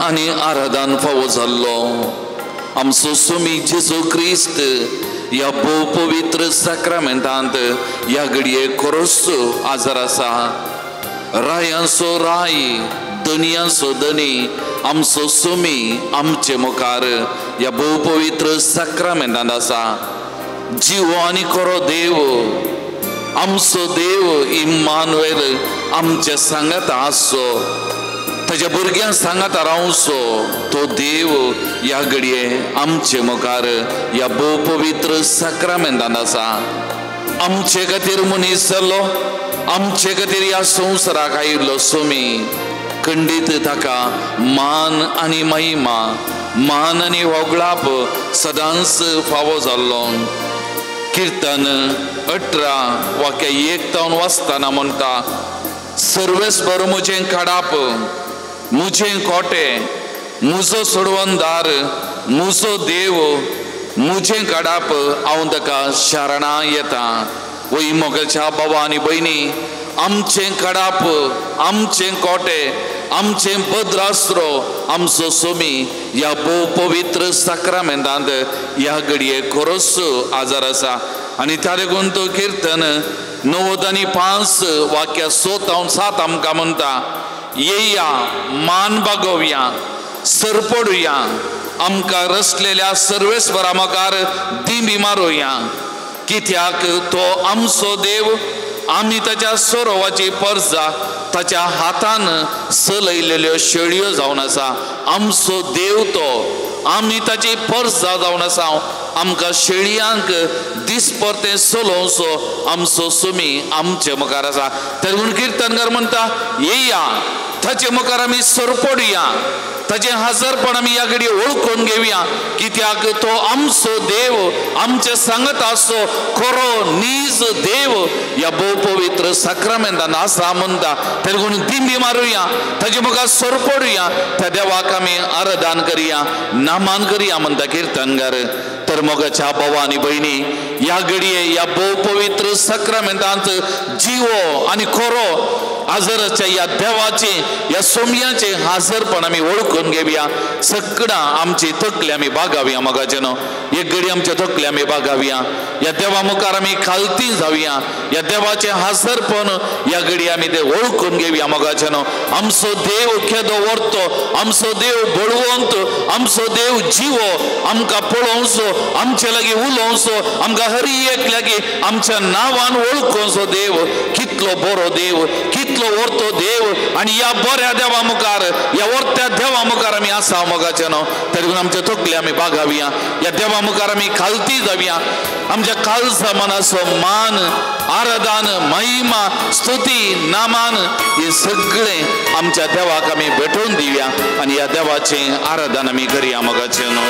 आणि आराधन फावो जाल्लो आमचो स्वामी जेजू क्रिस्त या भोव पवित्र साक्रामेंटांत या घडये खरोच आजार आसा रायांचो राय धनयांचो धनी आमचो स्वामी आमचे मुखार या भोव पवित्र साक्रामेंटांत आसा जीव आनी खरो देव आमचो देव इम्मानुएल आमच्या सांगात आसो ताच्या भुरग्यां सांगात रावसो तो देव या घडये आमचे मुखार या भोव पवित्र साक्रामेंटांत आसा आमचे खातीर मनीस जाल्लो आमचे खातीर या संवसाराक आयिल्लो स्वामी खंडीत ताका मान आनी महिमा मान आनी वगळाप सदांच फावो जाल्लो कीर्तन 18 वाक्य 1 वाचताना म्हणटा सर्वेस्पर मुझें काडाप मुझें कोटे मुजो सोडवणदार मुजो देव मुझें काडाप हांव ताका शरणा येता वय मोगाच्या भावा आनी भयणी आमचें काडाप आमचें कोटे आमचें भद्रास्त्रो आमचो स्वामी या भोव पवित्र साक्रामेंटांत ह्या घडये खरोच आजार आसा आनी त्या लागून तो कीर्तन 9 आनी 5 वाक्य 7 आमकां म्हणटा येया मान बागोवया सरपडुया आमकां रचलेल्या सर्वेस्परा मुखार दिंबी मारुया, कित्याक तो आमचो देव, आमी ताच्या सोरोवाची पर्जा ताच्या हातान चलयलेल्यो शेळयो जावन आसा। आमचो देव तो, आमी ताची पर्जा जावन आसा। आमकां शेळयांक दिसपरते चलोवचो आमचो सुमी आमचे मुखार आसा। तर म्हूण किर्तनकार म्हणटा, येया ताचे मुखार आमी सरपडुया, ताचे हजरपण आमी ह्या घडये ओळखून घेवया, कित्याक तो आमचो देव, आमचे सांगत आसो खरो नीज देव ह्या भोव पवित्र साक्रामेंतान आसा म्हणटा। तर कोण दिंडी मारुया, ताचे मुखार सरपडुया, त्या देवाक आमी आराधन करुया, नामान करुया म्हणटा किर्तनकार। तर मोगाच्या भावा आनी भयणी, ह्या घडये ह्या भोव पवित्र साक्रामेंतांत जिवो आनी खरो आजराच्या या देवाचे, या सोमयाचे हाजरपण आमी ओळखून घेवया। सगळा आमची तकली आमी बागावया मोगाचेनो, एक घडी आमच्या तकली आमी बागावया, या देवा मुखार आमी खालती जावया, या देवाचे हाजरपण या घडी आमी ते ओळखून घेवया मोगाचेनो। आमचो देव केदो व्हरतो, आमचो देव बळवंत, आमचो देव जिवो, आमकां पळोवचो, आमचे लागीं उलोवचो, आमकां हर एक लागीं आमच्या नांवान ओळखोचो देव, कितलो बरो देव, कितलो व्हरतो देव। आनी ह्या बऱ्या देवा मुखार, ह्या व्हरत्या देवा मुखार आमी आसा मोगाचेनो। तरी आमच्या तकली आमी बागावया, ह्या देवा मुखार आमी खालती जावया, आमच्या खालसा मनाचो मान, आराधन, महिमा, स्तुती, नामान हे सगळे आमच्या देवाक आमी भेटोवन दिवया आनी ह्या देवाचे आराधन आमी करुया मोगाचेनो।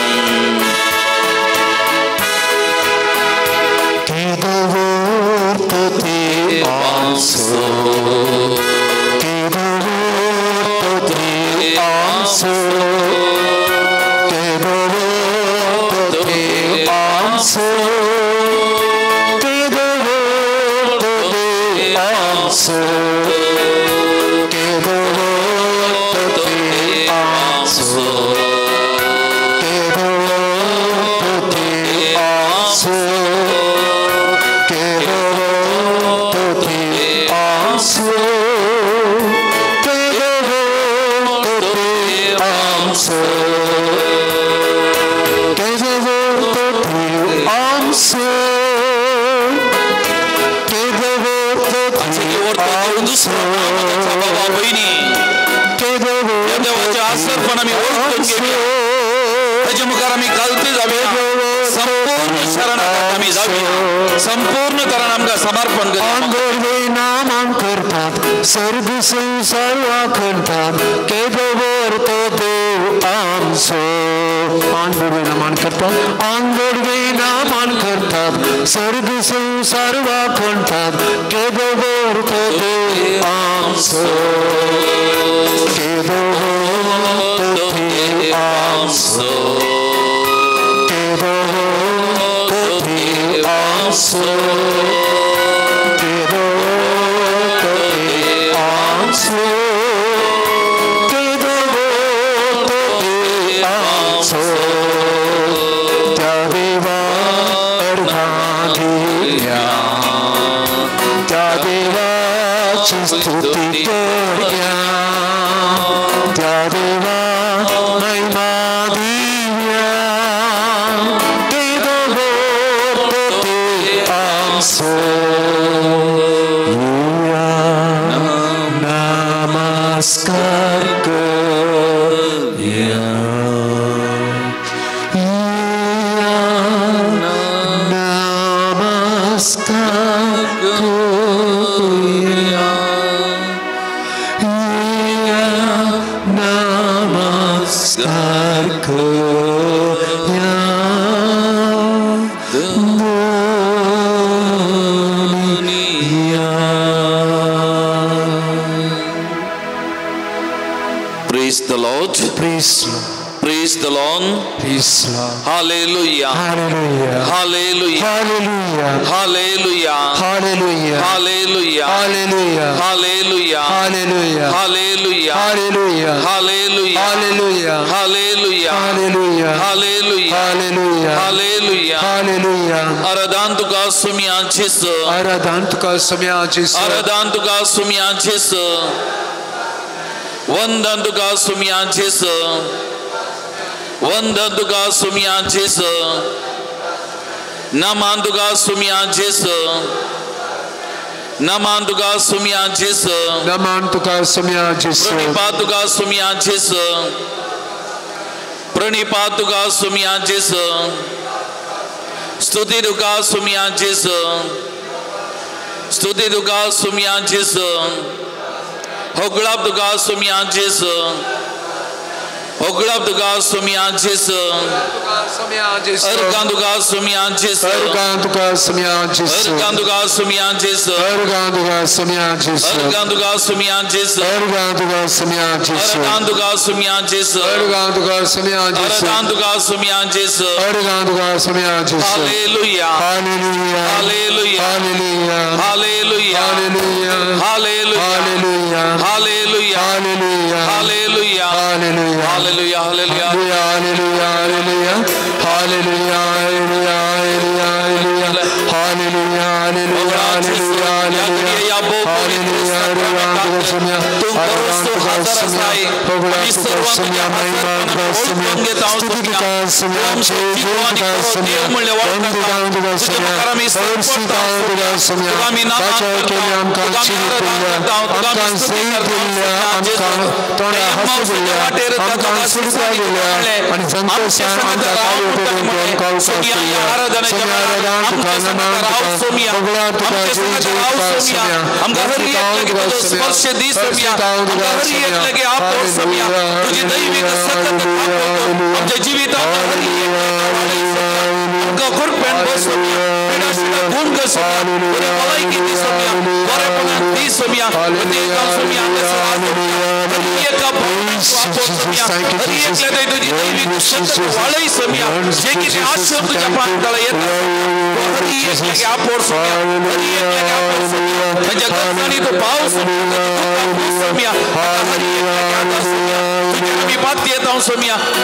संपूर्ण करण आमकां समर्पण करतात, सर्ग संसार वाखणतात, केदो व्हरतो देव आमचो। आंगोडवे मान करतात, आंगोडवे मान करतात, सर्ग संसार वाखणतात, केदो व्हरतो देव आमचो, केदो व्हरतो देव आमचो, केदो व्हरतो देव आमचो, केदो व्हरतो देव आमचो, केदो व्हरतो देव आमचो। त्या देवार घालिया, त्या देवाची स्तुती करूया, त्या देवा महिमा दिव्या, केदो व्हरतो देव आमचो। नमस्कार करूया, नमस्कार करूया, नमस्कार करूया। Praise the Lord. Praise the Lord. Praise Lord. Hallelujah. Hallelujah. Hallelujah. Hallelujah. Hallelujah. Hallelujah. Hallelujah. Hallelujah. Hallelujah. Hallelujah. Hallelujah. Hallelujah. Hallelujah. Hallelujah. Hallelujah. Hallelujah. Hallelujah. Hallelujah. Hallelujah. Aradan tuka sumya Jesu. Aradan tuka sumya Jesu. Aradan tuka sumya Jesu. वंदन तुका सुमया जेसु, वंदन तुका सुमिया जेसू नमान तुका सुमिया जेसू नमान तुका सुमिया जेसू नमान तुका सुमिया जेसू प्रणिपात तुका सुमिया जेसू प्रणिपात तुका सुमिया जेसू स्तुति तुका सुमिया जेसू स्तुति तुका सुमिया जेसू होगळाप तुका सुमिया जेसू होगळाप तुका सुमिया जेसू अर्गां तुका सुमिया जेसू अर्गां तुका सुमिया जेसू अर्गां तुका सुमिया जेसू अर्गां तुका सुमिया जेसू अर्गां तुका सुमिया जेसू अर्गां तुका सुमिया जेसू अर्गां तुका सुमिया जेसू अर्गां तुका सुमिया जेसू अर्गां तुका सुमिया जेसू अर्गां तुका सुमिया जेसू hallelujah hallelujah hallelujah hallelujah hallelujah hallelujah hallelujah hallelujah hallelujah hallelujah hallelujah hallelujah hallelujah hallelujah hallelujah hallelujah hallelujah hallelujah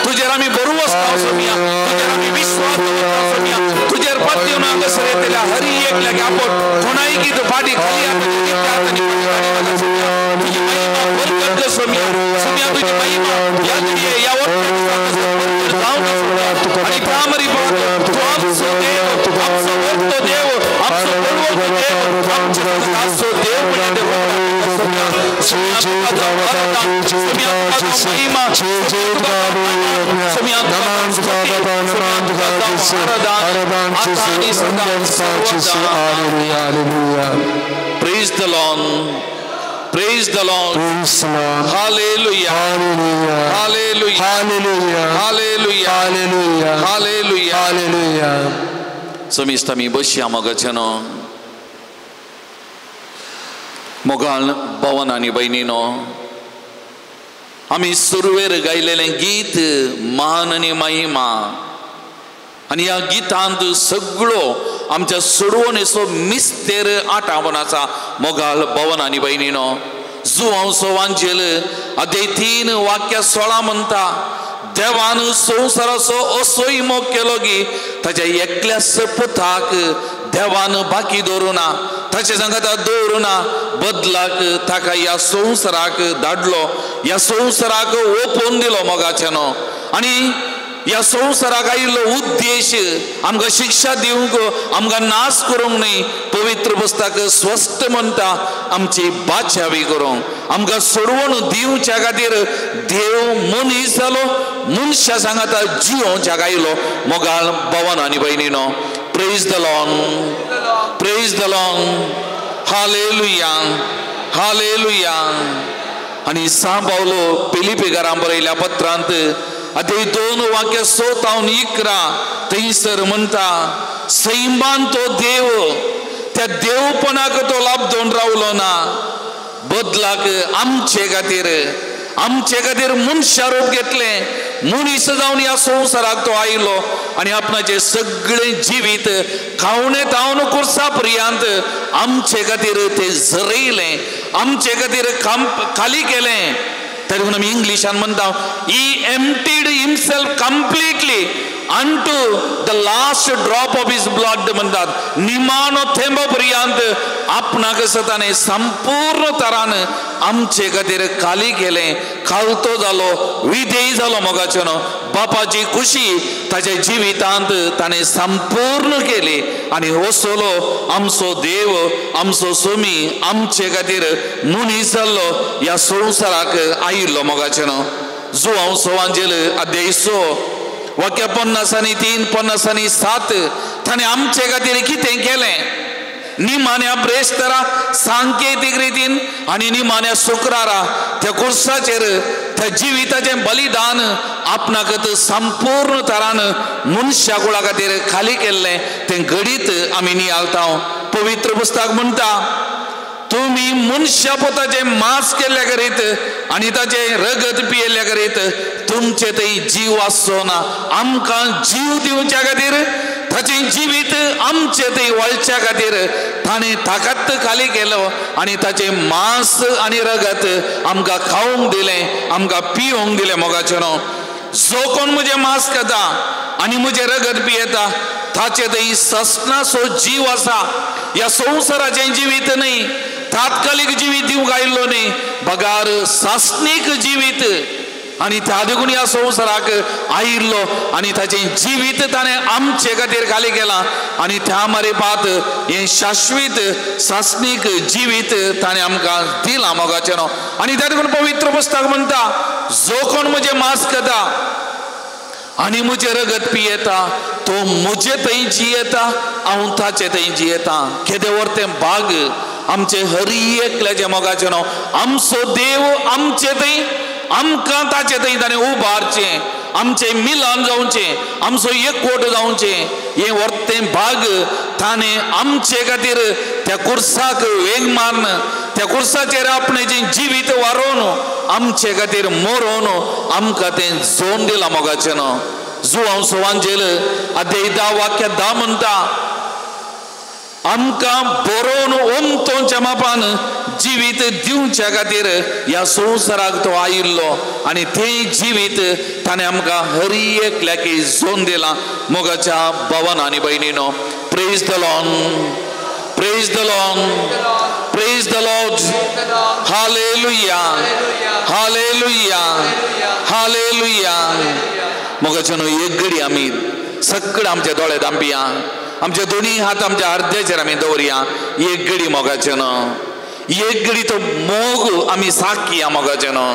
तुझेर आम्ही बरोबर विश्वास तुझेर पत्ती हरी एक लगे आपण कोणाही की तो पाठी खाली तुझी महिमा यावर आणि प्रामरी Praise the Lord. Praise the Lord. Hallelujah. Hallelujah. Hallelujah. Hallelujah. Hallelujah. Hallelujah. Hallelujah. Somista mi bășiamă găceno. मोगाल भवन आणि बहिणीनो आम्ही सुरवेर गायलेले गीत मान आणि महिमा आणि या गीतांत सगळो आमच्या सोडवून येसो मिस्तेर आठावनाचा मोगाल भवन आणि बहिणीनो जो हांव सोवांचेल अदे 3 वाक्य 16 म्हणता देवान संवसाराचो असोय मोग केलो की ताच्या एकल्याच पुताक देवान बाकी दवरुना ताचे सांगता दवरुना बदलाक ताका या संवसाराक धाडलो या संवसाराक ओपोवन दिलो मोगाचेनो आणि या संवसाराक आयिल्लो उद्देश आमकां शिक्षा दिवंक आमकां नाश करूंक न्ही पवित्र पुस्तक स्वस्थ म्हणटा आमची बादशावी करूंक आमकां सोडवून दिवच्या खातीर देव मनीस जालो मनशा सांगता जिवोवच्या आयलो मोगाळ भवन आनी भयणीनो praise the Lord praise the Lord hallelujah hallelujah आणि सांबावलो पिलिपिकारां बरयल्या पत्रांत अदे 2 वाक्य 11 थंयसर म्हणटा सैमान तो देव त्या देवपणाक तो लाभ दोन रावलो ना बदलाक आमचे खातीर मनशा रूप घेतले मनीस जावन या संवसाराक तो आयलो आणि आपणाचे सगळे जिवीत खावणे तावन कुर्सा पर्यंत आमचे खातीर ते झरयले आमचे खातीर खाली केले तरी आमी इंग्लिशान म्हणटा he emptied himself completely unto the last drop of his blood म्हणतात निमानो थेंबापर्यंत आपणाक सताने संपूर्ण तरान आमचे खातीर खाली केले खालतो जालो विधेय जालो मोगाचेनो बापाची खुशी ताच्या जिवितांत ताणे संपूर्ण केली आणि वसलो आमचो देव आमचो सोमी आमचे खातीर मुनीस जाल्लो ह्या संवसाराक आयिल्लो मोगाचेनो जो हांव सवांजेल अध्याय 6 वाक्य 53, 57 ताणे आमचे खातीर कितें केलें निमाण्या ब्रेस्तरा सांकेतिक रितीन आणि निमाण्या शुक्रारा त्या कुर्साचेर त्या जिविताचें बलिदान आपणाक संपूर्ण तरान मनशा कुळा खातीर खाली केल्लें तें घडीत आमी नियाळता पवित्र पुस्तक म्हणटा तुम्ही मनुष्या पोताचे मांस केल्ल्या करीत आणि ताचे रगत पियेल्ल्या करीत तुमचे थंय जीव आसचो ना आमकां जीव दिवच्या खातीर ताचे जिवीत आमचे थंय वळच्या खातीर ताणें ताकद खाली केलो आणि ताचे मांस आणि रगत आमकां खावंक दिलें आमकां पिवंक दिलें मोगाचेनो जो कोण म्हजें मांस खाता आणि म्हजें रगत पियेता ताचे थंय ससनाचो जीव आसा ह्या संवसाराचें जिवीत न्ही तात्कालिक जिवीत दिवंक आयिल्लो न्ही बगार सासनीक जिवीत आणि त्या देखून ह्या संवसाराक आयिल्लो आणि ताचें जिवीत ताणें आमचे खातीर खाली केलां आणि त्या मारिफात हें शाश्वीत सासनीक जिवीत ताणें आमकां दिलां मोगाचेनो आणि त्या देखून पवित्र पुस्तक म्हणटा जो कोण म्हजें मांस खाता आणि म्हजें रगत पियेता तो म्हजे थंय जियेता हांव ताचे थंय जियेता केदें व्हरतें भाग आमचे हरी एकल्याचे मोगाचेनो आमचो देव आमचे थंय आमकां ताचे थंय ताणें उबारचें आमचें मिलन जावचें आमचो एकवट जावचें हें व्हरतें भाग ताणें आमचे खातीर त्या कुर्साक वेग मारन त्या कुर्साचेर आपणें जें जिवीत वारोवन आमचे खातीर मरोवन आमकां तें जोन दिलां मोगाचेनो जो हांव सवांजेल अध्याय 10 वाक्य 10 म्हणटा आमकां बरोवन ओमतोच्या मापान जिवीत दिवच्या खातीर ह्या संवसाराक तो आयिल्लो आणि तें जिवीत ताणें आमकां हरी एकल्याकी जोन दिलां मोगाच्या भावान आनी भयणीनो praise the Lord praise the Lord praise the Lord hallelujah hallelujah hallelujah मोगाचेनो एक घडी आमी सगळे आमचे दोळे धांपिया आमचे दोन्ही हात आमच्या अर्ध्याचेर आमी दवरया एक घडी मोगाचेनो एक घडी तो मोग आमी साकिया मोगाचेनो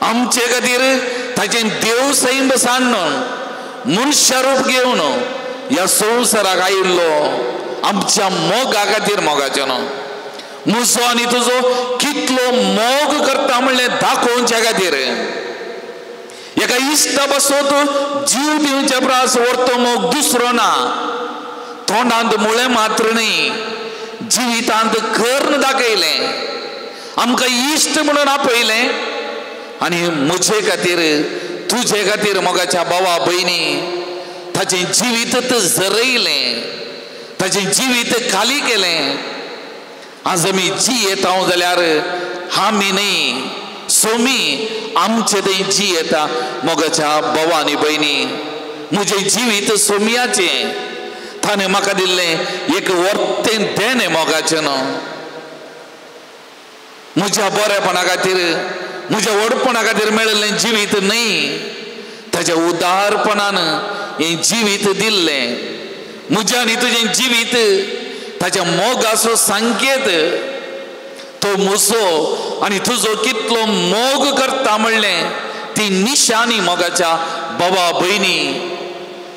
आमचे खातीर ताचें देव सैम सांडून मनशा रूप घेवन ह्या संवसाराक आयिल्लो आमच्या मोगा खातीर मोगाचेनो म्हजो आनी तुजो कितलो मोग करता म्हणलें दाखोवच्या खातीर एका इश्टा बसत जीव दिवच्या प्रास व्हरतो मोग दुसरो ना तोंडांत मुळे मात्र न्ही जिवितांत कर्ण दाखयलें आमकां इश्ट म्हणून आपयलें आनी म्हजे खातीर तुजे खातीर मोगाच्या भावा भयणी ताचें जिवीत झरयलें ताचें जिवीत खाली केलें आज आमी जियेता जाल्यार आमी न्ही सोमी आमचे थंय जियेता मोगाच्या भावा आनी भयणी म्हजें जिवीत सोमयाचें ताणें म्हाका दिल्लें एक वर्तें देणें मोगाचेनो म्हज्या बरेपणा खातीर म्हज्या व्हडपणा खातीर मेळिल्लें जिवीत न्ही ताच्या उदारपणान हें जिवीत दिल्लें म्हजें आनी तुजें जिवीत ताच्या मोगाचो संकेत तो म्हजो आनी तुजो कितलो मोग करता म्हणलें ती निशानी मोगाच्या भावा भयणी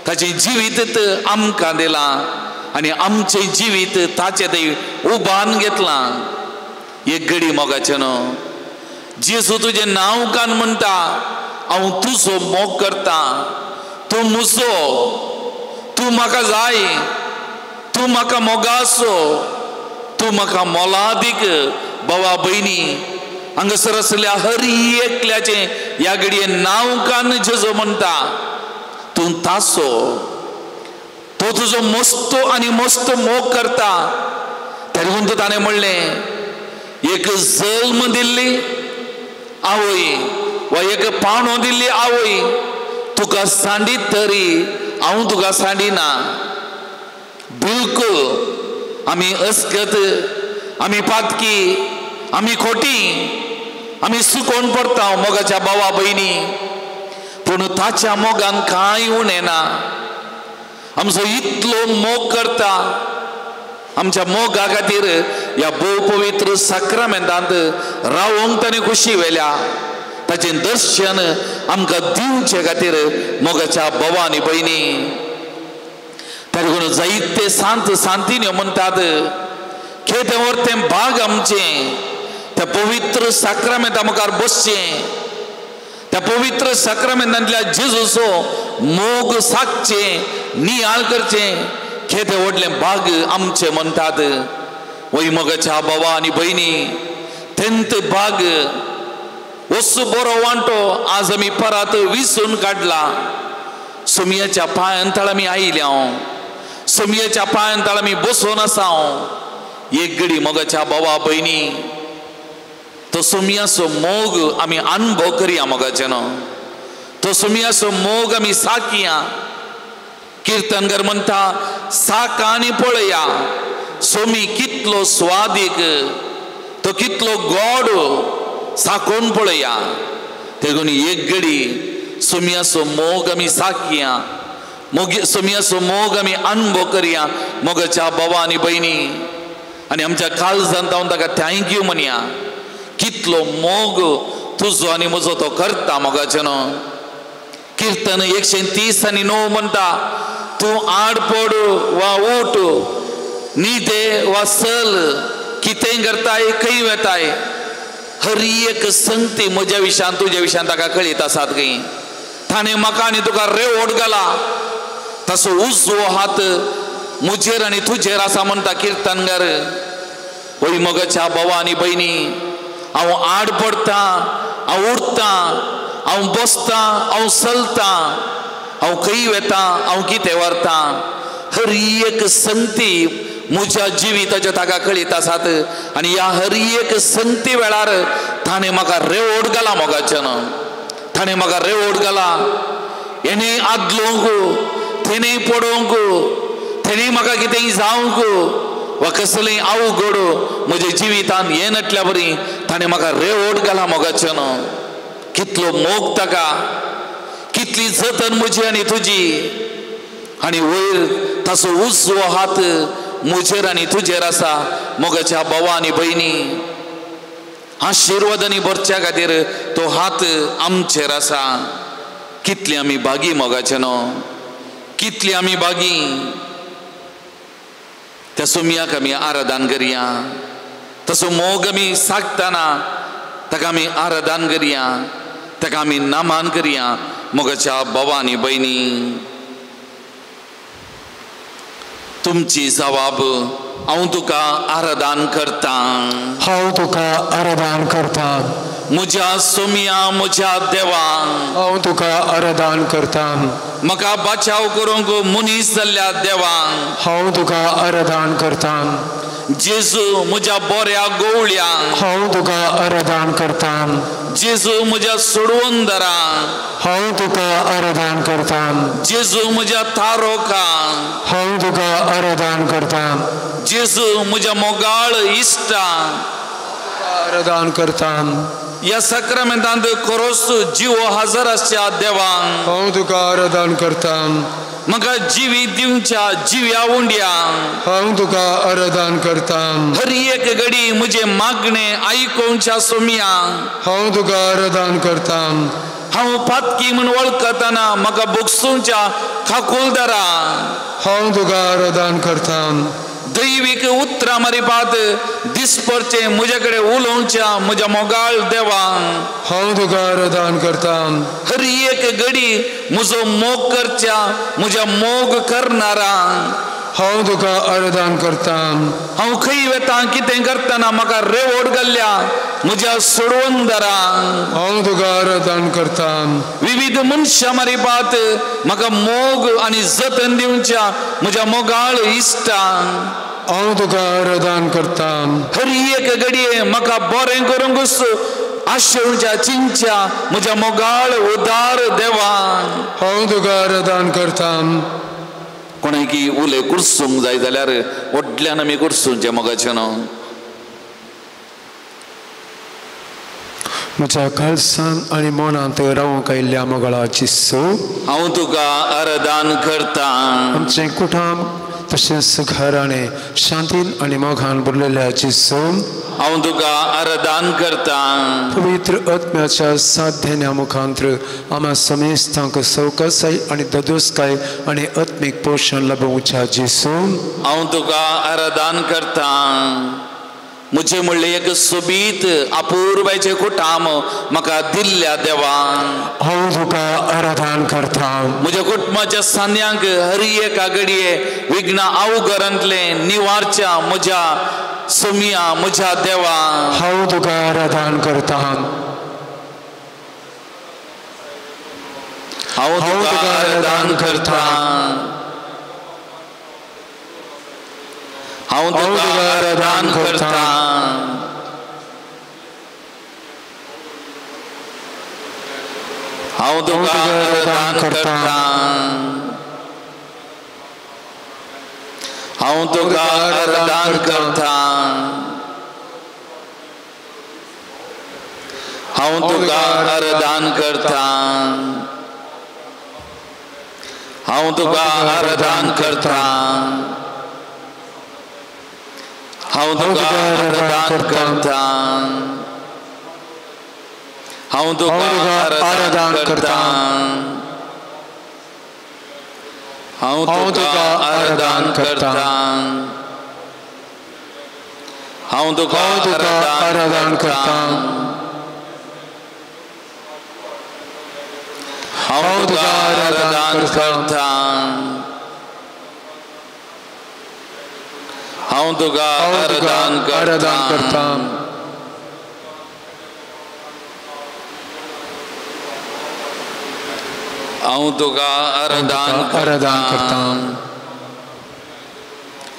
ताचें जिवीत आमकां दिलां आनी आमचें जिवीत ताचे थंय उबान घेतलां एक घडी मोगाचेनो जेजू तुजें नांव कान म्हणटा हांव तुजो मोग करता तूं म्हजो तूं म्हाका जाय तूं म्हाका मोगाचो तूं म्हाका मोलादीक भावा भयणी हांगासर आसलेल्या हरी एकल्याचें ह्या घडये नांव कान जेजू म्हणटा तूं तासो तो तुजो मस्तो आनी मस्त मोग करता तरी म्हणून ताणें म्हणलें एक जल्म दिल्ली आवय वा एक पावणो दिल्ली आवय तुका सांडीत तरी हांव तुका सांडिना. बिलकुल आमी अस्कत, आमी पातकी, आमी खोटी, आमी सुकोवन पडटा मोगाच्या भावा भयणी. पूण ताच्या मोगान कांय उणें ना. आमचो इतलो मोग करता. आमच्या मोगा खातीर ह्या भोव पवित्र साक्रामेंतांत रावोंक ताणें खुशी वेल्या. ताचें दर्शन आमकां दिवचे खातीर मोगाच्या भावा आनी भयणी. ताका जायते सांत सांतिन्यो म्हणटात. खेतें व्हरतें भाग आमचें त्या पवित्र साक्रामेंता मुखार बसचें. त्या पवित्र साक्रामेंतांतल्या जेजूचो मोग सागचें, नियाळ करचें. खेतें व्हडलें भाग आमचें म्हणटात. वय मोगाच्या भावा आनी भयणी, तेंत भाग वस्तू बरो वांटो आज आमी परत विसरून काडला. सोमयाच्या पांयांतळ आमी आयल्या. सोमयाच्या पांयांतळ आमी बसून आसा. एक घडी मोगाच्या भावा भयणी, तो सोमयाचो मोग आमी अनुभव करया. मोगाचे न्हू, तो सोमयाचो मोग आमी साकिया. कीर्तनकार म्हणटा, साका आनी पळया सोमी कितलो स्वादीक, तो कितलो गोड, साकोन पळया. देखून एक घडी सोमयाचो मोग आमी साकिया. सोमयाचो मोग आमी अनुभव करया मोगाच्या भावा आनी भयणी. आनी आमच्या काळजांत हांव ताका थँक्यू म्हणया. कितलो मोग तुजो आनी म्हजो तो करता मोगाचें न्हू. कीर्तन 130:9 म्हणटा, तूं आडपड वा ऊट, न्हिदे वा सल, कितें करताय खंय वेताय, हर एक संगती म्हज्या विशयान तुज्या विशयान ताका कळीत आसात खंय. ताणें म्हाका आनी तुका रेवोड घाला. तसो उजवो हात म्हजेर आनी तुजेर आसा म्हणटा कीर्तनकार. वय मोगाच्या भावा आनी भयणी, हांव आड पडटा, हांव उठता, हांव बसता, हांव चलता, हांव खंय वेता, हांव कितें व्हरता, हर एक संगती म्हज्या जिविताच्या ताका कळीत आसात. आनी ह्या हर एक संगती वेळार ताणें म्हाका रेवोड घाला मोगाचें. ताणें म्हाका रेवोड घाला. हेणें आदलोवंक, तेणें पडोवंक, तेणें म्हाका कितेंय जावंक वा कसलेंय अवघड म्हज्या जिवितांत हें नटल्या बरी ताणें म्हाका रेवोड घाला मोगाचें. कितलो मोग ताका, कितली जतन म्हजी आनी तुजी. आनी वयर ताचो उजवो हात म्हजेर आनी तुजेर आसा मोगाच्या भावा आनी भयणी. आशिर्वादांनी भरच्या खातीर तो हात आमचेर आसा. कितली आमी भागी मोगाचें न्हू. कितली आमी भागी. त्या सोमयाक आमी आराधन करया. तसो मोग आमी सागतना ताका आमी आराधन करया. ताका आमी नामान करया मोगाच्या भावा आनी भयणी. तुमची जबाब, हांव तुका आराधन करता. हांव तुका आराधन करता. म्हज्या सोमया, म्हज्या देवा, हांव तुका आराधन करता. म्हाका बचाव करूंक मनीस जाल्ल्या देवा, हांव तुका आराधन करता. जेजू म्हज्या बऱ्या गवळ्या, हांव तुका आराधन करता. जेजू म्हज्या सोडवंदरा, हांव तुका आराधन करता. जेजू म्हज्या तारोका, हांव तुका आराधन करता. जेजू म्हज्या मोगाळ इश्टा, आराधन करता. ह्या साक्रामेंतांत खरोच जीव हजर आसच्या देवा, हांव तुका आराधन करता. म्हाका जिवी दिवच्या जिव्या उंड्या, हांव तुका आराधन करता. हर एक घडी म्हजे मागणे आयकोवच्या सोमया, हांव तुका आराधन करता. हांव पातकी म्हूण वळखतना म्हाका बोगसूंच्या खाकुलदारा, हांव तुका आराधन करता. दैवीक उतरां मारिपात दिसपरचे म्हजे कडेन उलोवच्या म्हज्या मोगाळ देवा, हांव तुका आराधन करता. हर एक घडी म्हजो मोग करच्या म्हज्या मोग करणारा, हांव तुका आराधन करता. हांव खंय वेता कितें करतना म्हाका रेवोड घाल्ल्या म्हज्या सोडवंदरा, हांव तुका आराधन करता. विविध मनशां मारिपात म्हाका मोग आनी जतन दिवच्या म्हज्या मोगाळ इश्टा, हांव तुका आराधन करता. हर एक घडये म्हाका बरें करूंक आशेच्या चिंच्या म्हज्या मोगाळ उदार देवान हांव तुका आराधन करता कोणाय की उले कुर्सूंक जाय जाल्यार व्हडल्यान आमी कुर्सूंचे मोगाचे न्हू म्हज्या काळसान आनी मनांत रावूंक आयिल्ल्या मोगाळाची सो हांव तुका आराधन करता आमचें कुटुंब तशेंच घराणें शांतीन आनी मोगान भरलेल्याची सो हांव तुका आराधन करता पवित्र आत्म्याच्या साथ देण्या मुखांतर आम्हा समेस्तांक सवकासाय आनी ददोसकाय आनी आत्मीक पोषण लाभोवच्या जेसू हांव तुका आराधन करता मुझे म्हणले एक सोबीत अपूर्वाचे कुटुंब म्हाका दिल्ल्या देवान हांव तुका आराधन करता म्हज्या कुटुंबाच्या सान्यांक हर एका घडये विघ्ना अवघरांतले निवारच्या म्हज्या सोमिया म्हज्या देवा हांव तुका आराधन करता हांव तुका आराधन करता हांव तुका आराधन करता हांव तुका आराधन करता हांव तुका आराधन करता हांव तुका आराधन करता हांव तुका आराधन करता हांव तुका आराधन करता हांव तुका आराधन करता हांव तुका आराधन करता हांव तुका आराधन करता हांव तुका आराधन करता हांव तुका आराधन करता हांव तुका आराधन करता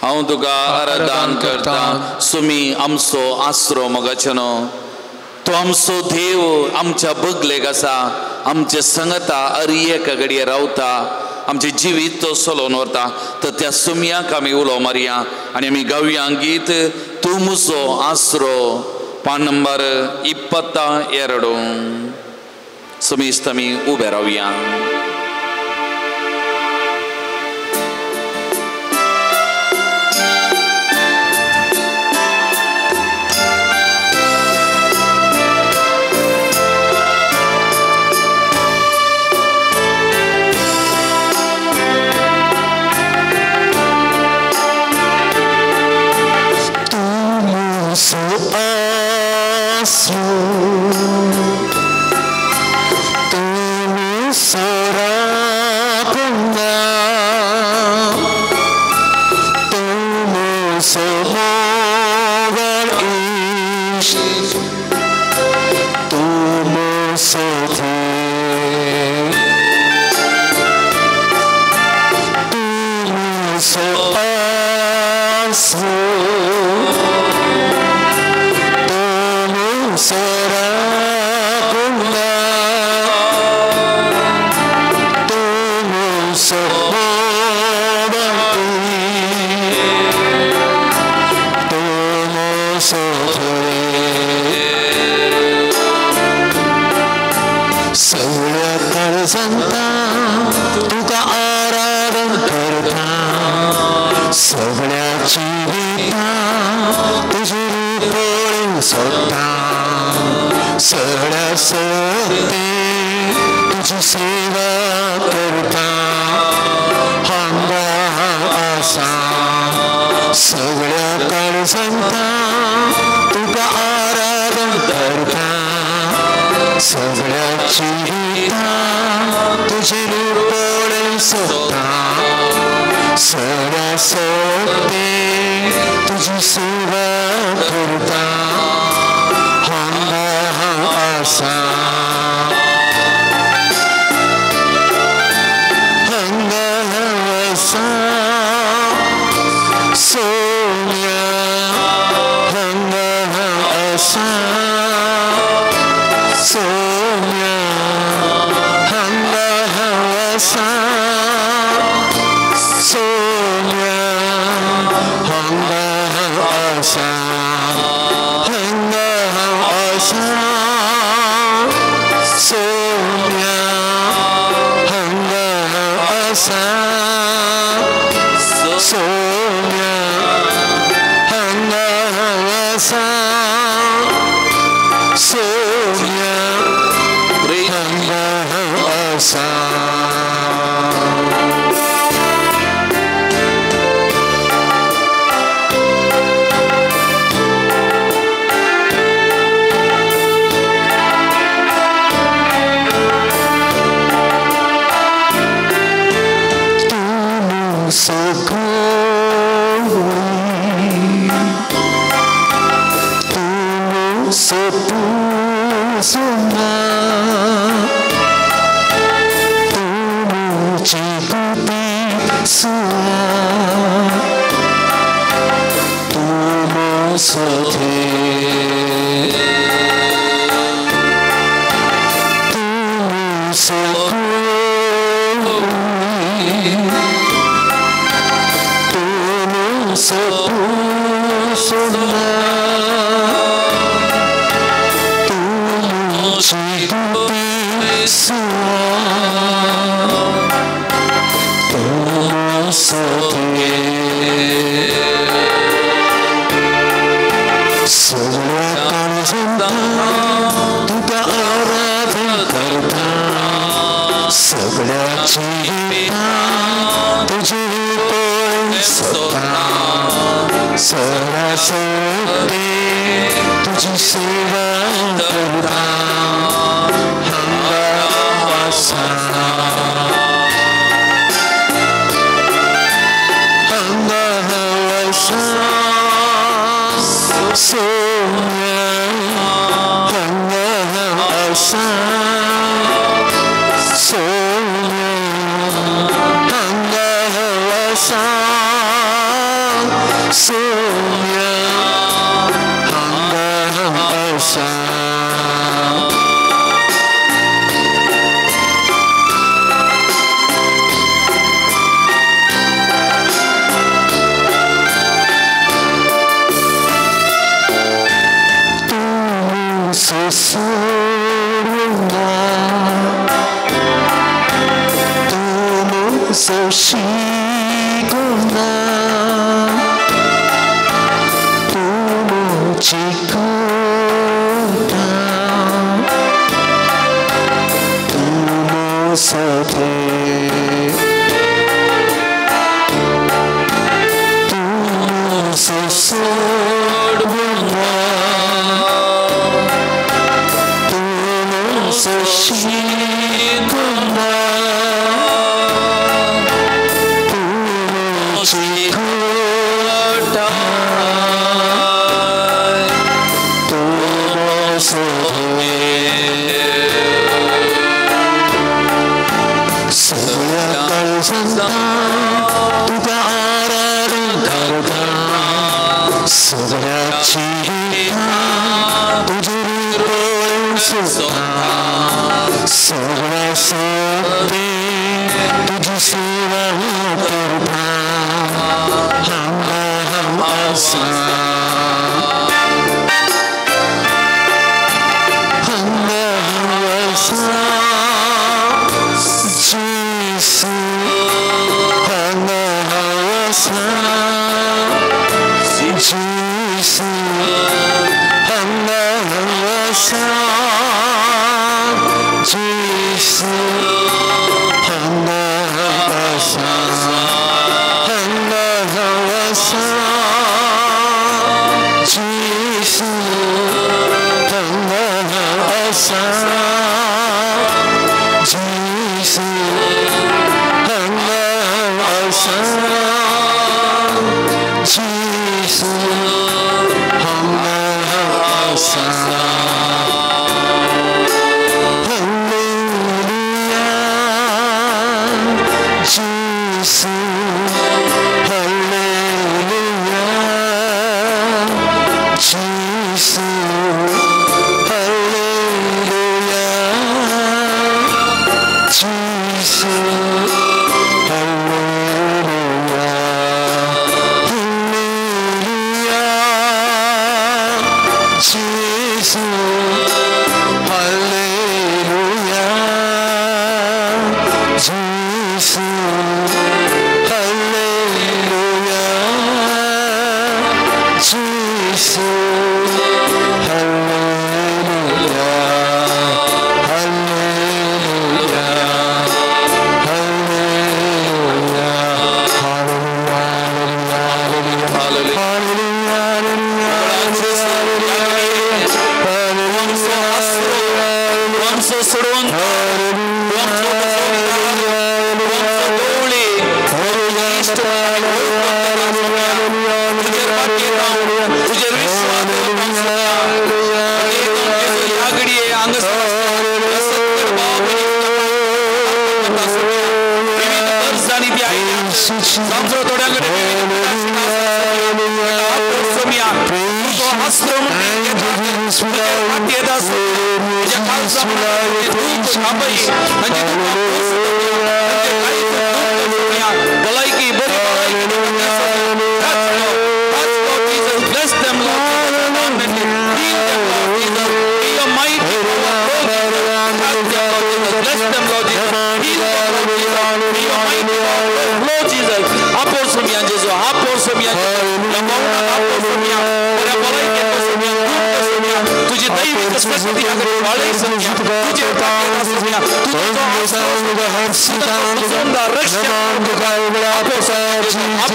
हांव तुका आराधन करता सुमी आमचो आसरो मोगाचेनो तो आमचो देव आमच्या बगलेक आसा आमचे संगता हर एका घडये रावता आमचे जिवीत तो चलोवन व्हरता तर त्या सुमयाक आमी उलो मारया आनी आमी गावया गीत तूं म्हजो आसरो पान नंबर 22 समेस्त आमी उबे रावया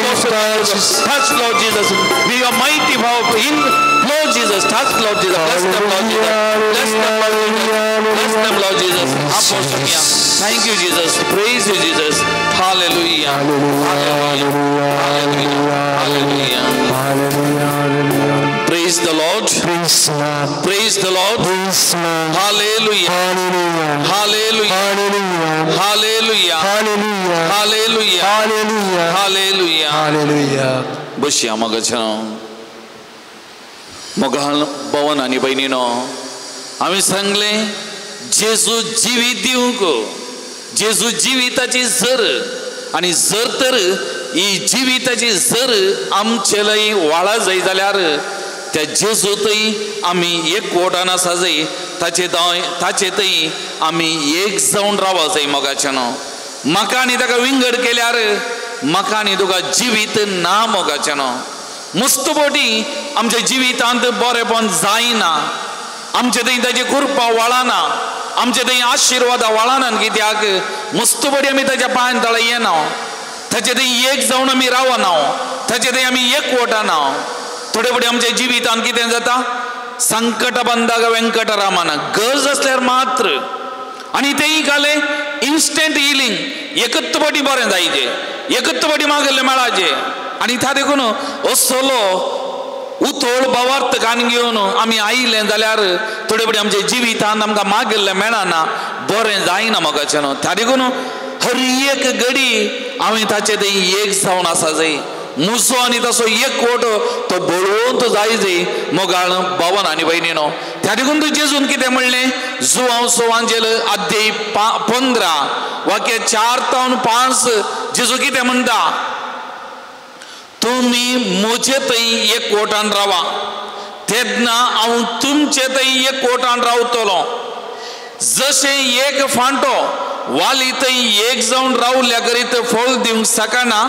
Touch Lord Jesus. Be your mighty power in Lord Jesus. Touch Lord Jesus. Bless them, Lord Jesus. Bless them, Lord Jesus. Thank you, Jesus. Praise you, Jesus. Hallelujah. Hallelujah. Hallelujah. Hallelujah. Praise the Lord. Praise the Lord. Hallelujah. Hallelujah. Hallelujah. Hallelujah. Hallelujah. Hallelujah. बशी मग मोगाल भवन आणि बहिणीनो आम्ही सांगले जेजू जिवीत दिवंक जेजू जिविताची जर आणि जर तर ही जिविताची जर आमचे लई वाळा जाय जाल्यार त्या जेजूतय आम्ही एक कोटान आसा जाय ताचेतय आम्ही एक जावन रावा जाय मोगाच्यानो म्हाका आनी ताका विंगड केल्यार म्हाका आनी तुका जिवीत ना मोगाच्यानो मुस्तबोटी आमच्या जिवितांत बरेपण जायना आमचे थंय ताची कृपा वळना आमचे थंय आशिर्वादा वळना कित्याक मुस्तबोटी आमी ताच्या पांयां तळे येना ताचे थंय एक जावन आमी रावना ताचे थंय आमी एकवटाना थोडे फुडें आमच्या जिवितांत कितें जाता संकट बंदाग वेंकटरामन गरज असल्यार मात्र आनी तेय काले इन्स्टंट हिलिंग एकच फावटी बरें जायचें एकच फावटी मागले मेळाचे आनी था देखून असलो उथोळ भावार्थ कान घेवन आमी आयिल्ले जाल्यार थोडे फुडें आमच्या जिवितांत आमकां मागिल्लें मेळना बरें जायना मोगाचें त्या देखून हर एक घडी हांवें ताचे थंय एक जावन आसा जाय मुसो आनी तसो एक कोट तो बळोवंत जाय जाय मोगाळ भवन आनी भयणीनो त्या देखून तूं जेजून कितें म्हणलें जुआंव सोवांजेल अध्याय 15 वाक्य 4-5 जेजू कितें म्हणटा तुमी म्हजे थंय एक कोटान रावा तेन्ना हांव तुमचे थंय एक कोटान रावतलो जशें एक फांटो वाली थंय एक जावन रावल्या करीत फळ दिवंक शकना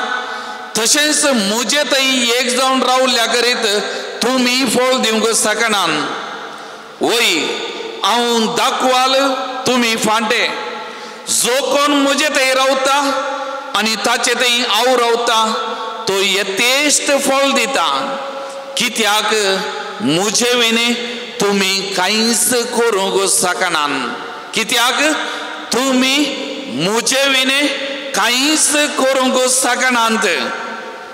तशेंच म्हजे थंय एक जावन रावल्या करीत तुमी फळ दिवंक शकनात वय हांव दाखवाल तुमी फांटे जो कोण म्हजे थंय रावता आनी ताचे थंय हांव रावता तो यथेश्ट फळ दिता कित्याक म्हजे विने तुमी कांयच करूंक शकनात कित्याक तुमी म्हजे विने कांयच करूंक शकनात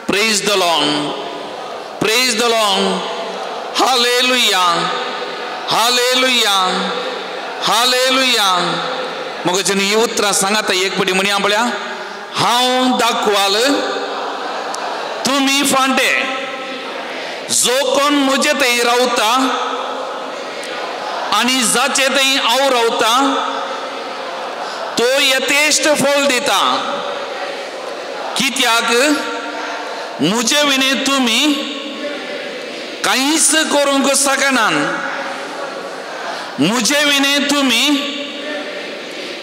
praise the Lord praise the Lord hallelujah hallelujah hallelujah मग जन ही उतरां सांगात एक पटी म्हणया पळया हांव दाखवाल तुमी फांटे जो कोण म्हजे थंय रावता आनी जाचे थंय हांव रावता तो यथेश्ट फळ दिता कित्याक म्हजे विने तुमी कांयच करूंक शकनात म्हजे विने तुमी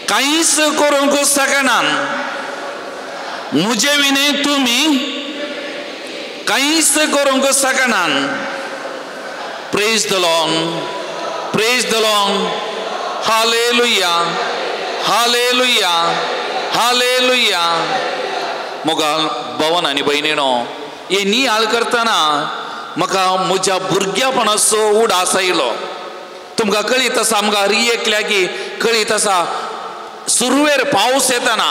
कांयच करूंक शकनात म्हजे विने तुमी कांयच करूंक शकनात praise the Lord praise the Lord hallelujah hallelujah hallelujah मोगा भवन आनी भयणीनो हे नियाळ करतना म्हाका म्हज्या भुरग्यापणाचो उडास आयलो. तुमकां कळीत आसा, आमकां रियेकल्या की कळीत आसा, सुरवेर पावस येताना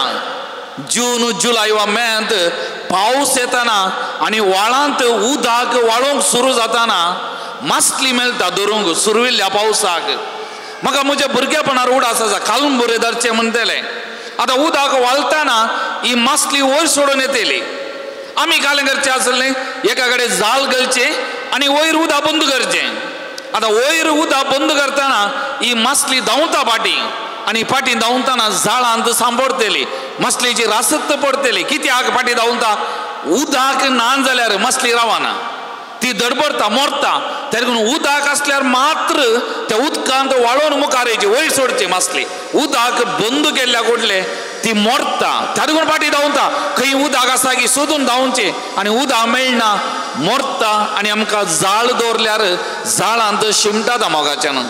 जून जुलय वा मेंत पावस येताना आनी व्हाळांत उदक वाळोवंक सुरू जाताना मासली मेळटा धरूंक सुरविल्ल्या पावसाक. म्हाका म्हज्या भुरगेपणार उडास आसा, खालून बरें धरचें म्हणटलें. आतां उदक वाळटाना ही मासली वयर सोडून येतली. आमी कालें करचें आसलें, एका कडेन जाल घालचें आनी वयर उदक बंद करचें. आतां वयर उदक बंद करतना ही मासली धांवता फाटीं आनी फाटीं धांवतना जाळांत सांपडटली, मासलेची रासत पडटली. कित्याक फाटीं धांवता? उदक ना जाल्यार मासली रावना, ती धडपडटा, मरता. त्या देखून उदक आसल्यार मात्र त्या उदकांत वाळोवन मुखार येची, वयर सोडची मासली. उदक बंद केल्ल्या कोडले ती मरता, त्या देखून फाटीं धांवता. खंय उदक आसा की सोदून धांवचें आनी उदक मेळना, मरता. आनी आमकां जाळ दवरल्यार जाळांत शिमटाता मोगाच्यान.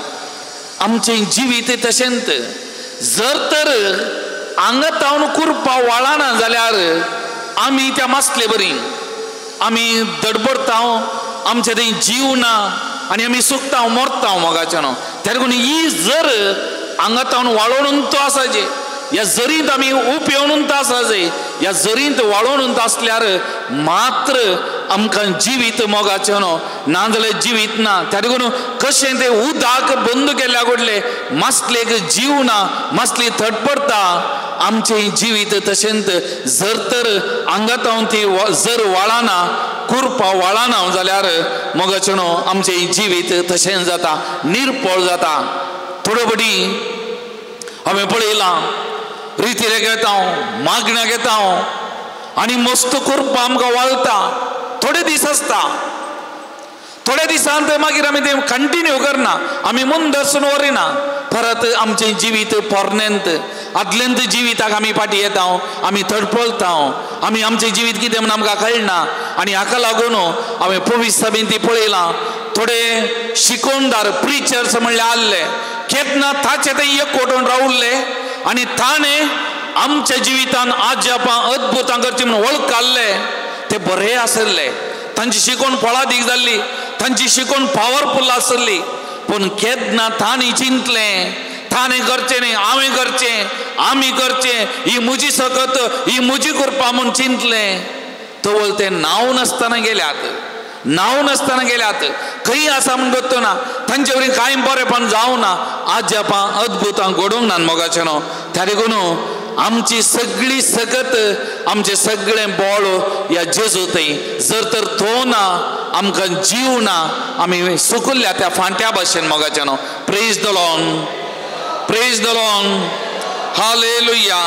आमचें जिवीत तशेंच. जर तर आंगात तावन कुरपा वाळना जाल्यार आमी त्या मासले बरी, आमी धडपडता, आमचे थंय जीव ना आनी आमी सुकता, मरता मोगाच्यान. त्या देखून ही जर आंगात तावन वाळोवन तो आसाचे, ह्या जरींत आमी उपयोवन आसाचे, ह्या जरींत वाळोवन आसल्यार मात्र आमकां जिवीत मोगाच्यान, ना जाल्यार जिवीत ना. त्या देखून कशें तें उदक बंद केल्ल्या कोडले मासलेक जीव ना, मासली थडपडटा. आमचें जिवीत तशेंच. जर तर आंगात तावन ती जर वाळना, कुरपा वाळना जाल्यार मोगाच्यान आमचें जिवीत तशें जाता, निर्फळ जाता. थोड्यो बडी हांवें पळयलां, रितीरे घेता, मागण्या घेता आनी मस्त कुरपा आमकां वाळटा. थोडे दीस आसता, थोड्या दिसांत मागीर आमी तें कंटिन्यू करना, आमी मुंदरसून वरिना. परत आमचें जिवीत पोरनेंत, आदलेंत जिविताक आमी फाटीं येता, आमी तडपडटा, आमी आमचें जिवीत कितें म्हूण आमकां कळना. आनी हाका लागून हांवें पवित्र सभेंत ती पळयलां, थोडे शिकोवणदार प्रिचर्स म्हणले आसले, केन्ना ताचे ते एक कोटून रावल्ले आनी ताणें आमच्या जिवितान आजापां अद्भुतां करची म्हणून वळख काडले. ते बरे आसले, तांची शिकोवण फळादीक जाल्ली, तांची शिकोवण पावरफुल आसली. पूण केन्ना तांणी चिंतलें, ताणें करचें न्ही, हांवें करचें, आमी करचें, ही म्हजी सकत, ही म्हजी करपा म्हूण चिंतलें. तवळ ते नांव नासतना गेल्यात, नांव नासतना गेल्यात. खंय आसा म्हूण गोत्तो ना, तांचे वरी कांय बरेंपण जावं ना, आजापां अद्भुतां घडोवंक ना मोगाचें. त्या देखून आमची सगळी सकत, आमचें सगळें बळ ह्या जेजूतय. जर तर तो ना, आमकां जीव ना, आमी सुकल्ल्या त्या फांट्या भाशेन मोगाचें. Praise the Lord, praise the Lord, hallelujah,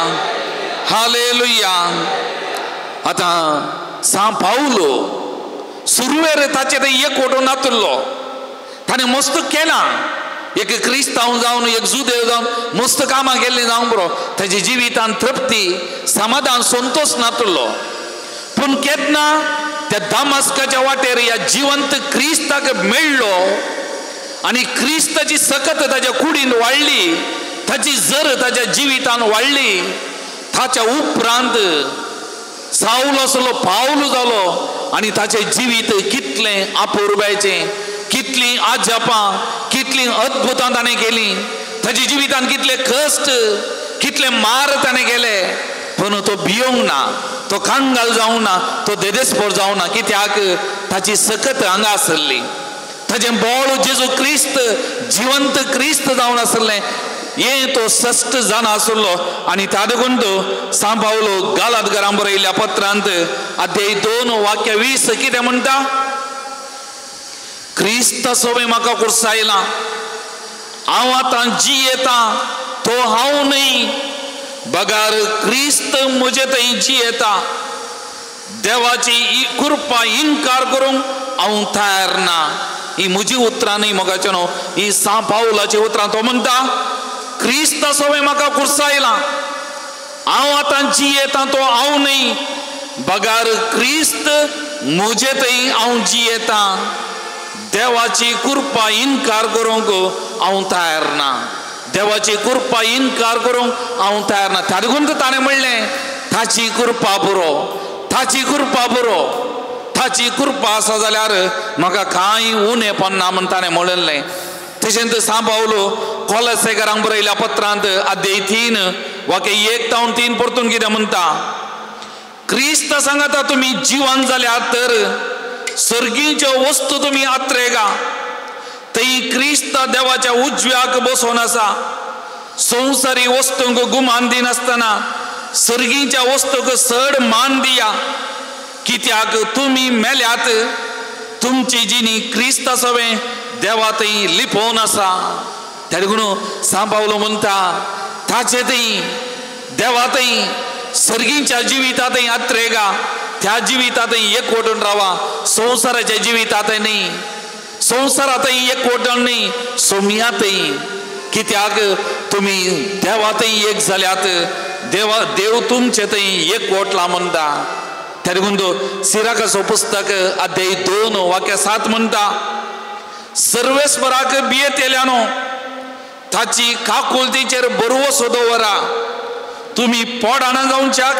hallelujah. आतां सा पावलो सुरवेर ताचे ते एक कोटो नातुल्लो, ताणें मस्त केलां. एक क्रिस्तांव जावन, एक जुदेव जावन मस्त कामां केल्लीं जावंक बरो, ताच्या जिवितान तृप्ती, समाधान, संतोष नातुल्लो. पूण केन्ना त्या दामस्काच्या वाटेर ह्या जिवंत क्रिस्ताक मेळ्ळो आनी क्रिस्ताची सकत ताच्या कुडीन वाडली, ताची जर ताच्या जिवितान वाडली, ताच्या उपरांत सावलो आसलो पावलो जालो आनी ताचें जिवीत कितलें अपुर्बायेचें, कितलीं आजापां, कितलीं अद्भुतां ताणें केलीं. ताच्या जिवितान कितले कश्ट, कितले मार ताणें केले. पूण तो भियोंक ना, तो कांगाल जावं ना, तो देदेस्पर जावं ना. कित्याक ताची सकत हांगा आसली, ताचें बोळ जेजू क्रिस्त, जिवंत क्रिस्त जावन आसलें. हे तो सश्ट जावन आसलो. आनी त्या देखून तो सान पावलो गालातकारांक बरयल्ल्या पत्रांत अध्याय 2 वाक्य 20 कितें म्हणटा? क्रिस्त सोबे म्हाका कुर्सायला, हांव आतां जियेता तो हांव न्ही, बगार क्रिस्त म्हजे थंय जियेता. देवाची कृपा इन्कार करूंक हांव तयार ना. ही म्हजी उतरां न्ही मोगाचें न्हू, ही सान पावलाची उतरां. तो म्हणटा क्रिस्त सोबे म्हाका कुर्सायला, हांव आतां जियेता तो हांव न्ही, बगार क्रिस्त म्हजे थंय हांव जियेता. देवाची कृपा इन्कार करूंक हांव तयार ना. देवाची कृपा इन्कार करूंक हांव तयार ना. त्या देखून ताणें म्हणलें ताची कृपा बरो, ताची कृपा बरो, ताची कृपा आसा जाल्यार म्हाका कांय उणें पडना म्हण ताणें म्हणलें. तशेंच सांबावलो कोलसेकारांक बरयल्या पत्रांत अध्याय 3 वाक्य 1 ते 3 परतून कितें म्हणटा, क्रिस्त सांगता तुम्ही जिवंत जाल्यात तर सर्गीच्यो वस्तू तुम्ही आत्रेगा. थंय क्रिस्त देवाच्या उजव्याक बसोन आसा. संवसारी वस्तूंक गुमान दिनासतना सर्गीच्या वस्तूक चड मान दिया. कित्याक तुम्ही मेल्यात, तुमची जिणी क्रिस्त सवे देवा थंय लिपोवन आसा. त्या देखून सांबावलो म्हणटा ताचे थंय देवा थंय सर्गीच्या जिवितांतय आत्रेगा. त्या जिवितांतय एकवटून रावा. संवसाराच्या जिवितांतय न्ही, संवसारांतय एकवटून न्ही, सोमयातय. कित्याक तुम्ही देवातय एक जाल्यात. देव तुमचे थंय एकवटला म्हणटा. त्या देखून तो सिराकाचो पुस्तक अध्याय 2 वाक्य 7 म्हणटा, सर्वेस्पराक बियेत येयल्यानो ताची काकुलतीचेर बरवसो दवरा. तुम्ही पोडाणा जावच्याक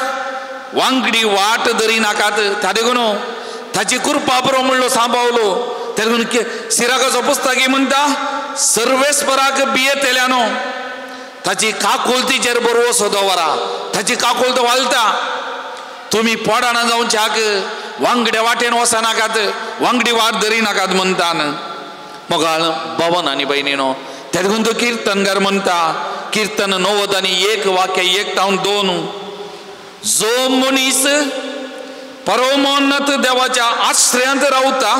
वांगडी वाट धरी नाकात. त्या देखून ताची कृपा बरो म्हणलो सांबावलो. त्या देखून सिराकाचो पुस्तक म्हणटा, सर्वेस्पराक बियेत येयल्यानो ताची काकुलतीचेर बरवसो दवरा. ताची काकुलत वालता. तुम्ही पोडाणा जावच्याक वांगड्या वाटेन वचनाकात, वांगडी वाट धरी नाकात म्हणटा. मोगाळ भवन आनी भयणीनो, त्या देखून तो कीर्तनकार म्हणटा, कीर्तन 91 वाक्य 1 ते 2, जो मनीस परमोन्नत देवाच्या आश्रयांत रावता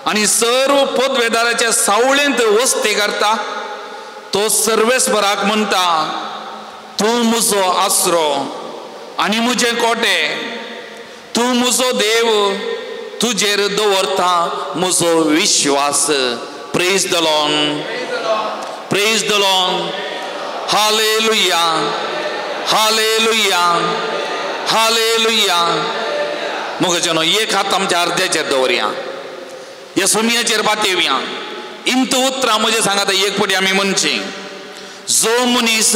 आणि सर्व पदवेदाराच्या सावळेंत वस्ती करता, तो सर्वेस्पराक म्हणटा, तू म्हजो आसरो आनी म्हजें कोटे. तू म्हजो देव, तुजेर दवरता म्हजो विश्वास. Praise the Lord, praise the Lord. Hallelujah, hallelujah, hallelujah. मुगजनो एक हात आमच्या अर्ध्याचेर दवरया, ह्या सोमयाचेर बातेवया. इंत उतरां म्हजें सांगात एक पटी आमी म्हणची. जो मनीस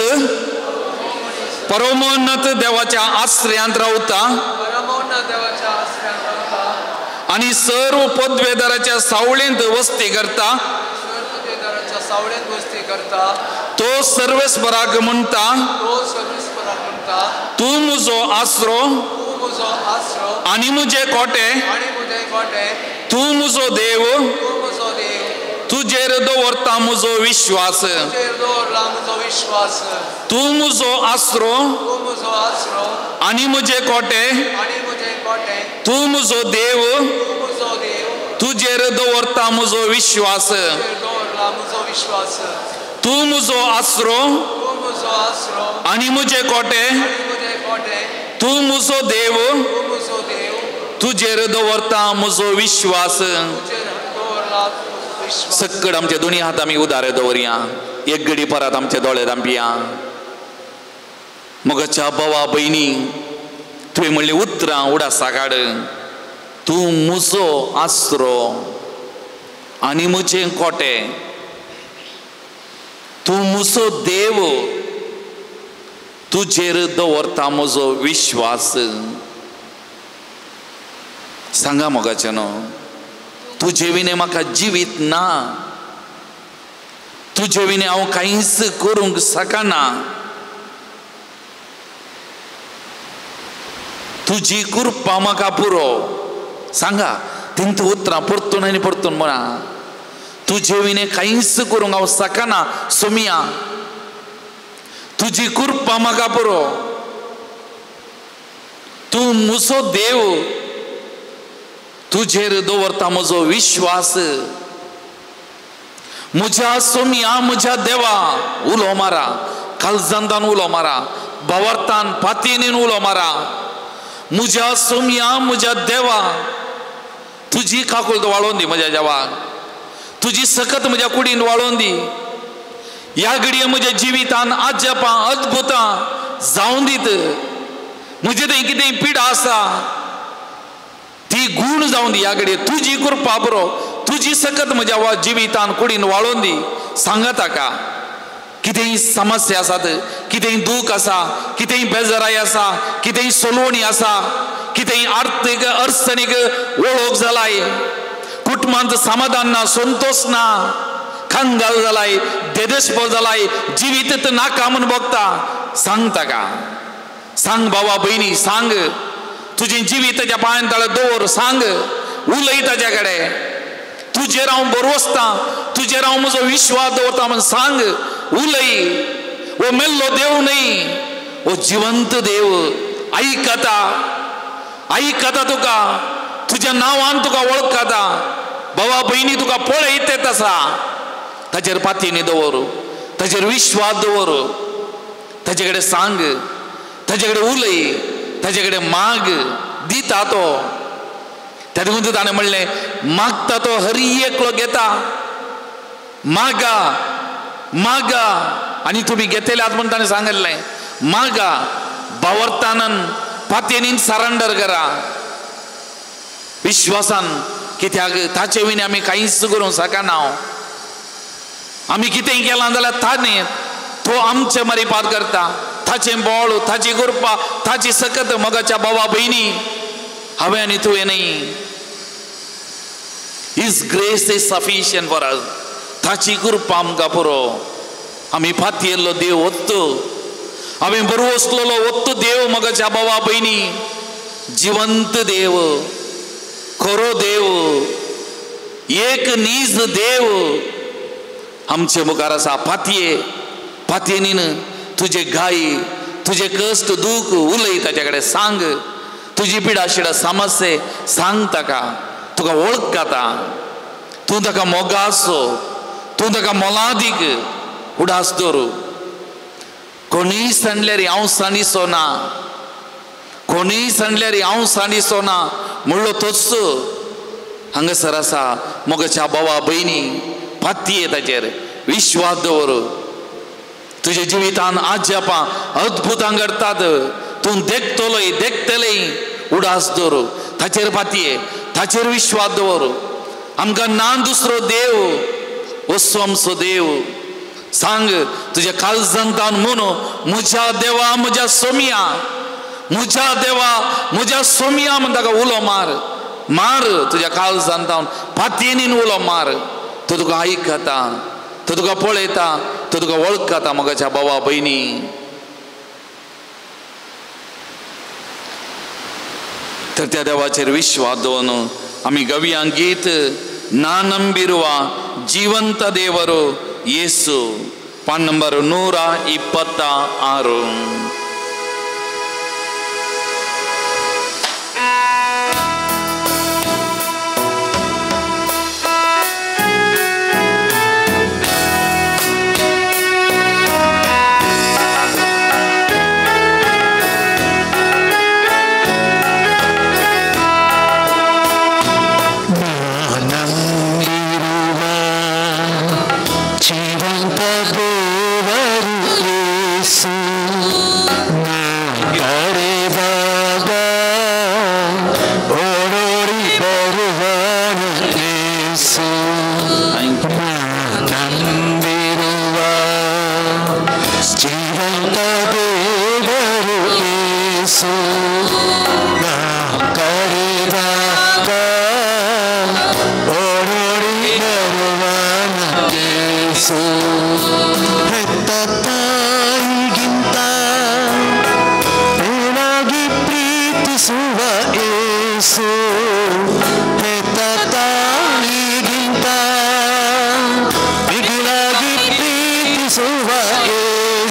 परमोन्नत देवाच्या आश्रयांत रावता आणि सर्व पदवेदाराच्या सावळेंत वस्ती करता, तो सर्वेस्पराक म्हणटा, तू म्हजो आसरो आनी म्हजे कोटे. तू म्हजो देव, तुजेर दवरता म्हजो विश्वास. तू म्हजो आसरो आनी म्हजे कोटे. तू म्हजो देव, तुजेर दवरता म्हजो विश्वास. तू म्हजो आसरो आनी म्हजे कोटे. तू म्हजो देव, तुजेर दवरता म्हजो विश्वास. सकड आमचे दोन्ही हात आमी उदारे दवरया. एक घडी परत आमचे दोळे धांपया. मोगाच्या भावा भयणी, तुवें म्हणलें उतरां उडासा काड. तू म्हजो आसरो आनी म्हजें कोटे. तू म्हजो देव, तुजेर दवरता म्हजो विश्वास. सांगा मोगाचेनो, तुजे विने म्हाका जिवीत ना. तुजे विने हांव कांयच करूंक शकना. तुजी कृपा म्हाका पुरो. सांगा तिंत उतरां परतून आनी परतून म्हणा. तुजे विने कांयच करूंक हांव शकना. सोमिया, तुजी कृपा म्हाका पुरो. तू म्हजो देव, तुजेर दवरता म्हजो विश्वास. म्हज्या सोमिया, म्हज्या देवा उलो मारा. काळजांतान उलो मारा, भावार्थान पातयेन उलो मारा. म्हज्या सोमिया, म्हज्या देवा, तुजी काकुळत वाळोवन दी म्हज्या देवाक. तुजी सकत म्हज्या कुडीन वाळोवन दी. ह्या घडये म्हज्या जिवितान आजपां अद्भुतां जावं दीत. म्हजे थंय कितेंय पिडा आसा ती गूण जावं दी. ह्या घडये तुजी कृपा बरो, तुजी सकत म्हज्या जिवितान कुडीन वाळोवन दी. सांगा ताका कितेंय समस्या आसात, कितेंय दूख आसा, कितेंय बेजाराय आसा, कितेंय सोलवणी आसा, कितेंय आर्थीक अडचणीक वळख जालाय, कुटुंबांत समाधान ना, संतोष ना, खंगाल जालाय, देदेशपो जालाय, जिवीत नाका म्हूण बगता, सांग ताका, सांग बाबा बहिणी, सांग तुजें जिवीत ताच्या पांयां तळे दवर, सांग, उलय ताच्या कडेन, तुजेर हांव बरवसता, तुजेर हांव म्हजो विश्वास दवरता म्हूण सांग, उलय. वो मेल्लो देव न्ही, वो जिवंत देव. आयकता, आयकता तुका, तुज्या नांवान तुका वळखता. बाबा बहिणी तुका पळयत आसा, ताचेर पातयेनी दवर, ताचेर विश्वास दवर, ताचे कडेन सांग, ताचे कडेन उलय, ताचे कडेन माग, दिता तो. त्या देखून ताणें म्हणलें, मागता तो हर एकलो घेता, मागा मागा आनी तुमी घेतले आहात म्हूण ताणें सांगिल्लें. मागा, भावार्थान पातयेनीन सरेंडर करा, विश्वासान, कित्याक ताचे विणे आमी कांयच करूंक शकना. आमी कितेंय केलां जाल्यार ताणें तो आमचे मारीपात करता. ताचें बळ, ताची कृपा, ताची सकत मोगाच्या बाबा बहिणी हांवें आनी तुवें न्ही. His grace is sufficient for us. ताची कृपा आमकां पुरो. आमी फातयेल्लो देव वत्तो, हांवें बरवसलेलो वत्तो देव मोगाच्या बाबा बहिणी, जिवंत देव, खरो देव, एक नीज देव आमचे मुखार आसा. फातयेनीन तुजे घाई, तुजे कश्ट दूख उलय ताचे कडेन, सांग, तुजी पिडा शिडा समस्ये सांग ताका. तुका वळखता, तूं ताका मोगासो, तूं ताका मोलादीक उडास दवर. कोणीय सांडल्यार हांव सांडिचो ना, कोणीय सांडल्यार हांव सांडिचो ना म्हणलो तोच हांगासर आसा. मोगाच्या बाबा बहिणी, फातये ताचेर विश्वास दवर. तुझे जिवितान आज्यापां अद्भुतां घडटात. तूं देखतलोय, देखतलेय, उडास दवर. ताचेर फातये, ताचेर विश्वास दवर. आमकां ना दुसरो देव, वस्सो आमचो देव. सांग तुज्या काळजांतान म्हणू, म्हज्या देवा म्हज्या सोमिया, म्हज्या देवा म्हज्या सोमिया म्हण ताका उलो मार. मार तुज्या काळजांतान, फातयेनीन उलो मार. तो तुका आयकता, तो तुका पळयता, तो तुका वळखता मोगाच्या बाबा बहिणी. तर त्या देवाचेर विश्वास दवरून आमी गव्या गीत ना ನಂಬಿರುವ ಜೀವಂತ ದೇವರು ಯೇಸು, ಪಾನ್ ನಂಬರ್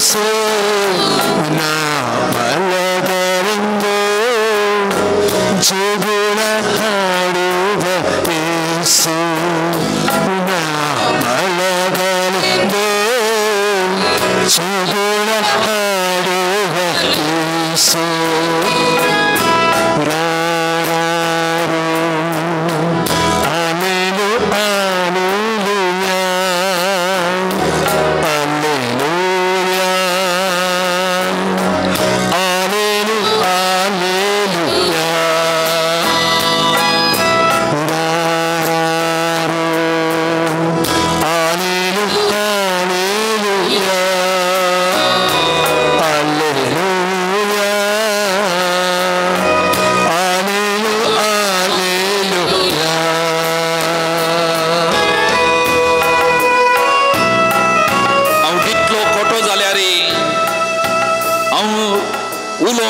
126.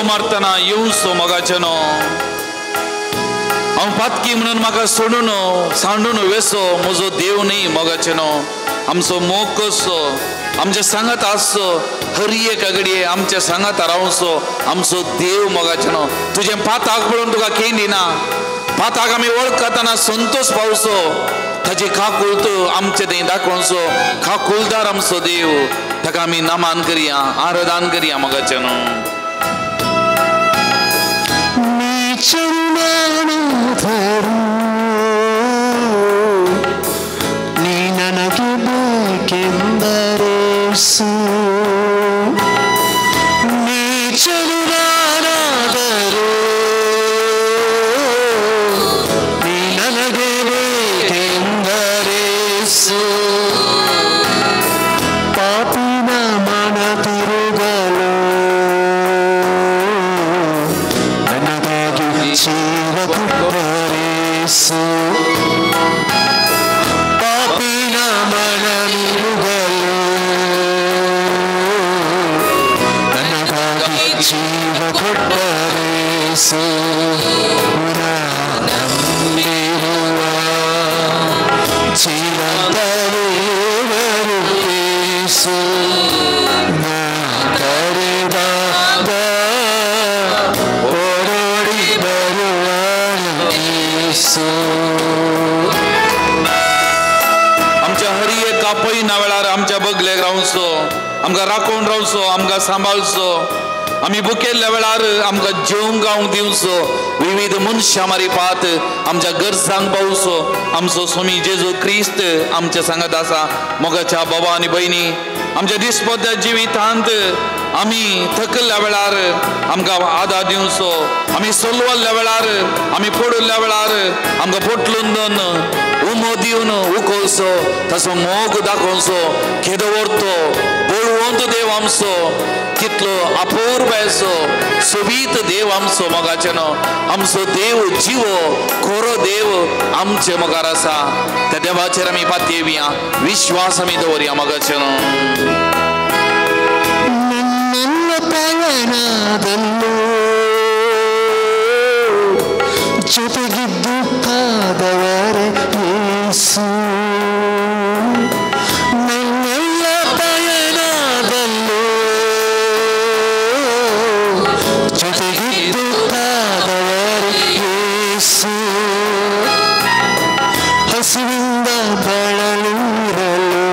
मारतना येवसो मोगाचेनो हांव पातकी म्हणून म्हाका सोडून सांडून वेसो म्हजो देव न्ही मोगाचेनो आमचो मोग कसो आमच्या सांगात आसचो हर एक घडये आमच्या सांगात रावचो आमचो देव मोगाचेनो तुझे पाताक पळोवन तुका खंय दिना पाताक आमी वळखतना संतोष पावचो ताची खाकुळत आमचे थंय दाखोवचो खाकुळदार आमचो देव ताका आमी नमान करया आराधन करया मोगाचेनो ನೀ ನನಗೆ ಬೇಕೆಂದರೇಸು ನೀ ಚಲುವಾನಾದರೂ ನೀ ನನಗೆ ಬೇಕೆಂದರೇಸು ಪಾಪಿನ ಮನ ತಿರುಗಲು ನನಗಾಗಿ ಜೀವ ಕೊಟ್ಟರೇಸು ಪಾಪಿನ ಮನ ತಿರುಗಲು ನನಗಾಗಿ ಜೀವ ಕೊಟ್ಟರೇಸು ನಂಬಿರುವ ಜೀವಂತ ದೇವರು ಯೇಸು ನಾ ಕರೆದಾಗ ಓಡೋಡಿ ಬರುವ ಯೇಸು आमच्या हर एक कापयना वेळार आमच्या बगलेक रावचो आमकां राखून रावचो आमकां सांबाळचो आमी भुकेल्ल्या वेळार आमकां जेवंक गावंक दिवचो विविध मनशां मारिपात आमच्या गरजांक पावचो आमचो स्वामी जेजू क्रिस्त आमच्या सांगात आसा मोगाच्या बाबा आनी भयणी आमच्या दिसपद्या जिवितांत आमी थकल्ल्या वेळार आमकां आदार दिवचो आमी सोलवल्ल्या वेळार आमी पडुल्ल्या वेळार आमकां पोटलून दोन उमो दिवन उखोवचो ताचो मोग दाखोवचो खेदो व्हरतो बळवंत देव आमचो कितलो अपूर्व आसो सोबीत देव आमचो मोगाचेनो आमचो देव जिवो खरो देव आमचे मोगार आसा त्या देवाचेर आमी पातयेवया विश्वास आमी दवरया मोगाचेनो ಜೊತೆಗಿದ್ದು ಕಾದವರೇ ಯೇಸು ನನ್ನೆಲ್ಲ ಪಯಣದಲ್ಲೂ ಜೊತೆಗಿದ್ದು ಕಾದವರೇ ಯೇಸು ಹಸಿವಿಂದ ಬಳಲಿರಲು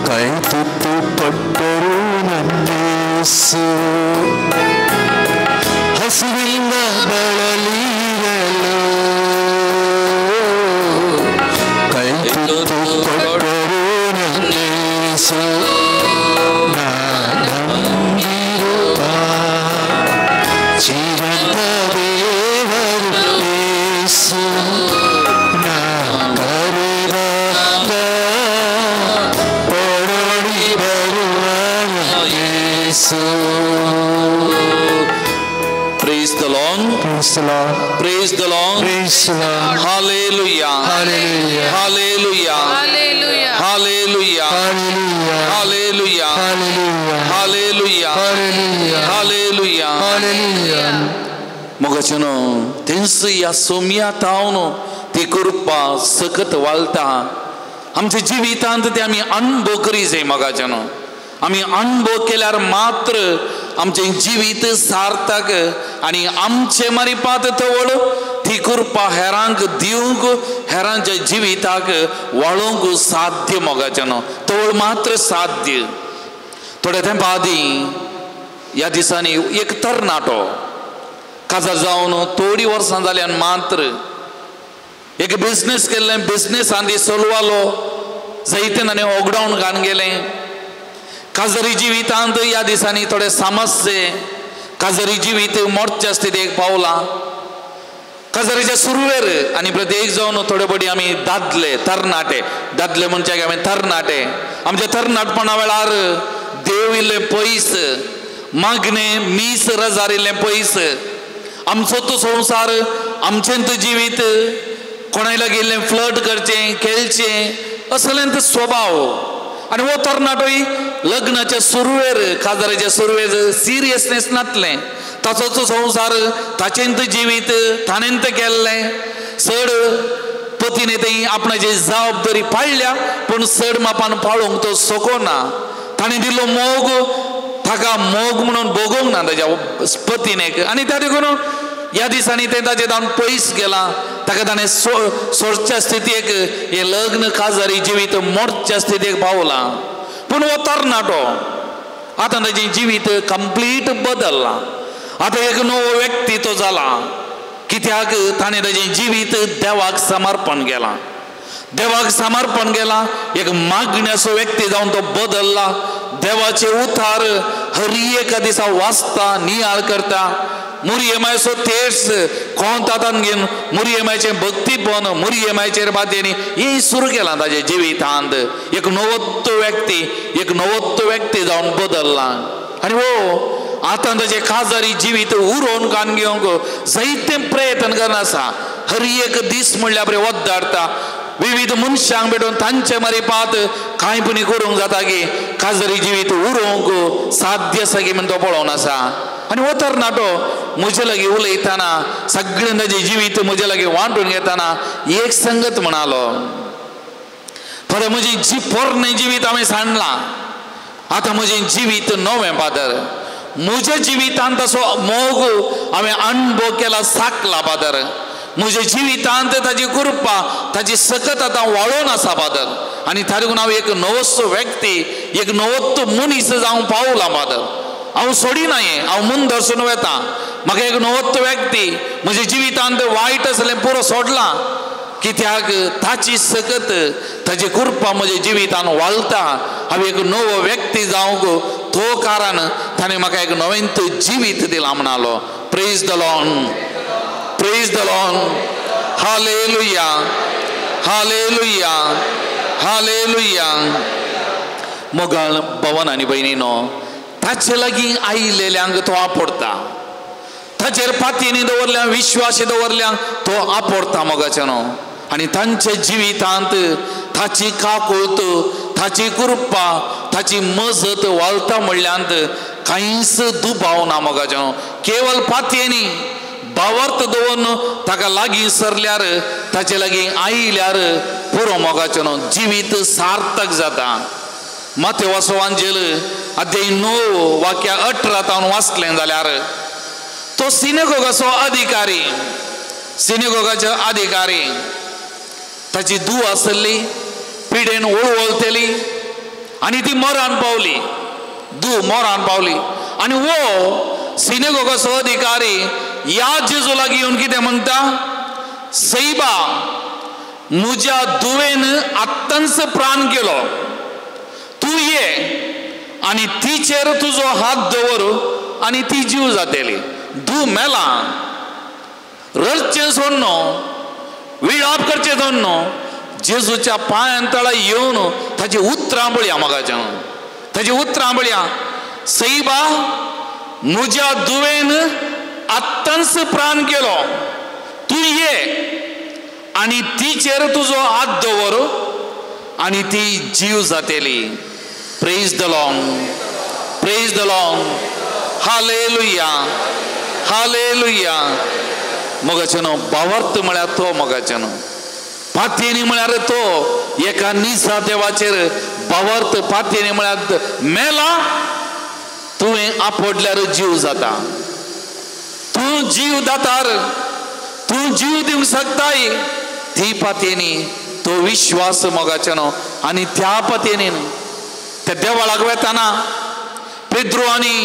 ಕೈ ತುತ್ತು ಪಟ್ಟರು ನನ್ನೇಸು ಹಸಿವಿಂದ ಬಳಲಿರಲು ಕೈ ತುತ್ತು ಕೊಟ್ಟರು ನನ್ನೇಸು ನಾ ನಂಬಿರುವ ಜೀವಂತ ದೇವರು ಯೇಸು ನಾ ಕರೆದಾಗ ಓಡೋಡಿ ಬರುವ ಯೇಸು Praise the Lord. Praise the Lord. Praise the Lord. Praise the Lord. Hallelujah. Hallelujah. Hallelujah. Hallelujah. Hallelujah. Hallelujah. Hallelujah. Hallelujah. Hallelujah. Hallelujah. Hallelujah. Hallelujah. मोगाचेनो तेंस या सोम्या तावन ती कृपा सकत वालता आमच्या जिवितांत ते आमी अनुभव करी जाय मोगाचेनो आमी अनुभव केल्यार मात्र आमचे जिवीत सार्थक आणि आमचे मारिपात तवळ ती कृपा हेरांक दिवंक हेरांच्या जिविताक वाळोवंक साध्य मोगाचेनो तवळ मात्र साध्य थोड्या तेंपा आदीं ह्या दिसांनी एक तरणाटो काजार जावन थोडी वर्सां जाल्यान मात्र एक बिझनेस केल्लें बिझनेसान ती चलवालो जायते ताणें ऑकडावन घालन गेलें काजरी जिवितांत ह्या दिसांनी थोडे समस्ये काजरी जिवीत मोडच्या स्थितीक पावला काजरीच्या सुरवेर आनी प्रत्येक जावन थोडे बडी आमी दादले तरणाटे दादले मनशाक आमी तरणाटे आमच्या तरणाटपणा वेळार देव इल्लें पयस मागणे मीस रजार इल्लें पयस आमचो तो संवसार आमचें तो जिवीत कोणाय लागीं इल्लें फ्लर्ट करचें खेळचें असलें तो स्वभाव आनी वो तरणाटोय लग्नाच्या सुरवेर काजाराच्या सुरवेर सिरियसनेस नासलें ताचोच संसार ताचेंत जिवीत ताणेंत केल्लें चड पतीने थंय आपणाची जबाबदारी पाळल्या पूण चड मापान पाळोवंक तो सोकोना ताणें दिल्लो मोग ताका मोग म्हणून भोगोवंक ना ताच्या पतीनेक आनी त्या देखून ह्या दिसांनी तें ताचे जावन पयस गेलां ताका ताणें सोडच्या स्थितीक हे लग्न काजारी जिवीत मोडच्या स्थितीक पावलां पूण हो तरणाटो आतां ताचें जिवीत कंप्लीट बदललां आतां एक नवो व्यक्ती तो जाला कित्याक ताणें ताचें जिवीत देवाक समर्पण केलां देवाक समर्पण केलां एक मागण्याचो व्यक्ती जावन तो बदलला देवाचे उतार हर एका दिसा वाचता नियाळ करता मुरयेमायचो तेस कोंतातान घेवन मुरयेमायचें भक्तीपण मुरयेमायचेर बातेनी हे सुरू केलां ताचे जिवितांत एक नवोत्तो व्यक्ती जावन बदलला आनी हो आतां ताचें काजारी जिवीत उरोवन कान घेवंक जायते प्रयत्न करना आसा हर एक दीस म्हणल्यार बरें वद्दाडटा विविध मनशांक भेटून तांचे मारीपात कांय पुणी करूंक जाता की काजारी जिवीत उरोवंक साध्य आसा की म्हण तो पळोवन आसा आनी हो तरणाटो म्हजे लागीं उलयतना सगळें ताजें जिवीत म्हजे लागीं वांटून घेतना एक संगत म्हणालो पर म्हजें पोरनें जिवीत हांवें सांडलां आतां म्हजें जिवीत नवें पादर म्हज्या जिवितांत असो मोग हांवें अणभव केला साकला पादर म्हज्या जिवितांत ताजी कृपा ताजी सकत आतां वाळोवन आसा पादर आनी तातूंत हांव एक नवोचो व्यक्ती एक नवोत्तो मनीस जावंक पावला पादर हांव सोडिना हें हांव मन धरसून वेता म्हाका एक नवोत्तो व्यक्ती म्हज्या जिवितांत वायट आसलें पुरो सोडलां कित्याक ताची सकत ताची कृपा म्हज्या जिवितांत वाळटा हांव एक नवो व्यक्ती जावंक तो कारण ताणें म्हाका एक नवेंत जिवीत दिलां म्हणालो praise the Lord hallelujah hallelujah hallelujah मोगाळ भवन आनी भयणीनो ताचे लागीं आयिल्ल्यांक तो आपडटा ताचेर पातयेनी दवरल्या विश्वास दवरल्यांक तो आपडटा मोगाचेनो आनी तांच्या जिवितांत ताची काकुळत ताची कृपा ताची मजत वाळटा म्हणल्यांत कांयच दुबाव ना मोगाचेनो केवळ पातयेनी बावर्त दवरून ताका लागीं सरल्यार ताचे लागीं आयिल्ल्यार पुरो मोगाचेनो जिवीत सार्थक जाता माथेवाचो वांजेल अध्याय 9 वाक्य 18 तावन वाचलें जाल्यार तो सिनेगोगाचो अधिकारी सिनेगोगाचो अधिकारी ताची धूव आसली पिडेन वळवळतेली आनी ती मरण पावली धूव मरण पावली आनी वो सिनेगोगाचो अधिकारी या जेजू लागीं येवन कितें म्हणटा सैबा म्हज्या धुवेन आत्तांच प्राण केलो तूं ये आनी तिचेर तुजो हात दवर आनी ती जीव जातली धूव मेला रडचें सोडनो विळाप करचें सोडनो जेजूच्या पांयां तळा येवन ताची उतरां बळया मोगाचें ताची उतरां बळया सैबा म्हज्या धुवेन आत्तांच प्राण केलो तूं ये आनी तिचेर तुजो हात दवर आनी ती जीव जातली praise the Lord hallelujah hallelujah मोगाचेनो बावर्त म्हळ्यार तो मोगाचेनो पातयेनी म्हळ्यार तो एका निसा देवाचेर बावर्त पातयेनी म्हळ्यार मेला तुवें आपडल्यार जीव जाता तूं जीव दातार तूं जीव दिवंक शकताय ती पातयेनी तो विश्वास मोगाचेनो आनी त्या पातयेनी त्या देवाळाक वेताना पेद्रू आनी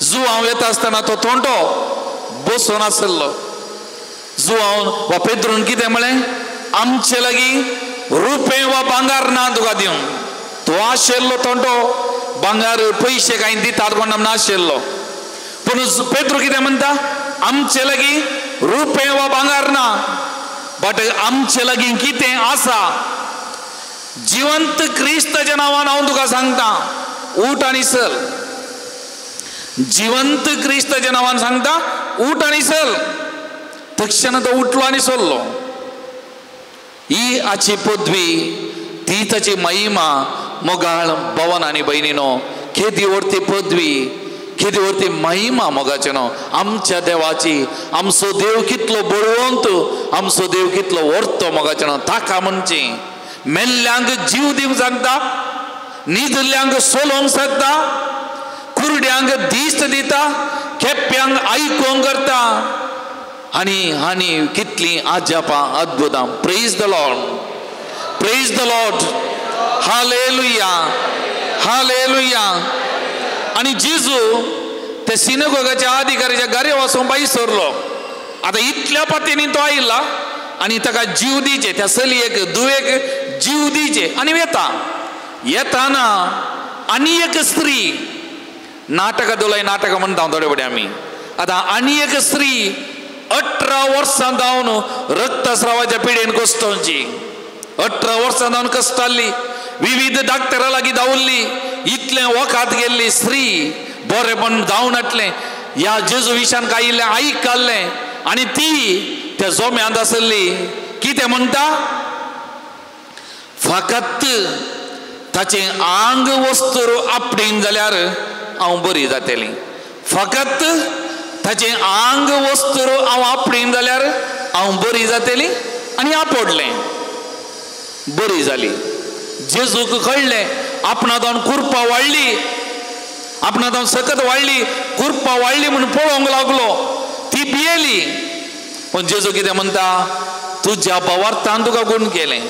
जुआंव येता आसतना तो तोंडो बसून आसलो जुआंव वा पेद्रून कितें म्हळें आमचे लागीं रुपें वा भांगार ना तुका दिवंक तो आशिल्लो तोंडो भांगार पयशे कांय दितात कोण नाशिल्लो पूण पेद्रू कितें म्हणटा आमचे लागीं रुपें वा भांगार ना बट आमचे लागीं कितें आसा जिवंत क्रिस्ताच्या नांवान हांव तुका सांगता उठ आनी चल जिवंत क्रिस्ताच्या नांवान सांगता उठ आनी चल तक्षण तो उठलो आनी चल्लो ही आची पदवी ती ताची महिमा मोगाळ भवन आणि बहिणीनो, खेदीवरती पदवी, खेदीवरती महिमा मोगाचेनो आमच्या देवाची. आमचो देव कितलो बळवंत, आमचो देव कितलो व्हरतो मोगाचेनो. ताका म्हणचे मेल्ल्यांक जीव दिवंक सांगता, न्हिदल्ल्यांक सोलोवंक सांगता, कुरड्यांक दिश्ट दिता, केप्यांक आयकोंक करता, आणि कितली आजापां अद्भुतां. Praise the Lord, praise the Lord, hallelujah, hallelujah. आणि जेजू त्या सिनेगोगाच्या अधिकाऱ्याच्या घरी वचून बाई सरलो. आता इतल्या पातयेनी तो आयला आणि ताका जीव दिचे, त्या चलयेक दुवेक जीव दिचे. आणि येताना आनी एक स्त्री, नाटकां दोलाय नाटकां म्हणटा थोडे बडे आमी. आता आनी एक स्त्री 18 वर्सां जावन रक्तस्रावाच्या पिडेन कश्टांची, 18 वर्सां जावन कश्टाल्ली, विविध डाक्टरा लागीं धांवल्ली, इतलें वखात गेल्ली स्त्री, बरेपण जावन हाडलें, ह्या जेजू विशान आयिल्लें आयकल्लें. आनी ती त्या जोम्यांत आसली, कितें म्हणटा, फकत ताचें आंग वस्तूर आपडीन जाल्यार हांव बरी जातलीं. फकत ताचें आंग वस्तूर हांव आपडीन जाल्यार हांव बरी जातलीं. आनी आपडलें, बरी जाली. जेजूक कळ्ळें आपणात हांव कुरपा वाडली, आपणात हांव सकत वाडली, कुरपा वाडली म्हूण पळोवंक लागलो. ती भियेली. पण जेजू कितें म्हणटा, तुज्या भावार्थान तुका गूण केलें,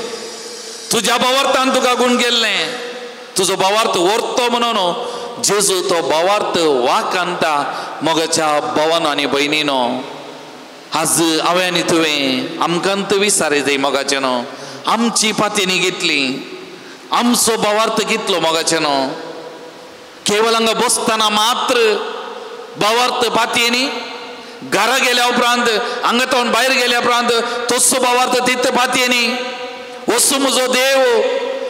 तुज्या भावार्थान तुका गूण केल्लें, तुजो भावार्थ व्हरतो म्हणून जेजू तो भावार्थ वाक आणटा. मोगाच्या भावानो आनी भयणीनो, आज हांवें आनी तुवें आमकांत विचारय जाय मोगाचेनो, आमची पातेनी कितली, आमचो भावार्थ कितलो मोगाचेनो. केवळ हांगा बसतना मात्र भावार्थ पातयेनी, घरा गेल्या उपरांत, हांगातून भायर गेल्या उपरांत तसो भावार्थ तिथे पातयेनी. वसू म्हजो देव.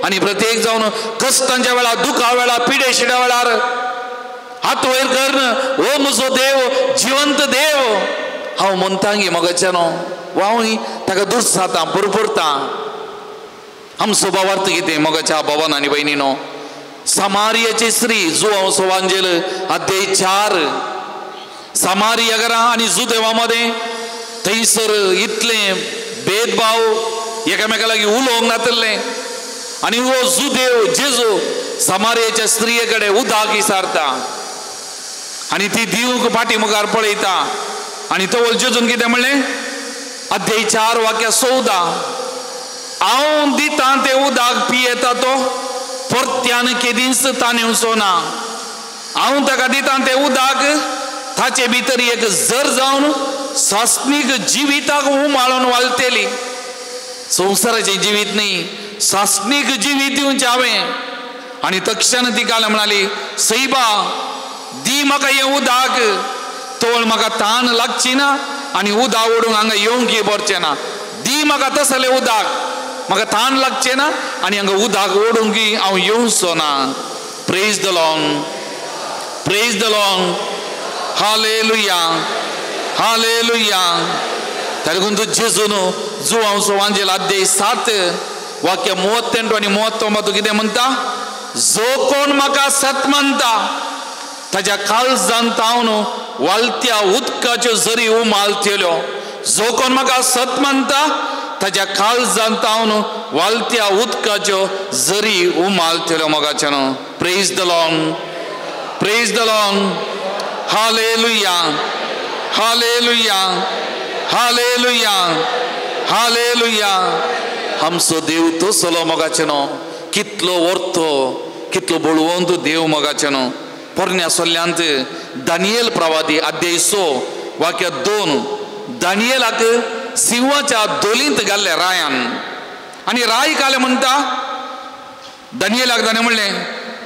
आनी प्रत्येक जावन कश्टांच्या वेळार, दुखा वेळार, पिडे शिड्या वेळार हात वयर करन, ओ म्हजो देव, जिवंत देव हांव म्हणटा गे मोगाचेनो. हांव ताका दुर्साता, परपरता. आमचो भावार्थ कितें मोगाच्या भावान आनी भयणीनो. समारियाची स्त्री, जो सुवांजेल अध्याय 4, समारिया घरा आनी जुदेवामध्ये थंयसर इतले भेदभाव एकामेका लागीं उलोवंक नातल्ले. आनी हो जुदेव जेजू समारियाच्या स्त्रिये कडेन उदक विचारता आनी ती दिवंक फाटीमुखार पळयता. आनी तो जेजून कितें म्हणलें, अध्याय 4 वाक्य 14, हांव दितां तें उदक पियेता तो परत्यान केदींच ताणेवचो ना. हांव ताका दितां तें उदक ताचे भितर एक झर जावन सासणीक जिविताक उमाळून वालतेली. संवसाराचें जिवीत न्ही, सासणीक जिवीत दिवचें हांवें. आनी तक्षण ती काल म्हणाली, सैबा दी म्हाका हें उदक, तोळ म्हाका ताण लागची ना आनी उदक ओडूंक हांगा येवंक पडचें ना. दी म्हाका तसलें उदक, म्हाका ताण लागचें ना आनी हांगा उदक ओडूंक हांव येवचो ना. Praise the Lord, praise the Lord, hallelujah, hallelujah. ताका तूं जेजून जुवांव सुवांजेल अध्याय 7 वाक्य 38 आनी 39 कितें म्हणटा, जो कोण म्हाका सत म्हणटा ताच्या काळजांत हांव वालत्या उदकाच्यो झरी उमालतल्यो. जो कोण म्हाका सत म्हणटा ताच्या काळजांत हांव वालत्या उदकाच्यो झरी उमालतल्यो मोगाचेनो. Praise the Lord, praise the Lord, hallelujah, hallelujah, hallelujah, hallelujah. आमचो देव तसलो मोगाचेनो, कितलो व्हरतो, कितलो बळवंत देव मोगाचेनो. पोरण्या सोल्यांत दानियेल प्रवादी अध्याय 6 वाक्य 2, दानियेलाक सिंहाच्या दोलींत घाल्ले रायान. आनी राय काले म्हणटा, दानियेलाक ताणें म्हणलें,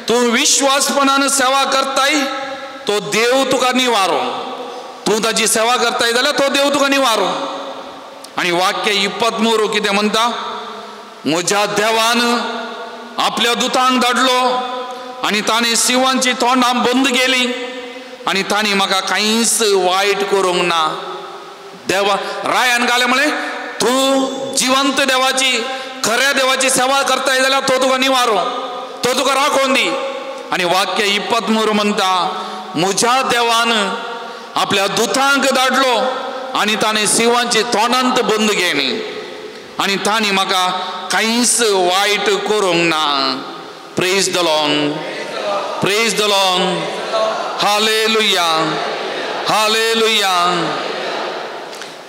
तूं विश्वासपणान सेवा करताय तो देव तुका निवारो. तूं ताची सेवा करताय जाल्यार तो देव तुका निवारो. आनी वाक्य 23 कितें म्हणटा, म्हज्या देवान आपल्या दुतांक धाडलो आनी ताणें सिंहांची तोंडां बंद केली आनी तांणी म्हाका कांयच वायट करूंक ना. देवा रायान घाले म्हळें, तूं जिवंत देवाची, खऱ्या देवाची सेवा करताय जाल्यार तो तुका निवारो. तो तुका राखोवन दी. आणि वाक्य 23 म्हणटा, म्हज्या देवान आपल्या दुतांक धाडलो आनी ताणें सिंहाची तोंडांत बंद घेतली आनी तांणी म्हाका कांयच वायट करूंक ना. Praise the Lord, praise the Lord, hallelujah, hallelujah.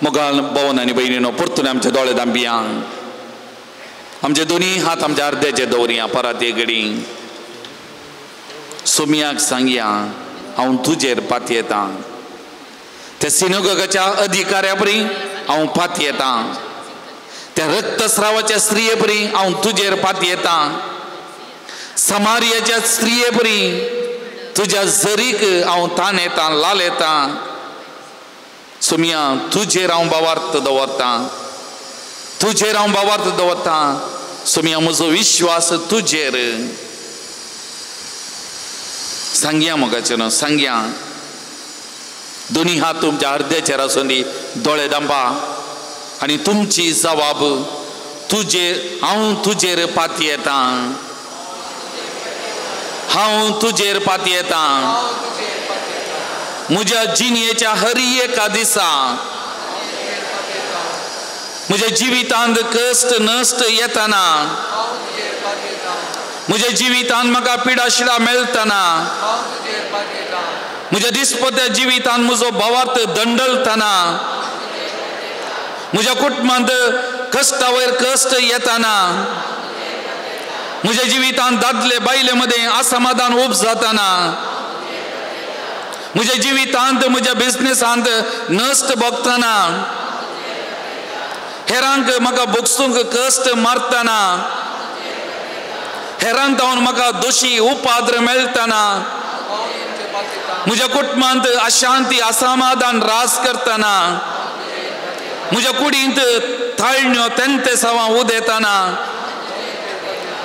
मोगाल भवन आनी भयणीनो, परतून आमचे दोळे धांबिया, आमचे दोनी हात आमच्या अर्द्याचे दवरया. परत एक घडी सोमयाक सांगया, हांव तुजेर पाती येता. त्या सिनोगोगाच्या अधिकाऱ्या परी हांव पाती येता. त्या रक्तस्रावाच्या स्त्रिये परी हांव तुजेर पाती येता. समारियाच्या स्त्रिये परी तुज्या जरीक हांव तान येता, लाल येता. सोमया, तुजेर हांव भावार्थ दवरता, तुजेर हांव भावार्थ दवरता. सोमया, म्हजो विश्वास तुजेर. सांगया मोगाचे न्हू, सांगया. दोनी हात तुमच्या अर्द्याचेर आसून दी, दोळे धांबा आनी तुमची जबाब, तुजेर हांव तुजेर पाती येता, हांव तुजेर पाती येता. म्हज्या जिणेच्या हर एका दिसा, म्हज्या जिवितांत कश्ट नश्ट येताना, म्हज्या जिवितांत म्हाका पिडा शिडा मेळटना, म्हज्या दिसपट्या जिवितांत म्हजो भावार्थ दंडलतना, म्हज्या कुटुंबांत कश्टा वयर कश्ट येताना, म्हज्या जिवितांत दादले बायले मदें असमाधान उपजाताना, म्हज्या जिवितांत म्हज्या बिझनेसांत नश्ट भोगतना, हेरांक म्हाका भोगसूंक कश्ट मारतना, हेरांत हांव म्हाका दोशी उपाद्र मेळटना, म्हज्या कुटुंबांत अशांती असमाधान रास करतना, म्हज्या कुडींत थाळण्यो तेंते सावां उदेताना,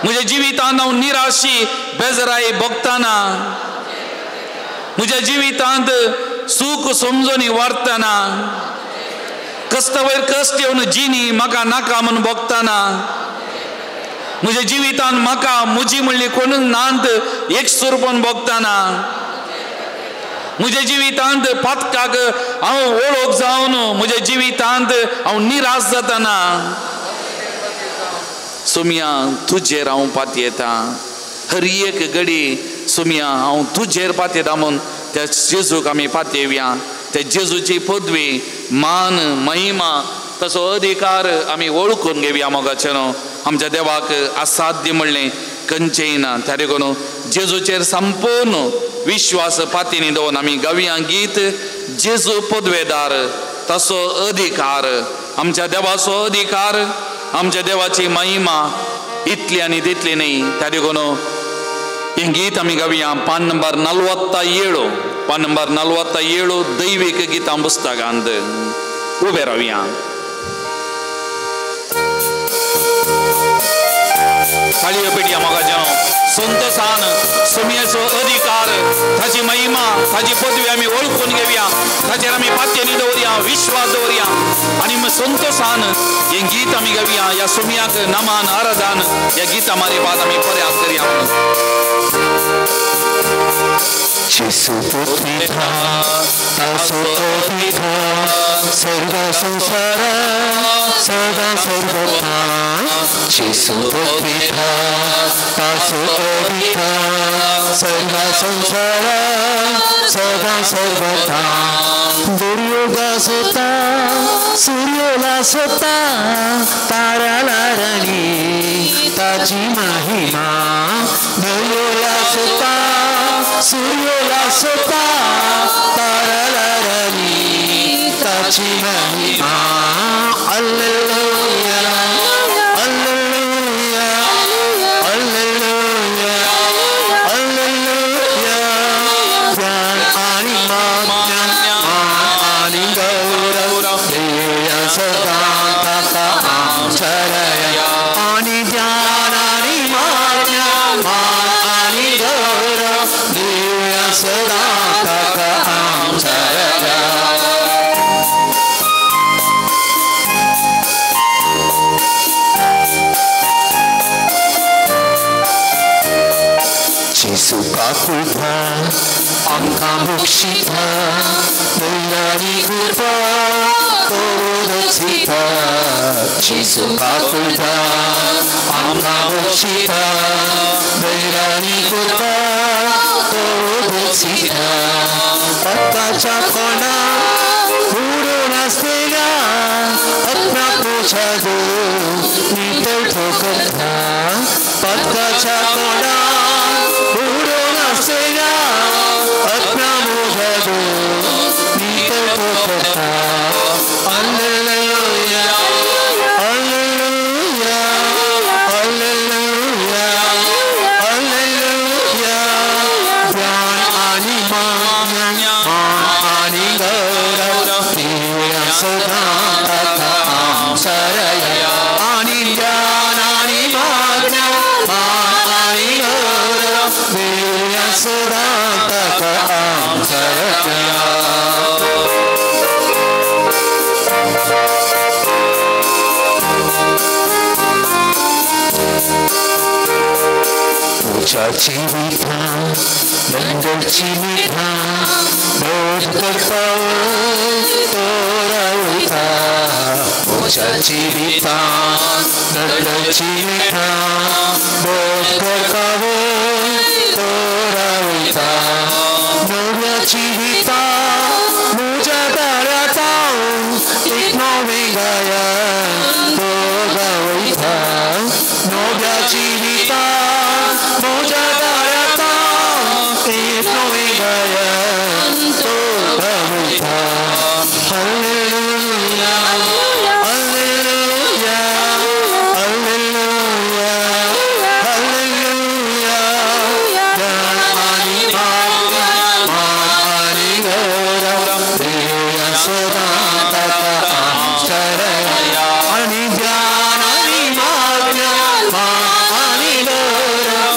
म्हज्या जिवितांत हांव निराशी बेजराई भोगतना, म्हज्या जिवितांत सूख समजोनी वाडटना, कश्टा वयर कश्ट येवन जिणी म्हाका नाका म्हूण भोगतना, म्हज्या जिवितांत म्हाका म्हजी म्हणली कोण नांत एकसुरपण भोगतना, म्हज्या जिवितांत पातकाक हांव वळख जावन म्हज्या जिवितांत हांव निराश जाताना. सोमया, तुजेर हांव पाती येता. हर एक घडी सोमया हांव तुजेर पाती येता म्हूण त्या जेजूक आमी पाती येवया. त्या जेजूची पदवी, मान, महिमा, तसो अधिकार आमी वळखून घेवया. मोगाचे न्हू, आमच्या देवाक असाध्य म्हणलें खंयचेंय ना. त्या देखून जेजूचेर संपूर्ण विश्वास पातीनी दवरून आमी गावया गीत, जेजू पदवेदार, तसो अधिकार, आमच्या देवाचो अधिकार, आमच्या देवाची महिमा इतली आनी तितली न्ही. त्या देखून हें गीत आमी गावया. पान नंबर 47, पान नंबर 47 दैवीक गितां पुस्तकांत. उबे रावया. ताळयो पेटया मोगाचे न्हू. संतोषान सोमयाचो अधिकार, ताची महिमा, ताची पदवी आमी वळखून घेवया. ताचेर आमी पातयेनी दवरया, विश्वास दवरया आनी संतोषान हें गीत आमी गावया. ह्या सोमयाक नमान आराधन ह्या गिता मारी बाद आमी प्रयास करया. Gesù poteva, taso poteva, serva samsara, sada sarvata. Gesù poteva, taso poteva, serva samsara, sada sarvata. Duryoga sota, suryola sota, tarala rani, taji mahima. Duryoga sota, suryola sota, tarala rani, taji mahima. Alleluia, alleluia, alleluia, alleluia. Pran anima, ani gaura, deya sadanta ka amcharaya. Ani jnana anima, ani gaura, deya sadanta ka amcharaya. Jesu가 굴다 암가 묵시다 늘라니 굴다 도로치다 Jesu가 굴다 암가 묵시다 늘라니 굴다 도로치다 पक्का पूरो रास्तेगा अपना पूछा दो नीतल ठोकर था पक्का चाकोड़ा पूरो रास्तेगा अपना पूछा दो नीतल ठोकर था हालेलुया हालेलुया हालेलुया हालेलुया ज्ञान आनी मान्या आनी गौरव तेरा सदा तथा सरया आनी ज्ञान आनी मान्या आनी गौरव तेरा सदा तथा सरया Chachi mitha, mandal chi mitha, bod karta tora utha. Chachi mitha, mandal chi mitha, bod karta tora utha. Novya chi mitha, muja darata, ikno vingaya toga utha. Novya chi mitha. Moja darata, itno vingaya, to bhavita. Hallelujah, hallelujah, hallelujah, hallelujah. Dhanani bhagya, mani gaurav, deya sadata charaya. Ani dhanani bhagya, mani gaurav.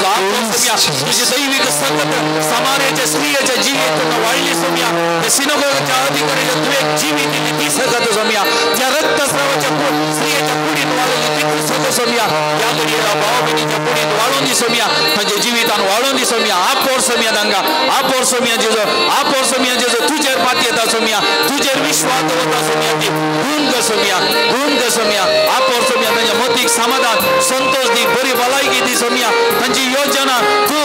तुझे दैविक संकट समाजाच्या स्त्रियाच्या जीवित वाढली सोम्या सिनगोगाच्या अधिकारीला तू एक जीवित ती सकत सोम्या त्या रक्तस्रावाच्या स्त्रियाच्या पुढीत वाढवली ती सकत सोम्या या घडीला भावबहिणीच्या पुढीत वाढवली सोम्या म्हणजे जीवितान वाढवली सोम्या आपोर सोम्या दंगा आपोर सोम्या जेजो तुझे पात्यता सोम्या तुझे विश्वास होता सोम्या ती गुण ग सोम्या आपोर सोम्या त्यांच्या मतिक समाधान संतोष दी बरी भलायकी दी सोम्या त्यांची योजना तू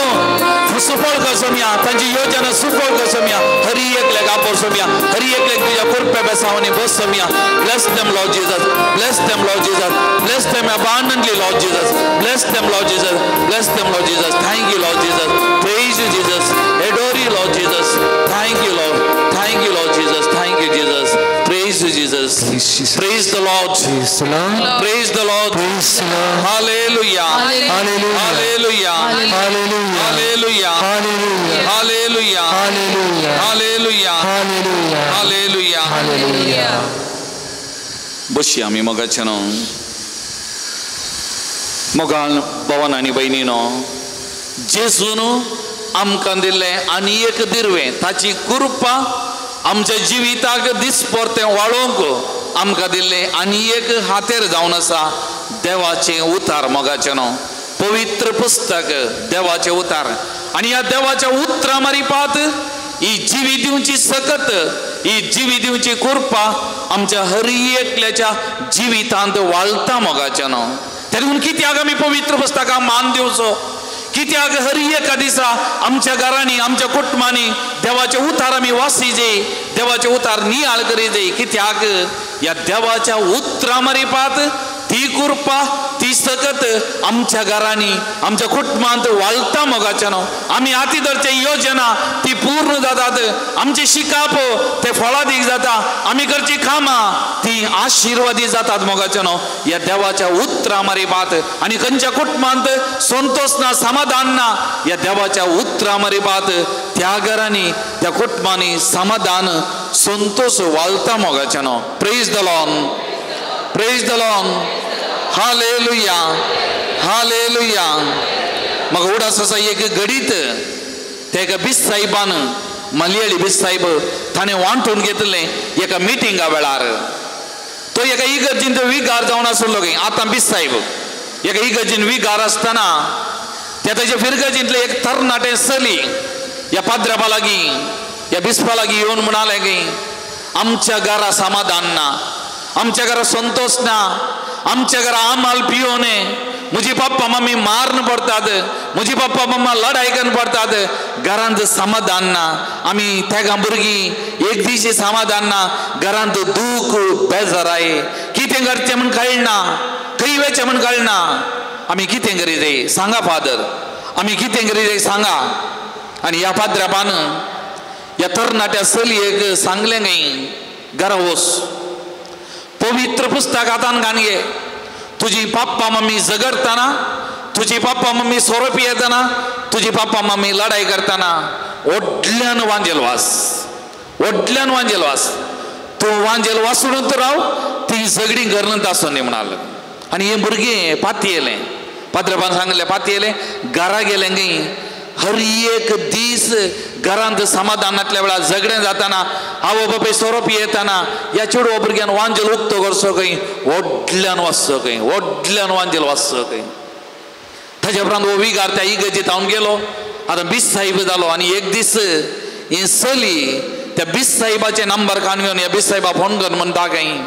सुफळ कर सोम्या त्यांची योजना सुफळ कर सोम्या हरी एक लेग आपोर सोम्या हरी एक लेग तुझ्या कुरपे बेसावणी बस Saumya bless them Lord Jesus bless them Lord Jesus bless them abundantly Lord Jesus bless them Lord Jesus bless them Lord Jesus thank you Lord Jesus praise you Jesus adore you Lord Jesus thank you Lord Jesus thank you Jesus praise you Jesus praise the Lord praise the Lord hallelujah hallelujah hallelujah hallelujah hallelujah hallelujah hallelujah hallelujah बशी आम्ही मगाच्यान मोगाल भवन आणि बहिणीनो जेजून आमकां दिल्ले आनी एक दिर्वे ताची कृपा आमच्या जिविताक दिसपरते वाळोवंक आमकां दिल्ले आनी एक हातेर जावन आसा देवाचे उतार मोगाच्यान पवित्र पुस्तक देवाचे उतार आणि या देवाच्या उतरा मारिपात ही जिवी दिवची सकत ही जिवी दिवची कृपा आमच्या हर एकल्याच्या जिवितांत वाळटा मोगाच्यान तरी कित्याक आमी पवित्र पुस्तकाक मान दिवचो, कित्याक हर एका दिसा आमच्या घरांनी आमच्या कुटुंबांनी देवाचे उतार आमी वासिजे, देवाचे उतार नियाळ करीजे. कित्याक या देवाच्या उतरा मारिपात ती कृपा ती सकत आमच्या घरांनी आमच्या कुटुंबांत वाळटा मोगाच्या न्हू. आमी हातीधरचे योजना ती पूर्ण जातात, आमचे शिकाप ते फळादीक जाता, आमी करची कामां ती आशिर्वादी जातात मोगाच्या न्हू या देवाच्या उतरा मारिपात. आनी खंयच्या कुटुंबांत संतोष ना समाधान ना या देवाच्या उतरा मारिपात त्या घरांनी त्या कुटुंबांनी समाधान संतोष वाळटा मोगाच्या न्हू. Praise the Lord, praise the Lord, hallelujah, hallelujah. मग उडास असा एक गडीत ते एका बिस साहेबान मलयाळी बिस साहेब ताणें वांटून घेतले एका मिटिंगा वेळार. तो एका इगर्जीन विगार जावन आसलो खंय. आतां बिस साहेब एका इगर्जीन विगार आसतना त्याच्या फिरगजींतले एक तरणाटे चली या पाद्रपा लागीं या बिस्पा लागीं येवन म्हणाले की आमच्या घरा समाधान ना, आमच्या घरा संतोष ना, आमच्या घरा आमाल पियो ने, मुझे पप्पा मम्मी मारन पडतात, मुझे पप्पा मम्मा लढाई करन पडतात, घरांत समाधान ना, आमी तेगा भुरगीं एक दिशी समाधान ना, घरांत दूख बेजाराय, कितें करचें म्हण कळना, खंय वचचें म्हण कळना. आमी कितें करीत सांगा फादर, आमी कितें करीत सांगा. आनी ह्या पाद्रपान ह्या तरणाट्या चलयेक सांगलें खंय घरा वच, पवित्र पुस्तक हातान घान घे, तुझी पप्पा मम्मी झगडताना, तुझी पप्पा मम्मी सोरो पियेतना, तुझी पप्पा मम्मी लढाई करताना व्हडल्यान वांजेल वास, व्हडल्यान वांजेल वास, तूं वांजेल वासुनूच राव, ती झगडी घरनच आसूं न्ही म्हणाल. आनी हे भुरगें पाती येलें, पाद्रपान सांगलें पाती येलें, घरा गेलें खंय हर एक दीस घरांत समाधानातल्या वेळार झगडें जाताना, आवय बापूय सोरो पियेताना या चेडवा भुरग्यान वांजेल उक्तो करचो खंय, व्हडल्यान वाचचो खंय, व्हडल्यान वांजेल वाचचो खंय. ताचे उपरांत हो विगार त्या इगर्जेत हांव गेलो. आतां बिस साहेब जालो आनी एक दीस ही चली त्या बिस साहेबाचे नंबर कान घेवन ह्या बिस साहेबा फोन कर म्हणटा खंय,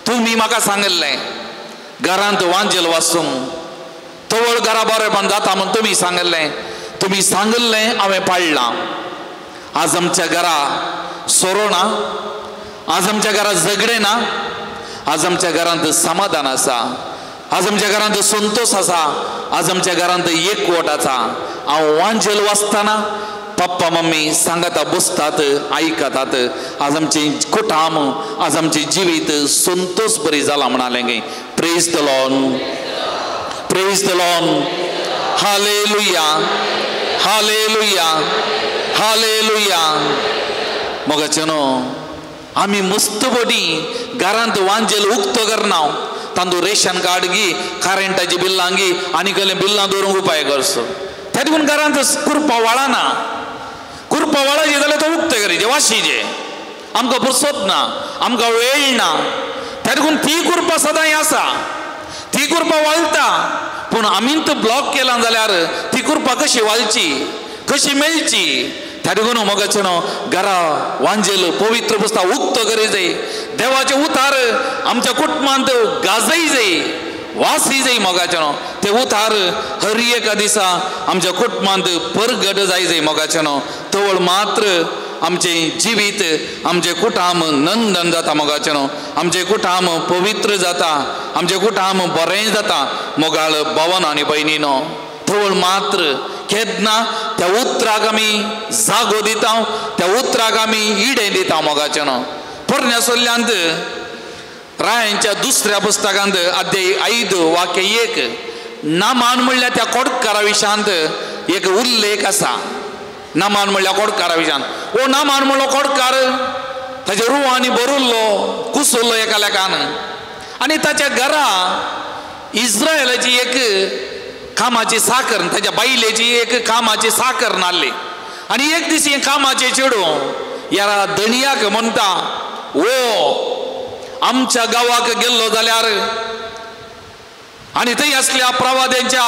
तुमी म्हाका सांगलें घरांत वांजेल वाचूंक, तवळ घरा बरेपण जाता म्हण तुमी सांगलें, तुम्ही सांगलें हांवें पाळलां. आज आमच्या घरा सोरो ना, आज आमच्या घरा झगडे ना, आज आमच्या घरांत समाधान आसा, आज आमच्या घरांत संतोष आसा, आज आमच्या घरांत एकवट आसा. हांव वांजेल वाचतना पप्पा मम्मी सांगता बसतात आयकतात. आज आमचे कुटाम, आज आमचे जिवीत संतोष बरी जाला म्हणालें खंय. Praise the Lord, praise the Lord, hallelujah, hallelujah, hallelujah. मोगाचेनो आमी मस्त बडी घरांत वांजेल उक्तो करना, तांदूळ रेशन कार्ड घे, करेंटाची बिल्लां घे आनी कसलें बिल्लां दवरूंक उपाय करचो. त्या देखून घरांत कुरपा वाळना, कुरपा वाळाची जाल्यार तो उक्ते करीचे वाशीचे, आमकां फुरसत ना, आमकां वेळ ना. त्या देखून ती कुरपा सदांय आसा, ती कुरपा वाळटा. पूण आमींत ब्लॉक केला जाल्यार ती कुरपा कशी वालची, कशी मेळची. त्या देखून मोगाचें घरा वांजेल पवित्र पुस्तक उक्तो करी जाय, देवाचे उतार आमच्या कुटुंबांत गाजय जाय, वासी जाय मोगाचें. ते उतार हर एका दिसा आमच्या कुटुंबांत परगट जाय मोगाचें. तवळ मात्र आमचे जिवीत, आमचे कुटाम नंदन जाता मोगाचें. आमचे कुटाम पवित्र जाता, आमचे कुटाम बरें जाता मोगाळ भावन आनी भयणीनो. तवळ मात्र केन्ना त्या उतराक आमी जागो दिता, त्या उतराक आमी इडें दिता मोगाचें. पोरण्यासोल्ल्यांत रायांच्या दुसऱ्या पुस्तकांत अध्याय 5 वाक्य 1 नामान म्हणल्यार त्या कोडकारा विशांत एक उल्लेख आसा. नामान म्हणल्यार कोडकारा विशांत. ओ नामान म्हणलो कोडकार ताच्या रुवांनी भरुल्लो कुसुल्लो एका लेकान, आनी ताच्या घरा इस्रायलाची एक कामाची साकर, ताच्या बायलेची एक कामाची साकर नासली. आनी एक दीस हे कामाचे चेडू ह्या धणियाक म्हणटा, ओ आमच्या गांवाक गेल्लो जाल्यार आनी थंय असल्या प्रवाद्यांच्या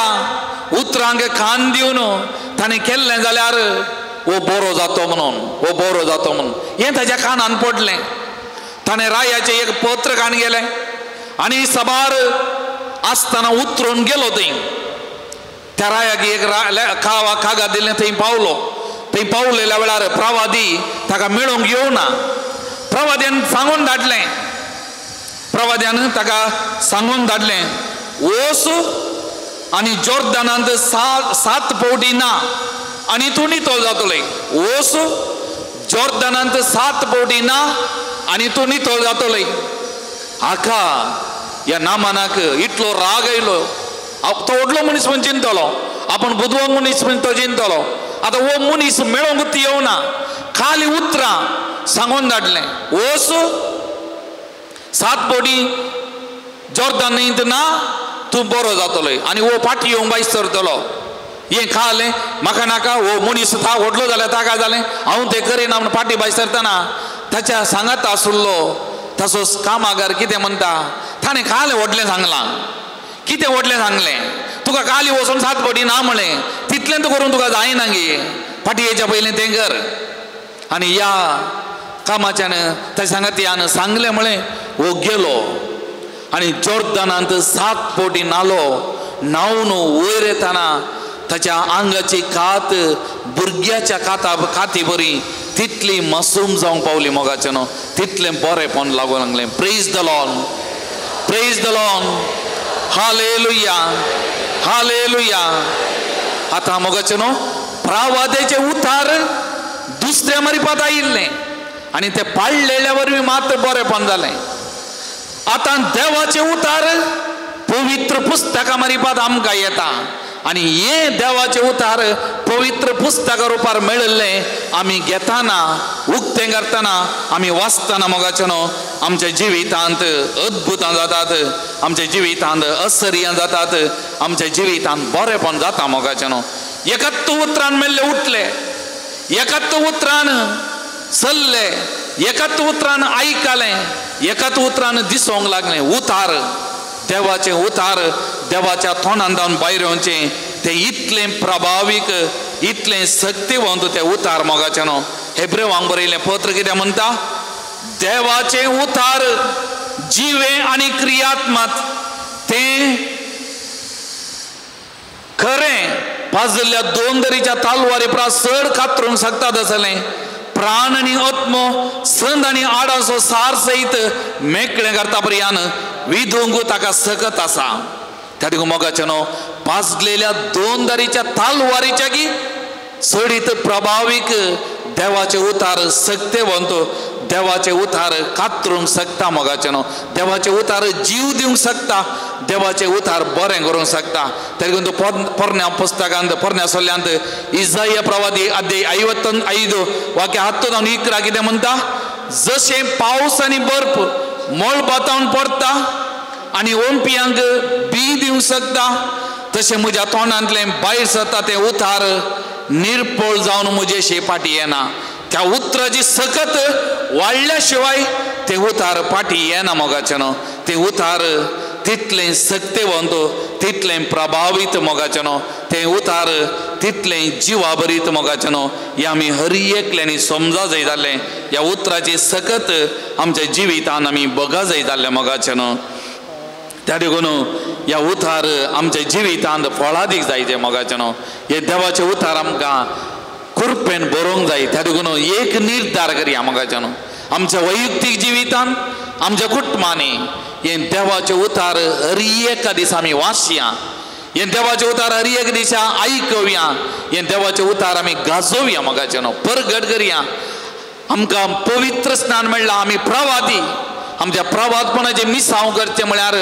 उतरांक कान दिवन ताणें केल्लें जाल्यार वो बरो जातो म्हणून, वो बरो जातो म्हणून हें ताच्या कानान पडलें. ताणें रायाचें एक पत्र कान गेलें आनी सभार आसतना उतरून गेलो थंय त्या रायाक एक कागा दिल्लें थंय पावलो. थंय पावलेल्या वेळार प्रवादी ताका मेळोवंक येवना. प्रवाद्यान सांगून धाडलें वच आनी जॉर्दानांत 7 पवटी ना आनी तूं नितळ जातलें. वच जॉर्दानांत 7 पवटी ना आनी तूं नितळ जातलें. हाका ह्या नामानाक इतलो राग येयलो. तो व्हडलो मनीस म्हूण चिंतलो, आपूण बुदवंग मनीस म्हूण तो चिंतलो. आतां हो मनीस मेळोंकूच येवना. खाली उतरां सांगून धाडलें वच 7 पवटी जॉर्दानांत ना तूं बरो जातलो आनी वो फाटी येवंक भायर सरतलो. हें खालें म्हाका नाका. हो मनीस व्हडलो जाल्यार ताका जालें, हांव तें करिना म्हूण फाटी भायर सरतना ताच्या सांगात आसलो ताचो कामागार कितें म्हणटा, ताणें खालें व्हडलें सांगलां. कितें व्हडलें सांगलें? तुका खाली वचून 7 पवटी ना म्हळें, तितलें करून तुका जायना गे, फाटी येवच्या पयलीं तें कर. आनी ह्या कामाच्यान ताच्या सांगात्यान सांगलें म्हळें हो गेलो आनी जॉर्दानांत 7 पवटी नालो न्हांवन वयर येताना ताच्या आंगाची कात भुरग्याच्या काती बरी तितली मासूम जावंक पावली. मोगाचें न्हू, तितलें बरेंपण लागूंक लागलें. Praise the Lord, praise the Lord, hallelujah, hallelujah. आतां मोगाचें न्हू, प्रवाद्याचे उतार दुसऱ्या मारिपात आयिल्लें आनी ते पाळलेल्या वरवीं मात्र बरेंपण जालें. आतां देवाचे उतार पवित्र पुस्तका मारिपात आमकां येता आनी हे देवाचे उतार पवित्र पुस्तका रुपार मेळिल्ले आमी घेताना, उक्तें करतना, आमी वाचतना मोगाचें न्हू आमच्या जिवितांत अद्भुतां जातात, आमच्या जिवितांत आश्चर्यां जातात, आमच्या जिवितांत बरेंपण जाता. मोगाचें न्हू एकाच उतरान मेल्ले उठले, एकाच उतरान चल्ले, एकाच उतरान आयकलें, एकाच उतरान दिसोंक लागलें. उतार देवाचें उतार देवाच्या तोंडान जावन भायर येवचें तें इतलें प्रभावीक, इतलें शक्तिवंत तें उतार. मोगाचें न्हू हेब्रेवांक बरयलें पत्र कितें म्हणटा, देवाचें उतार जिवे आनी क्रियात्मक तें खरें पाजलेल्या 2 दरीच्या तालवारी परस चड कातरूंक शकता आसलें. प्राण आनी आत्मो, संद आनी आडाचो सार सयत मेकळें करता पर्यान विधूंक ताका सकत आसा. त्या देखून मोगाचें न्हू पाजलेल्या 2 दरीच्या तालवारीच्या की चडीत प्रभावीक देवाचे उतार सक्तेवंत, देवाचे उतार कातरूंक शकता. मोगाचें न्हू देवाचे उतार जीव दिवंक शकता, देवाचे उतार बरें करूंक शकता. देखून तो पोरण्या पुस्तकांत पोरण्या सोल्यांत इसाया प्रवादी अध्याय 55 वाक्य 7-11 कितें म्हणटा, जशें पावस आनी बर्फ मोळ बातावन पडटा आनी ओंपियांक बी दिवंक शकता, तशें म्हज्या तोंडांतलें भायर सरता तें उतार निर्पळ जावन म्हजे शेपाटी येना. त्या उतराची सकत वाडल्या शिवाय तें उतार फाटी येना. मोगाचें न्हू तें उतार तितलें सक्तेवंत, तितलें प्रभावीत. मोगाचें न्हू तें उतार तितलें जिवाबरीत. मोगाचें न्हू हें आमी हर एकल्यांनी समजा जाय जाल्लें. ह्या उतराची सकत आमच्या जिवितांत आमी बगा जाय जाल्लें. मोगाचें न्हू त्या देखून ह्या उतार आमच्या जिवितांत फळादीक जायते. मोगाचें न्हू हे देवाचे उतार आमकां कुरपेन बरोवंक जाय. त्या देखून एक निर्धार करया. मोगाचें न्हू आमच्या वैयक्तीक जिवितांत, आमच्या कुटुंबांनी हें देवाचे उतार हर एका दिसा आमी वाचया, हें देवाचे उतार हर एक दिसा आयकवया, हें देवाचे उतार आमी गाजोवया. मोगाचें न्हू परगट करया. आमकां पवित्र स्नान मेळ्ळां, आमी प्रवादी, आमच्या प्रवादपणाचें मिसांव करचें म्हळ्यार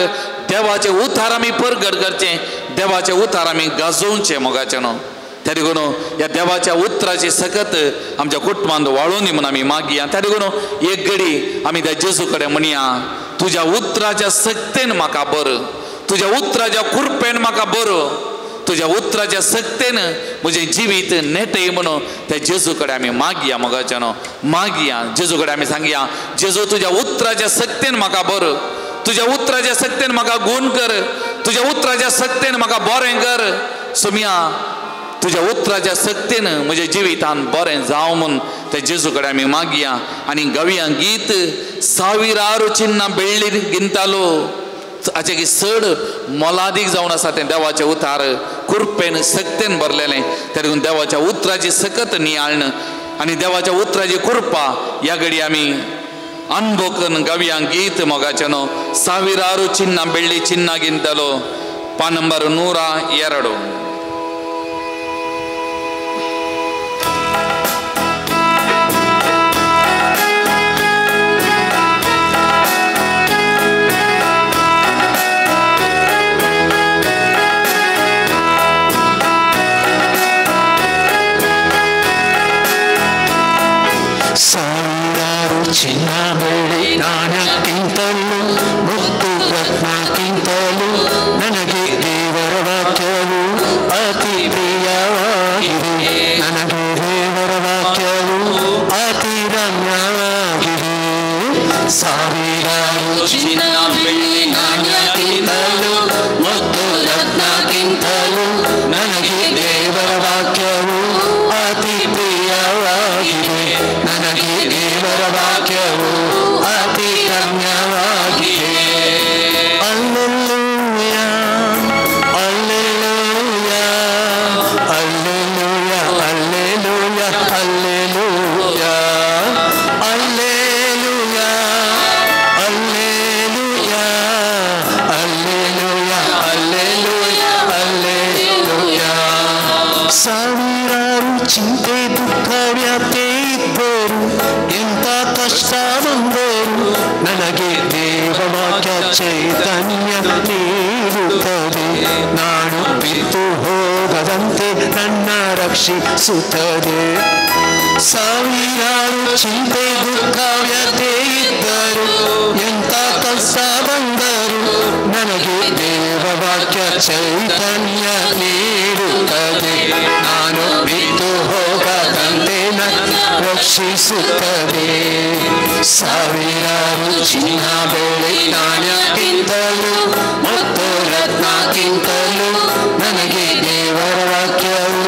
देवाचे उतार आमी परगट करचें, देवाचे उतार आमी गाजोवचें. मोगाचें न्हू त्या देखून ह्या देवाच्या उतराची सकत आमच्या कुटुंबांत वाळून दी म्हणून आमी मागया. त्या देखून एक घडी आमी त्या जेजू कडेन म्हणया, तुज्या उतराच्या सक्तेन म्हाका बर, तुज्या उतराच्या कुरपेन म्हाका बर, तुज्या उतराच्या सक्तेन म्हजें जिवीत नेटय म्हणून त्या जेजू कडेन आमी मागया. मोगाचें न्हू मागया जेजू कडेन आमी सांगया, जेजू तुज्या उतराच्या सक्तेन म्हाका बर, तुज्या उतराच्या सक्तेन म्हाका गूण कर, तुज्या उतराच्या सक्तेन म्हाका बरें कर. सुमया तुज्या उतराच्या सक्तेन म्हज्या जिवितांत बरें जावं म्हूण त्या जेजू कडेन आमी मागया. आनी गावया गीत 1000 चिन्नां बेळ्ळी गिंतालो हाचे चड मोलादीक जावन आसा तें देवाचें उतार कुरपेन सक्तेन भरलेलें त्या देखून देवाच्या उतराची सकत नियाळण आनी देवाच्या उतराची कुरपा ह्या घडी आमी अनुभव करून गावया गीत मोगाचें न्हू ಸಾವಿರಾರು ಚಿನ್ನ ಬೆಳ್ಳಿ ಚಿನ್ನಾಗಿಂತಲೂ ಪಾ ನಂಬರ್ 102 ಚಿನ್ನ ಬೆಳ್ಳಿ ನಾಣ್ಯಕ್ಕಿಂತಲೂ ಮುತ್ತು ರತ್ನಕ್ಕಿಂತಲೂ ನನಗೆ ದೇವರ ವಾಕ್ಯವು ಅತಿ ಪ್ರಿಯವಾಗಿದೆ ನನಗೆ ದೇವರ ವಾಕ್ಯವು ಅತಿ ರಮ್ಯವಾಗಿದೆ ಸಾವಿರಾರು ಚಿನ್ನ ಬೆಳ್ಳಿ ನಾಣ್ಯಕ್ಕಿಂತಲೂ ಮುತ್ತು ರತ್ನಕ್ಕಿಂತಲೂ ನನಗೆ ದೇವರ ವಾಕ್ಯವು ಅತಿ ಪ್ರಿಯವಾಗಿದೆ ನನಗೆ ದೇವರ ವಾಕ್ಯವು ಅತಿ ರಮ್ಯವಾಗಿದೆ ಅಲ್ಲೆಲ್ಲೂಯ ಅಲ್ಲೆಲ್ಲೂಯ ಅಲ್ಲೆಲ್ಲೂಯ ಅಲ್ಲೆಲ್ಲೂಯ ಅಲ್ಲೆಲ್ಲೂಯ ಅಲ್ಲೆಲ್ಲೂಯ ಅಲ್ಲೆಲ್ಲೂಯ ಅಲ್ಲೆಲ್ಲೂಯ ಅಲ್ಲೆಲ್ಲೂಯ ಅಲ್ಲೆಲ್ಲೂಯ ಸಾವಿರಾರು ಚಿಂತೆ ದುಃಖ ವ್ಯಾಪ್ತಿ ಇದ್ದರು ಎಂಥ ಕಷ್ಟ ಬಂದರು ನನಗೆ ದೇವವಾಕ್ಯ ಚೈತನ್ಯ ನೀಡುತ್ತದೆ ನಾನು ಬಿದ್ದು ಹೋಗದಂತೆ ನನ್ನ ರಕ್ಷಿಸುತ್ತದೆ ಸಾವಿರಾರು ಚಿಂತೆ ದುಃಖ ವ್ಯಥೆ ಇದ್ದರು ಎಂಥ ಕಷ್ಟ ಬಂದರು ನನಗೆ ದೇವವಾಕ್ಯ ಚೈತನ್ಯ ನೀಡುತ್ತದೆ ನಾನು ಬಿದ್ದು ಹೋಗದಂತೆ ನನ್ನ ರಕ್ಷಿಸುತ್ತದೆ ಸಾವಿರಾರು ಚಿನ್ನ ಬೆಳ್ಳಿ ನಾಣ್ಯಕ್ಕಿಂತಲೂ ಮತ್ತು ರತ್ನಕ್ಕಿಂತಲೂ ನನಗೆ ದೇವರ ವಾಕ್ಯವು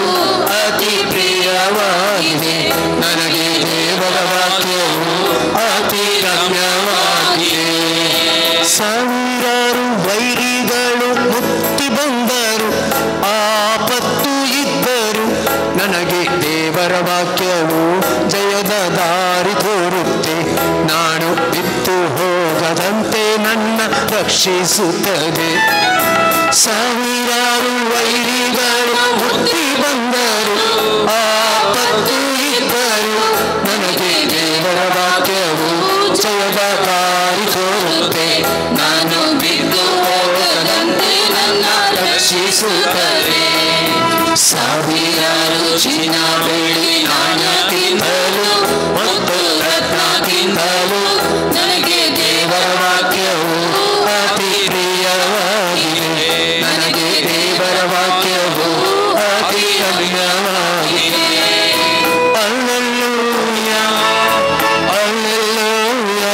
ಅತಿ ಪ್ರಿಯವಾಗಿದೆ ನನಗೆ ದೇವರ ವಾಕ್ಯವು ಅತಿ ರಮ್ಯವಾಗಿದೆ ಸಾವಿರಾರು ವೈರಿಗಳು ಮುತ್ತಿ ಬಂದರು ಆಪತ್ತು ಇದ್ದರು ನನಗೆ ದೇವರ ವಾಕ್ಯವು ಜಯದ ದಾರಿ ತೋರುತ್ತೆ ನಾನು ಬಿತ್ತು ಹೋಗದಂತೆ ನನ್ನ ರಕ್ಷಿಸುತ್ತದೆ ಸಾವಿರಾರು ವೈರಿಗಳು ಮುತ್ತಿ ಬಂದರು ಆಪತ್ತು ಇದ್ದರು ನನಗೆ ದೇವರ ವಾಕ್ಯವು ಜಯದ ದಾರಿ ತೋರುತ್ತೆ ನಾನು ಬಿದ್ದು ಹೋಗದಂತೆ ನನ್ನ ರಕ್ಷಿಸುತ್ತದೆ ಸಾವಿರಾರು ಚಿನ್ನ ಬೆಳ್ಳಿ ನಾಣ್ಯಕ್ಕಿಂತಲೂ ಮತ್ತು ರತ್ನಕ್ಕಿಂತಲೂ ನನಗೆ ದೇವರ ವಾಕ್ಯವು ಅತಿ ಪ್ರಿಯವಾಗಿದೆ ನನಗೆ ದೇವರ ವಾಕ್ಯವು ಅತಿ ರಮ್ಯವಾಗಿದೆ ಅಲ್ಲೆಲ್ಲೂಯ ಅಲ್ಲೆಲ್ಲೂಯ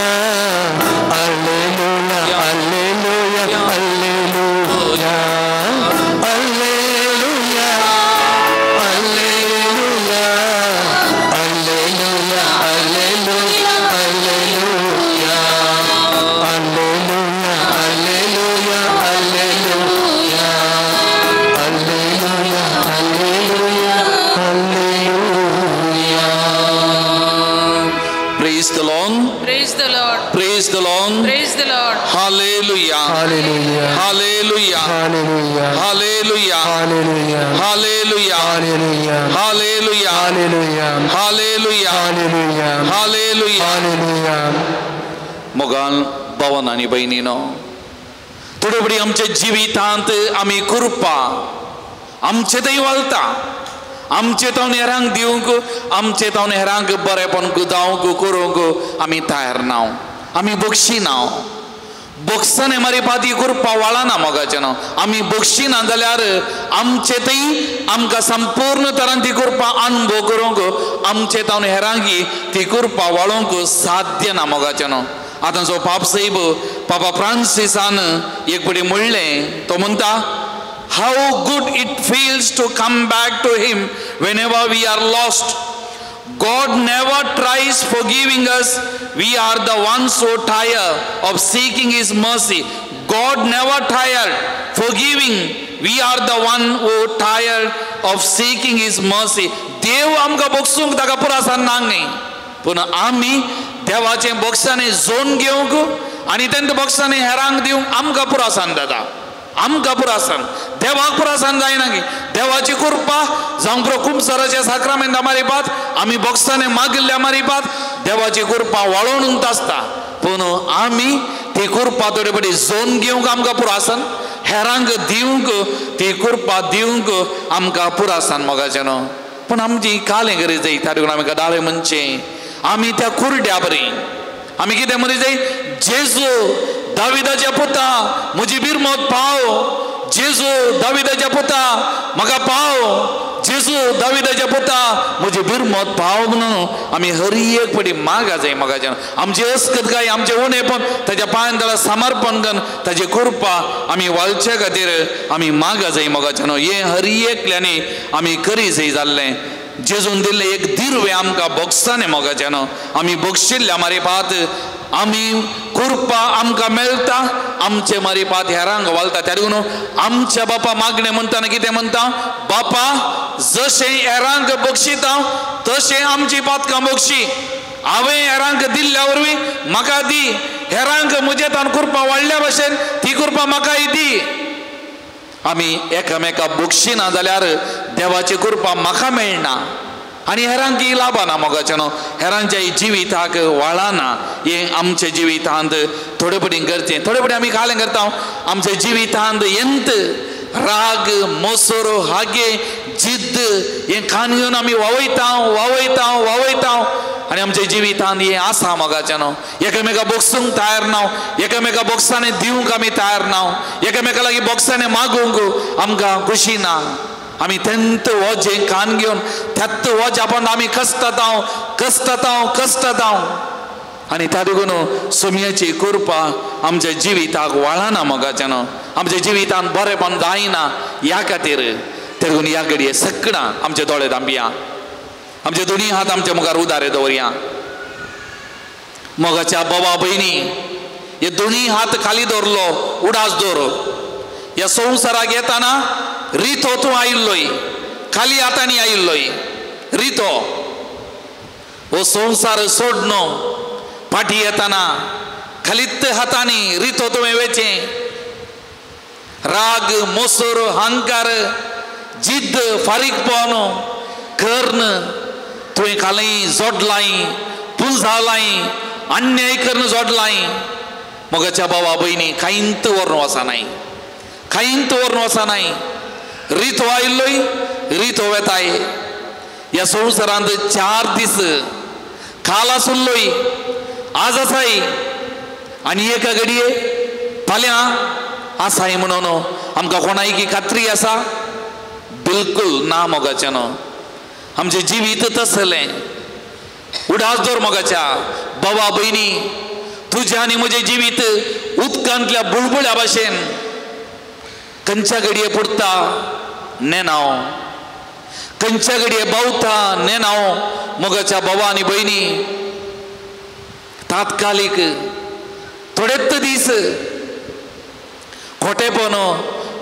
ಅಲ್ಲೆಲ್ಲೂಯ ಅಲ್ಲೆಲ್ಲೂಯ ಅಲ್ಲೆಲ್ಲೂಯ ಅಲ್ಲೆಲ್ಲೂಯ ಅಲ್ಲೆಲ್ಲೂಯ ಅಲ್ಲೆಲ್ಲೂಯ ಅಲ್ಲೆಲ್ಲೂಯ ಅಲ್ಲೆಲ್ಲೂಯ ಅಲ್ಲೆಲ್ಲೂಯ ಅಲ್ಲೆಲ್ಲೂಯ ಅಲ್ಲೆಲ್ಲೂಯ ಅಲ್ಲೆಲ್ಲೂಯ ಅಲ್ಲೆಲ್ಲೂಯ ಅಲ್ಲೆಲ್ಲೂಯ Praise the Lord. Praise the Lord. Praise the Lord. Praise the Lord. Hallelujah. Hallelujah. Hallelujah. Hallelujah. Hallelujah. Hallelujah. Hallelujah. Hallelujah. Hallelujah. Hallelujah. Hallelujah. Hallelujah. Hallelujah. Hallelujah. मोगाल भावांनो आनी भयणीनो थोडे बडी आमच्या जिवितांत आमी कुरपा आमचे थंय वळता आमचे तावन हेरांक दिवंक आमचे तावन हेरांक बरेपण जावंक करूंक आमी तयार नाव आमी बक्षी नाव बक्षन हेमारी पाती कुरपा वळना मोगाचें न्हू आमी बक्षी ना जाल्यार आमचे थंय आमकां संपूर्ण तरान ती कुरपा अनुभव करूंक आमचे तावन हेरांक ती कुरपा वळोवंक साध्य ना मोगाचें न्हू आतां जो पाप साहेब पापा फ्रांसिसान एक बडी म्हणलें तो म्हणटा how good it feels to come back to him whenever we are lost God never tries forgiving us. We are the ones who tire of seeking His mercy. God never tired forgiving. We are the one who tired of seeking His mercy. देव आमकां बोगसूंक ताका पुरासान नांग न्ही, पूण आमी देवाचे बोगसाने Joan घेवंक आनी तेंच्या बोगसाने हेरांक दिवंक आमकां पुरासान जाता. आमकां पुरासान, देवाक पुरासान जायना की देवाची कृपा जावं प्रकुंभसराच्या साक्रामेंता मारिपात आमी बोगसाने मागिल्ल्या मारिपात देवाची कृपा वाळोवंक आसता. पूण आमी ती कृपा थोडे बडी जोन घेवंक आमकां पुरासान, हेरांक दिवंक ती कृपा दिवंक आमकां पुरासान मोगाचें न्हू. पूण आमची कालें गरज जाय, तातूंत आमी गदाळे म्हणचे आमी त्या कुरड्या बरी आमी कितें म्हणूं जाय, जेजू दाविदाच्या पुता म्हजी बिरमत पाव, जेजू दाविदाच्या पुता म्हाका पाव, जेजू दाविदाच्या पुता म्हजी बिरमत पाव म्हणून आमी हर एक पटी मागा जाय मोगाचें. आमची अस्कत गाय आमचे उणेपण ताच्या पांयां तळा समर्पण करून ताची कृपा आमी वालचे खातीर आमी मागा जाय मोगाचें न्हू. हें हर एकल्यानी आमी करी जाय जाल्लें. जेजून दिल्लें एक दिर्वे आमकां बोगसाने मोगाचें न्हू. आमी बोगशिल्ल्या मारिपात आमी कृपा आमकां मेळटा, आमचे मारिपात हेरांक वालता. त्या देखून आमच्या बापा मागणें म्हणटाना कितें म्हणटा, बापा जशें हेरांक बक्षिता तशें आमची पातकां बक्षी. हांवें हेरांक दिल्ल्या वरवीं म्हाका दी, हेरांक म्हजेतान कृपा वाडल्या भशेन ती कृपा म्हाकाय दी. आमी एकामेका बक्षिना जाल्यार देवाची कृपा म्हाका मेळना आनी हेरांकी लाभना मोगाचें न्हू. हेरांच्या जिविताक वळना. हें आमच्या जिवितांत थोडे पटीन करचें. थोडे पटी आमी कालें करता आमच्या जिवितांत एंत राग मोसोर हागे जिद्द हें कान घेवन आमी वावयता आनी आमच्या जिवितांत हें आसा मोगाचें न्हू. एकामेका बोगसूंक तयार ना, एकामेका बोगसाने दिवंक आमी तयार ना, एकामेका लागीं बोगसाने मागूंक आमकां खुशी ना. आमी तेंत वजें कान घेवन त्यात वजापण आमी कस्तातांव आनी त्या देखून सोम्याची कृपा आमच्या जिविताक वळना मोगाचें न्हू. आमच्या जिवितांत बरेंपण जायना. ह्या खातीर त्या देखून ह्या घडये सगळां आमचे दोळे धांपया, आमचे दोनी हात आमच्या मुखार उदारे दवरया. मोगाच्या बाबा भयणी हे दोनी हात खाली दवरलो, उडास दवर. ह्या संवसाराक येताना रितो तूं आयिल्लोय, खाली हातांनी आयिल्लोय रितो. हो संवसार सोडनो फाटी येताना खालीत हातांनी रितो तुवें वेचें. राग मोसोर अहंकार जिद्द फारीकपण कर्ण तुवें खाली जोडलाय, पुंजालाय, अन्याय करून जोडलाय. मोगाच्या बाबा भयणी कांयत व्हरून वचनाय, कांयत व्हरून वचनाय. रितो आयिल्लोय रितो वेताय. ह्या संवसारांत 4 दीस काल आसुल्लोय आज आसाय आनी एका घडये फाल्यां आसाय म्हणून आमकां कोणायकी खात्री आसा? बिलकुल ना मोगाचें न्हू. आमचें जिवीत तसलें. उडास दवर मोगाच्या बाबा भयणी, तुजें आनी म्हजें जिवीत उदकांतल्या बुळबुळ्या भाशेन खंयच्या घडये पुरता नेनाव, खंयच्या घडये बावता नेनाव. मोगाच्या बाबा आनी भयणी तात्कालीक थोडेच दीस खोटेपण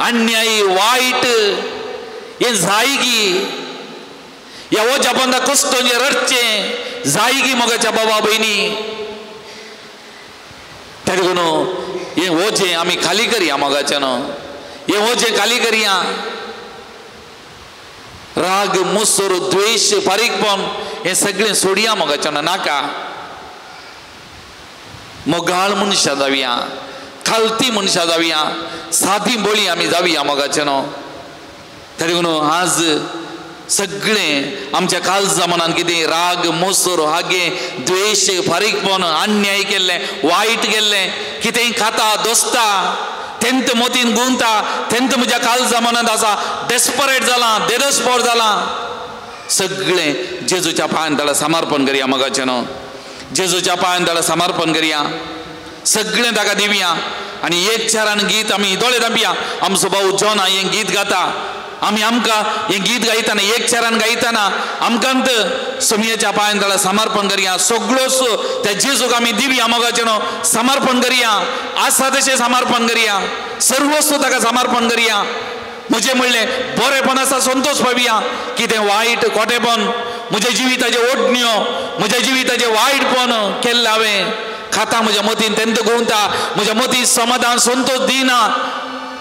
अन्याय वायट हे जायगी ह्या वजापंदा कश्टांचें रडचें जायगी मोगाच्या बाबा भयणी. त्या देखून हें वजें आमी खाली करया मोगाचें न्हू. हें वजें खाली करया. राग मोसोर द्वेश फारीकपण हें सगळें सोडया मोगाचें न्हू. नाका. मोगाळ मनशां जावया, खालती मनशां जावया, सादी बोळी आमी जावया मोगाचें न्हू. त्या देखून आज सगळें आमच्या काळजा मनान कितें राग मोसोर हागे द्वेश फारीकपण अन्याय केल्लें वायट केल्लें कितेंय खाता दोस्ता तेंत मोतीन गुंता तेंत म्हज्या काळजा मनांत आसा. डेस्परेट जालां, डेस्पोर जालां. सगळें जेजूच्या पांयां तळा समर्पण करया मोगाचें न्हू. जेजूच्या पांयां तळा समर्पण करया. सगळें ताका दिवया. आनी एक चारान गीत आमी दोळे धांपया. आमचो भाऊ जॉन हें गीत गाता. आमी आमकां हें गीत गायतना एक चरण गायतना आमकांत सोमयाच्या पांयांतळा समर्पण करया सगळोच त्या जेजूक आमी दिवया मोगाचें समर्पण करया आसा तशें समर्पण करया सर्वस्व ताका समर्पण करया म्हजें म्हणलें बरेपण आसा संतोश पावया कितें वायट खोटेपण म्हज्या जिविताच्यो ओडण्यो म्हज्या जिविताचें वायटपण केल्लें हांवें खाता म्हज्या मतीन तेंत गुंवता म्हज्या मतीन समाधान संतोष दिना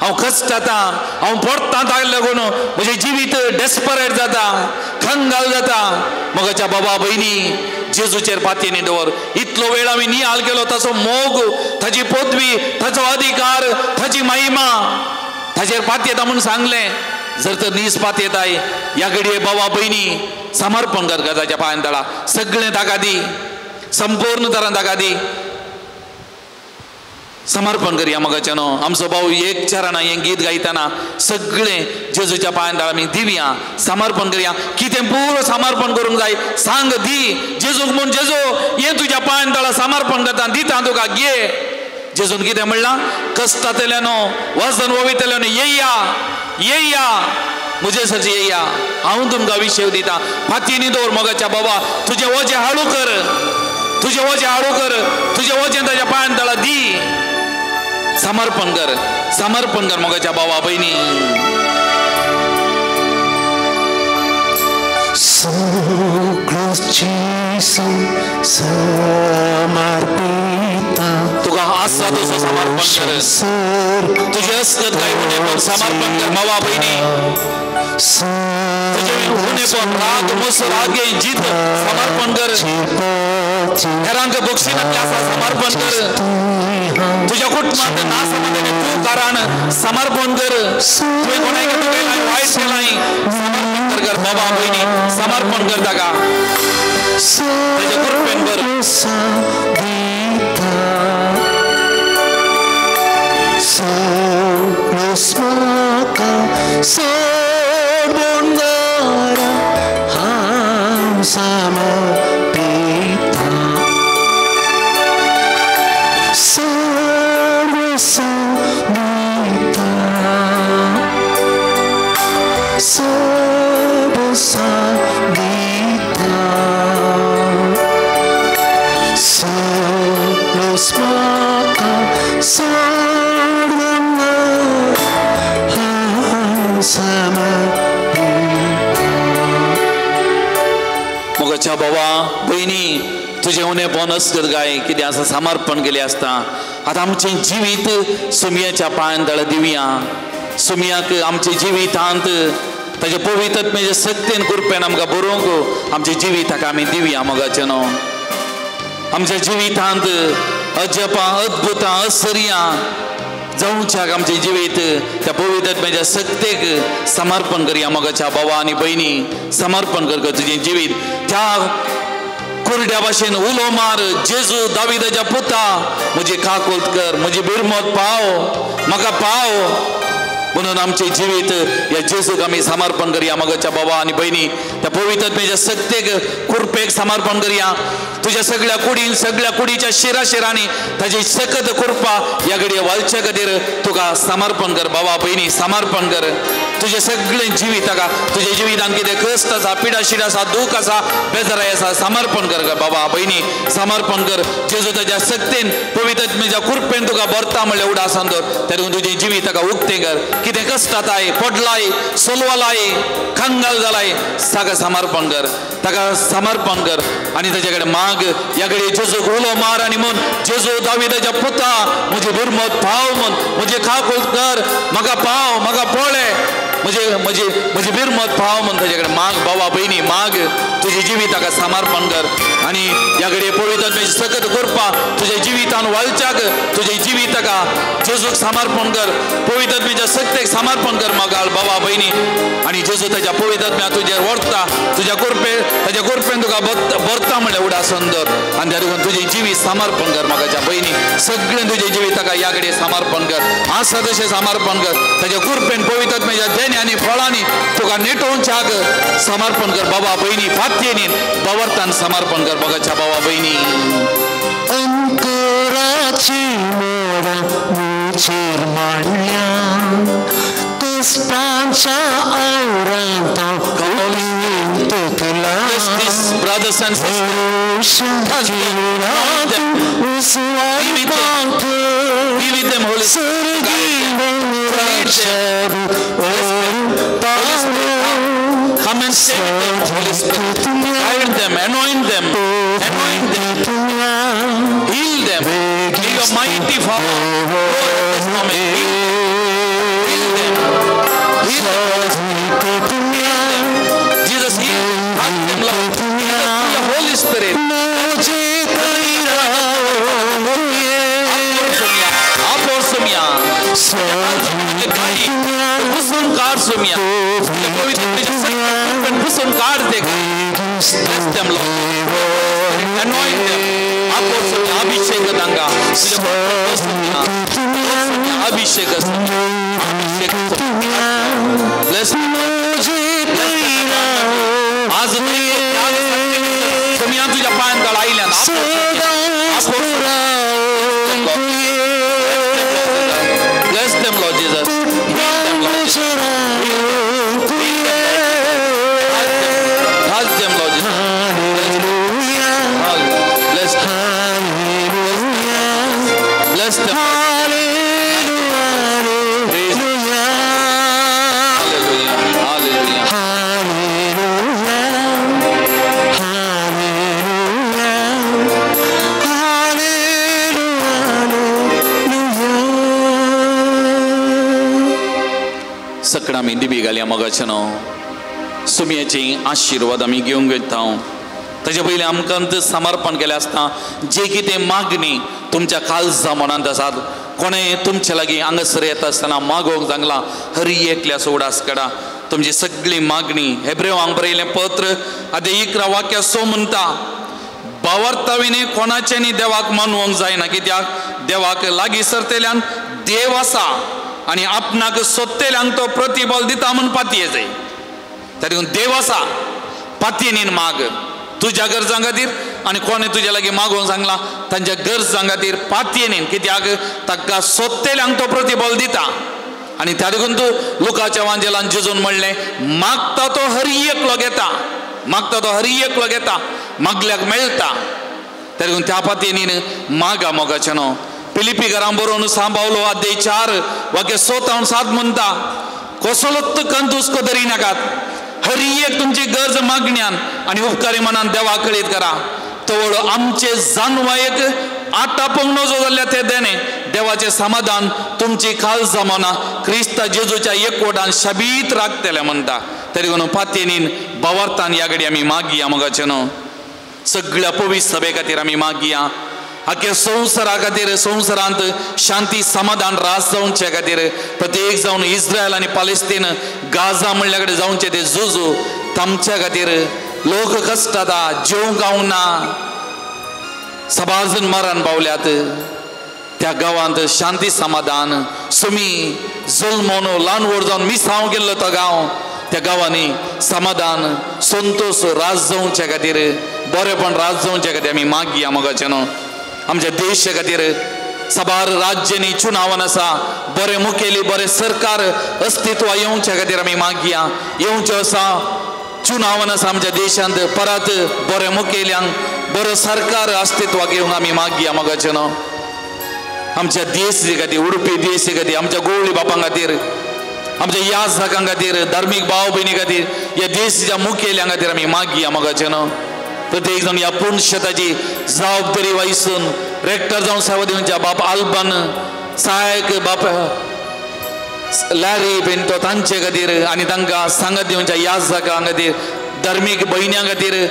हांव कश्टाता हांव पडटां ताका लागून म्हजें जिवीत डेस्परेट जाता खंगाल जाता मोगाच्या बाबा भयणी जेजूचेर पातयेनी दवर इतलो वेळ आमी नियाळ केलो ताचो मोग ताची पदवी ताचो अधिकार ताची महिमा ताचेर पातयेता म्हूण सांगलें जर तर नीस पातयेताय ह्या घडये बाबा भयणी समर्पण कर ताच्या पांयांतळा सगळें ताका दी संपूर्ण तरान ताका दी समर्पण करया मोगाचें आमचो भाऊ एक चरण हें गीत गायतना सगळें जेजूच्या पांयांतळा आमी दिवया समर्पण करया कितें पुरो समर्पण करूंक जाय सांग दी जेजूक म्हूण जेजू हें तुज्या पांयांतळा समर्पण करता दिता तुका घे जेजून कितें म्हणलां कश्टांतल्यान वजन वोवितल्यान येया येया म्हजे सरची येया हांव तुमकां विशय दिता फातीनी दवर मोगाच्या बाबा तुजें वजें हाळू कर तुजें वजें हाळू कर तुजें वजें ताच्या पांयांतळा दी समर्पण कर मोगाच्या बाबा भयणी तुका आसा तसो समर्पण कर तुझे असत काय होणे समर्पण कर बाबा भयणी तुझे होणे पण राग मुसळ आगे जीत समर्पण कर हेरांक बक्षिनातले आसा समर्पण कर तुझ्या कुटुंबात नासमध्ये तू कारण समर्पण कर तुवें कोणाक तुवें वायट केलाय समर्पण कर बाबा भयणी समर्पण कर ताका ताच्या कृपेन कर मोगाच्या बाबा भयणी तुझे उणे बोनस कर गाय कितें आसा समर्पण केलें आसता आतां आमचें जिवीत सोमयाच्या पांयांतळा दिवया सोमयाक आमचे जिवितांत ताचे पवित्रतेचे सत्तेन कृपेन आमकां बरोवंक आमचे जिविताक आमी दिवया मोगाचें न्हू आमच्या जिवितांत अजपां अद्भुतां आश्चर्यां जावच्याक आमचे जिवीत त्या पवित्रतेच्या सत्तेक समर्पण करया मोगाच्या बाबा आनी भयणी समर्पण कर तुजें जिवीत त्या कुरड्या भाशेन उलो मार जेजू दाविदाच्या पुता म्हजी काकोत कर म्हजी बिरमत पाव म्हाका पाव म्हणून आमचे जिवीत या जेजूक आमी समर्पण करया मोगाच्या बाबा आनी भयणी त्या पवित्रतेच्या सत्तेक कृपेक समर्पण करया तुझ्या सगळ्या कुडीच्या शिराशिरांनी ताची सकत कृपा ह्या घडये वालच्या खातीर तुका समर्पण कर बाबा भयणी समर्पण कर तुझे सगळे जिविताका तुझे जिवितान कितें कश्ट आसा पिडाशीड आसा दूख आसा बेजाराय आसा समर्पण कर बाबा भयणी समर्पण कर जेजू ताच्या सक्तेन पवित्रतेच्या कृपेन तुका भरता म्हणलें उडा सांदर तेदून तुजें जिवीत ताका उक्तें कर कितें कश्टाताय पडलाय सोलवालाय खंगाल जालाय ताका समर्पण कर ताका समर्पण कर आनी ताचे कडेन माग ह्या घडये जेजूक उलो मार आनी म्हूण जेजू दाविदाच्या पुता म्हजी बिरमत पाव म्हूण म्हजे खाकूल कर म्हाका पाव म्हाका पळय म्हजी बिरमत पाव म्हूण ताचे कडेन माग बाबा भयणी माग तुजे जिवीत ताका समर्पण कर आनी ह्या घडये पवित्रतेची सकत कृपा तुज्या जिवितान वालच्याक तुजे जिवीत ताका जेजूक समर्पण कर पवित्रतेच्या सत्तेक समर्पण कर मागाल बाबा भयणी आनी जेजू ताच्या पवित्रत्म्या तुजेर व्हरता तुज्या ताच्या कृपेन तुका भरता म्हणलें उडा सुंदर आनी त्या देखून तुजें जिवीत समर्पण कर म्हाकाच्या भयणी सगळें तुजें जिवीत ताका ह्या घडये समर्पण कर आसा तशें समर्पण कर ताच्या कृपेन पवित्रत्म्याच्या देणी आनी फळांनी तुका नेटोवच्याक समर्पण कर बाबा भयणी फात्येनी दवरतान समर्पण कर म्हाकाच्या बाबा भयणी अंकुराची मोड मुचेर मांडल्या कष्टांच्या औरात तुला brothers and sisters, be with them, Holy Spirit. Come and stay with them, Holy Spirit. Guide them, anoint them, heal them. Be your mighty Father. Heal them. Jesus, heal them, Lord. The Holy Spirit. Bless them, Lord. Anoint them. Abhishek Danga. Abhishek. Bless them. आज तुम्ही तुझ्या पायांतळ आयल्यान Bless them, Lord Jesus. Touch them, Lord Jesus. Bless them. Bless them. सकड आमी दिबी घालया मोगाचेनो सुमयेची आशीर्वाद आमी घेवंक येता ताचे पयलीं आमकां समर्पण केलें आसता जे कितें मागणी तुमच्या काळजा मनांत आसात कोणें तुमचे लागीं हांगासर येता आसतना मागोवंक सांगलां हरी एकल्या सोडास काडा तुमची सगळी मागणी हेब्रेव हांगा बरयलें पत्र आतां 11 वाक्य सो म्हणटा बावर्ताविने कोणाचेनी देवाक मानवंक जायना कित्याक देवाक लागीं सरतेल्यान देव आसा आणि आपणाक सोदतेल्यांक तो प्रतिबल दिता म्हूण पातये जाय तरी देव आसा पातयेनीन माग तुज्या गरजां खातीर आनी कोणें तुज्या लागीं मागोवंक सांगलां तांच्या गरजां खातीर पातयेनीन कित्याक ताका सोदतेल्यांक तो प्रतिबल दिता आनी त्या देखून तूं लुकाच्या वांजेलान जेजून म्हणलें मागता तो हरी एकलो घेता मागता तो हरी एकलो घेता मागल्याक मेळटा तरी त्या पातयेनीन मागा मोगाचें न्हू फिलिपी घरां बरोवन सांबावलो अध्याय 4 वाक्य 7 म्हणटा कसलोच कंत हुस्को धरी नाकात हरी एक तुमची गरज मागण्यान आनी उपकारी मनान देवा कळीत करा तवळ आमचे जानवायक आटापंक नजो जाल्ल्या ते देणे देवाचे समाधान तुमची काळजा मना क्रिस्ता जेजूच्या एकवटान शाबीत राखतले म्हणटा तरी म्हणून पातयेनीन बावार्थान ह्या घडी आमी मागया मोगाचें न्हू सगळ्या पवित्र सभे खातीर आमी मागया आख्या संवसारा खातीर संवसारांत शांती समाधान रास जावचे खातीर प्रत्येक जावन इस्रायल आनी पालेस्तीन गाजा म्हणल्या कडेन जावचे ते झुजू तांच्या खातीर लोक कश्टाता जेवंक गावना सबाजून मरण पावल्यात त्या गांवांत शांती समाधान सुमी जुल्मोन ल्हान व्हड जावन मिसांव गेल्लो तो गांव त्या गांवांनी समाधान संतोष रास जावचे खातीर बरेपण रास जावचे खातीर आमी मागया मोगाचें न्हू आमच्या देशा खातीर सबार राज्यांनी चुनावन आसा बरे मुखेली बरे सरकार अस्तित्व येवच्या खातीर आमी मागया येवचें आसा चुनावन आसा आमच्या देशांत परत बरे मुखेल्यांक बरो सरकार अस्तित्वाक येवंक आमी मागया मोगाचें न्हू आमच्या देशा खातीर उडपी देशा खातीर आमच्या गोवळी बापां खातीर आमच्या याजकां खातीर धार्मीक भाव भयणी खातीर ह्या देशाच्या मुखेल्यांक खातीर आमी मागया मोगाचें न्हू प्रत्येक जण ह्या पूर्ण शेताची जबाबदारी वहिसून रेक्टर जावन सेवा दिवच्या बाप आल्बन सहायक बाप लॅरी पिंटो तांचे खातीर आनी तांकां सांगत दिवच्या याजकां खातीर धार्मीक भयण्यां खातीर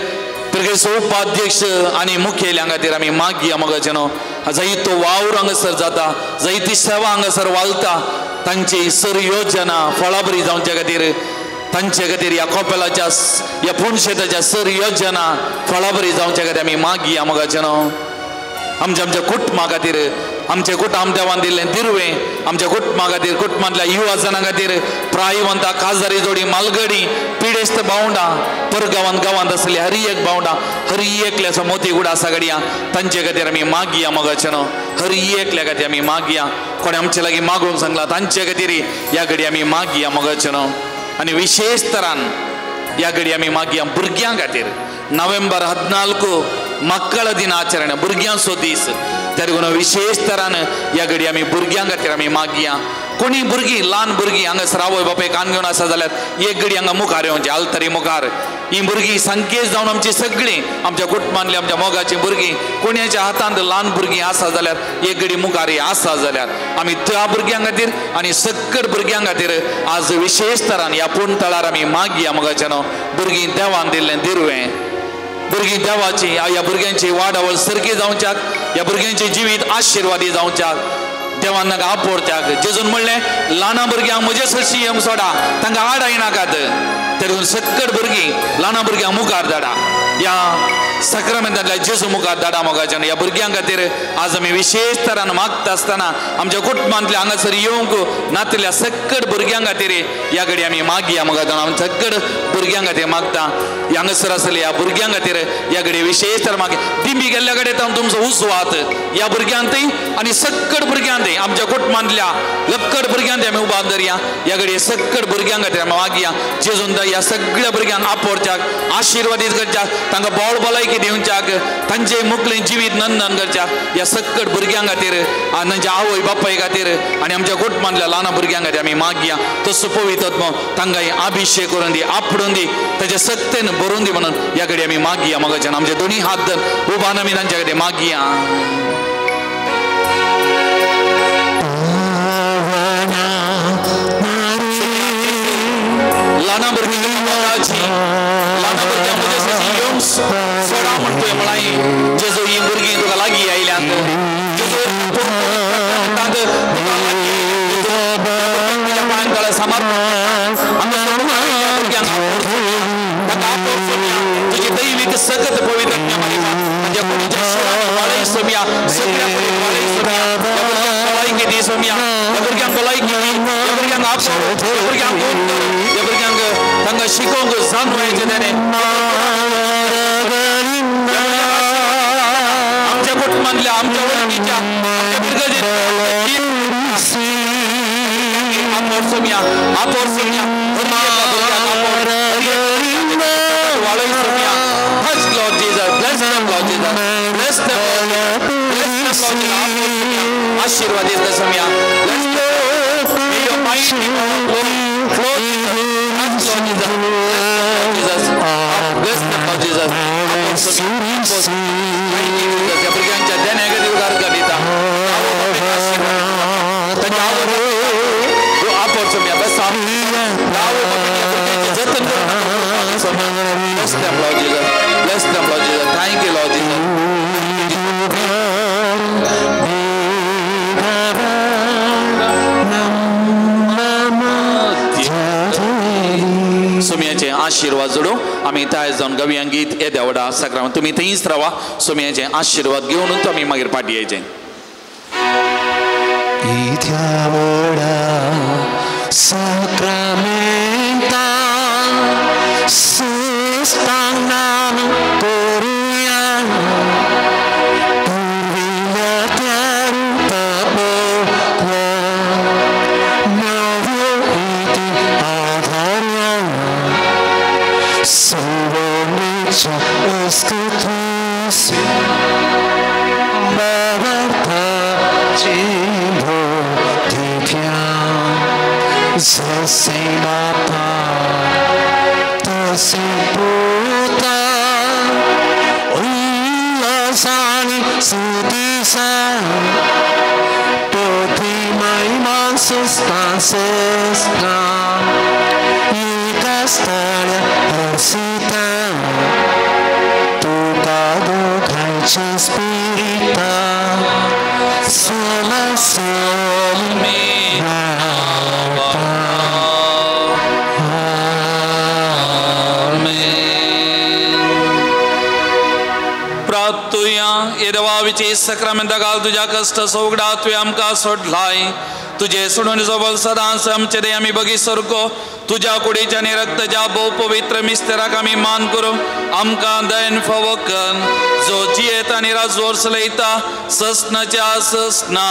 प्रदेश उपाध्यक्ष आनी मुखेल्यांक खातीर आमी मागया मोगाचें न्हू जायतो वावर हांगासर जाता जायती सेवा हांगासर वालता तांची सर योजना फळाबरी जावच्या खातीर तांचे खातीर ह्या कोपेलाच्या ह्या पुणशेताच्या सर योजना फळाबरी जावच्या खातीर आमी मागया मोगाचें न्हू आमच्या कुटुंबा खातीर आमचे कुटुंब देवान दिल्लें दिरवें आमच्या कुटुंबा खातीर कुटुंबांतल्या युवा जनां खातीर प्रायवंता काजारी जोडी मालगडी पिडेस्त भावंडा परगांवांत आसली हरी एक भावंडा हरी एकल्याचो मोती गुडा आसा गडया तांचे खातीर आमी मागया मोगाचें न्हू हरी एकल्या खातीर आमी मागया कोणी आमचे लागीं मागूंक सांगला तांचे खातीर ह्या घडी आमी मागया मोगाचें न्हू आनी विशेष तरान ह्या घडी आमी मागया भुरग्यां खातीर नोव्हेंबर 14 मक्कळ दिनाचरण भुरग्यांचो दीस तेन्ना विशेष तरान ह्या घडी आमी भुरग्यां खातीर आमी मागया कोणी भुरगीं ल्हान भुरगीं हांगासर आवय बापाय कान घेवन आसा जाल्यार एक घडी हांगा मुखार येवचें आलतरी मुखार ही भुरगीं संकेत जावन आमची सगळीं आमच्या कुटुंबांतली आमच्या मोगाची भुरगीं कोणाच्या हातांत ल्हान भुरगीं आसा जाल्यार एक घडी मुखार आसा जाल्यार आमी त्या भुरग्यां खातीर आनी सकट भुरग्यां खातीर आज विशेष तरान ह्या पुणतळार आमी मागया मोगाचें न्हू भुरगीं देवान दिल्लें दिरवें भुरगीं देवाची ह्या भुरग्यांची वाडावळ सारकी जावच्याक ह्या भुरग्यांचे जिवीत आशिर्वादी जावच्याक देवान तांकां आपोरत्याक जेजून म्हणलें ल्हाना भुरग्यांक म्हजे सरशी येवंक सोडा तांकां आड येनाकात तरी सकट भुरगीं ल्हाना भुरग्यांक मुखार धाडा ह्या सक्रामेंतांतल्या जेजू मुखार धाडा मोगाच्यान ह्या भुरग्यां खातीर आज आमी विशेष तरान मागता आसतना आमच्या कुटुंबांतल्या हांगासर येवंक नातल्या सकट भुरग्यां खातीर ह्या घडी आमी मागया मोगाच्यान आमी सकट भुरग्यां खातीर मागता हांगासर आसलेल्या ह्या भुरग्यां खातीर ह्या घडी विशेष तर मागे दिंबी गेल्ल्या कडेन तावन तुमचो उजवात ह्या भुरग्यांतय आनी सकट भुरग्यांतय आमच्या कुटुंबांतल्या लक्कड भुरग्यांतय आमी उबार धरया ह्या घडी सकट भुरग्यां खातीर आमी मागया जेजून ह्या सगळ्या भुरग्यांक आपोरच्याक आशिर्वादीत करच्याक तांकां बोळ भलायकी दिवच्याक तांचे मुखलें जिवीत नंदन करच्याक ह्या सकट भुरग्यां खातीर आनी तांच्या आवय बापाय खातीर आनी आमच्या कुटुंबांतल्या ल्हान भुरग्यां खातीर आमी मागया तसो पवित्र आत्मो तांकां अभिषेक करून दी आपडून दी ताच्या सत्तेन भरून दी म्हणून ह्या घडी आमी मागया मोगाच्यान आमचे दोनी हात धरून उबान आमी तांच्या कडेन मागया ल्हान भुरगीं ल्हान भुरग्यां म्हजे येवंक सोडा म्हणटोय म्हळां जेजू ही भुरगीं तुका लागीं आयल्यांत पांयतळे तुझी दैवीक सगत पवित्र सोम्या भलायकी दी सोम्या भुरग्यांक भलायकी भुरग्यांक भुरग्यांक तांकां शिकोवंक जाणवायचें तेणें आमच्या कुटुंबांतल्या आमच्या वळखीच्या आपोर Saumya Touch Lord Jesus, bless them Lord Jesus, bless them Lord Jesus, आशीर्वाद दे Saumya, bless them, may your mighty flow touch Lord Jesus, bless them Lord Jesus, या भुरग्यांच्या देण्याक दिवगार करिता आपोर सोम्या बस जतन bless them Lord Jesus, bless them Lord Jesus, thank you Lord Jesus. सोम्याचे आशीर्वाद जोडू आम्ही ताय जाऊन गव्या गीत हे देवडा सक्रामेंत तुम्ही थंयच रावा सोम्याचे आशीर्वाद घेऊनच आम्ही मागीर पाटी यायचे सक्रामेंता घाल तुझ्या कष्ट सोगडा तुवें आमकां सोडलाय तुझे सोडून सोबल सदांच आमचे दे आमी बगी सरको तुझ्या कुडीच्या आणि रक्ताच्या भोव पवित्र मिस्तेराक आमी मान करूं आमकां दयन फावो कर जो जियेता आनी राजवोर चलयता ससनाच्या ससना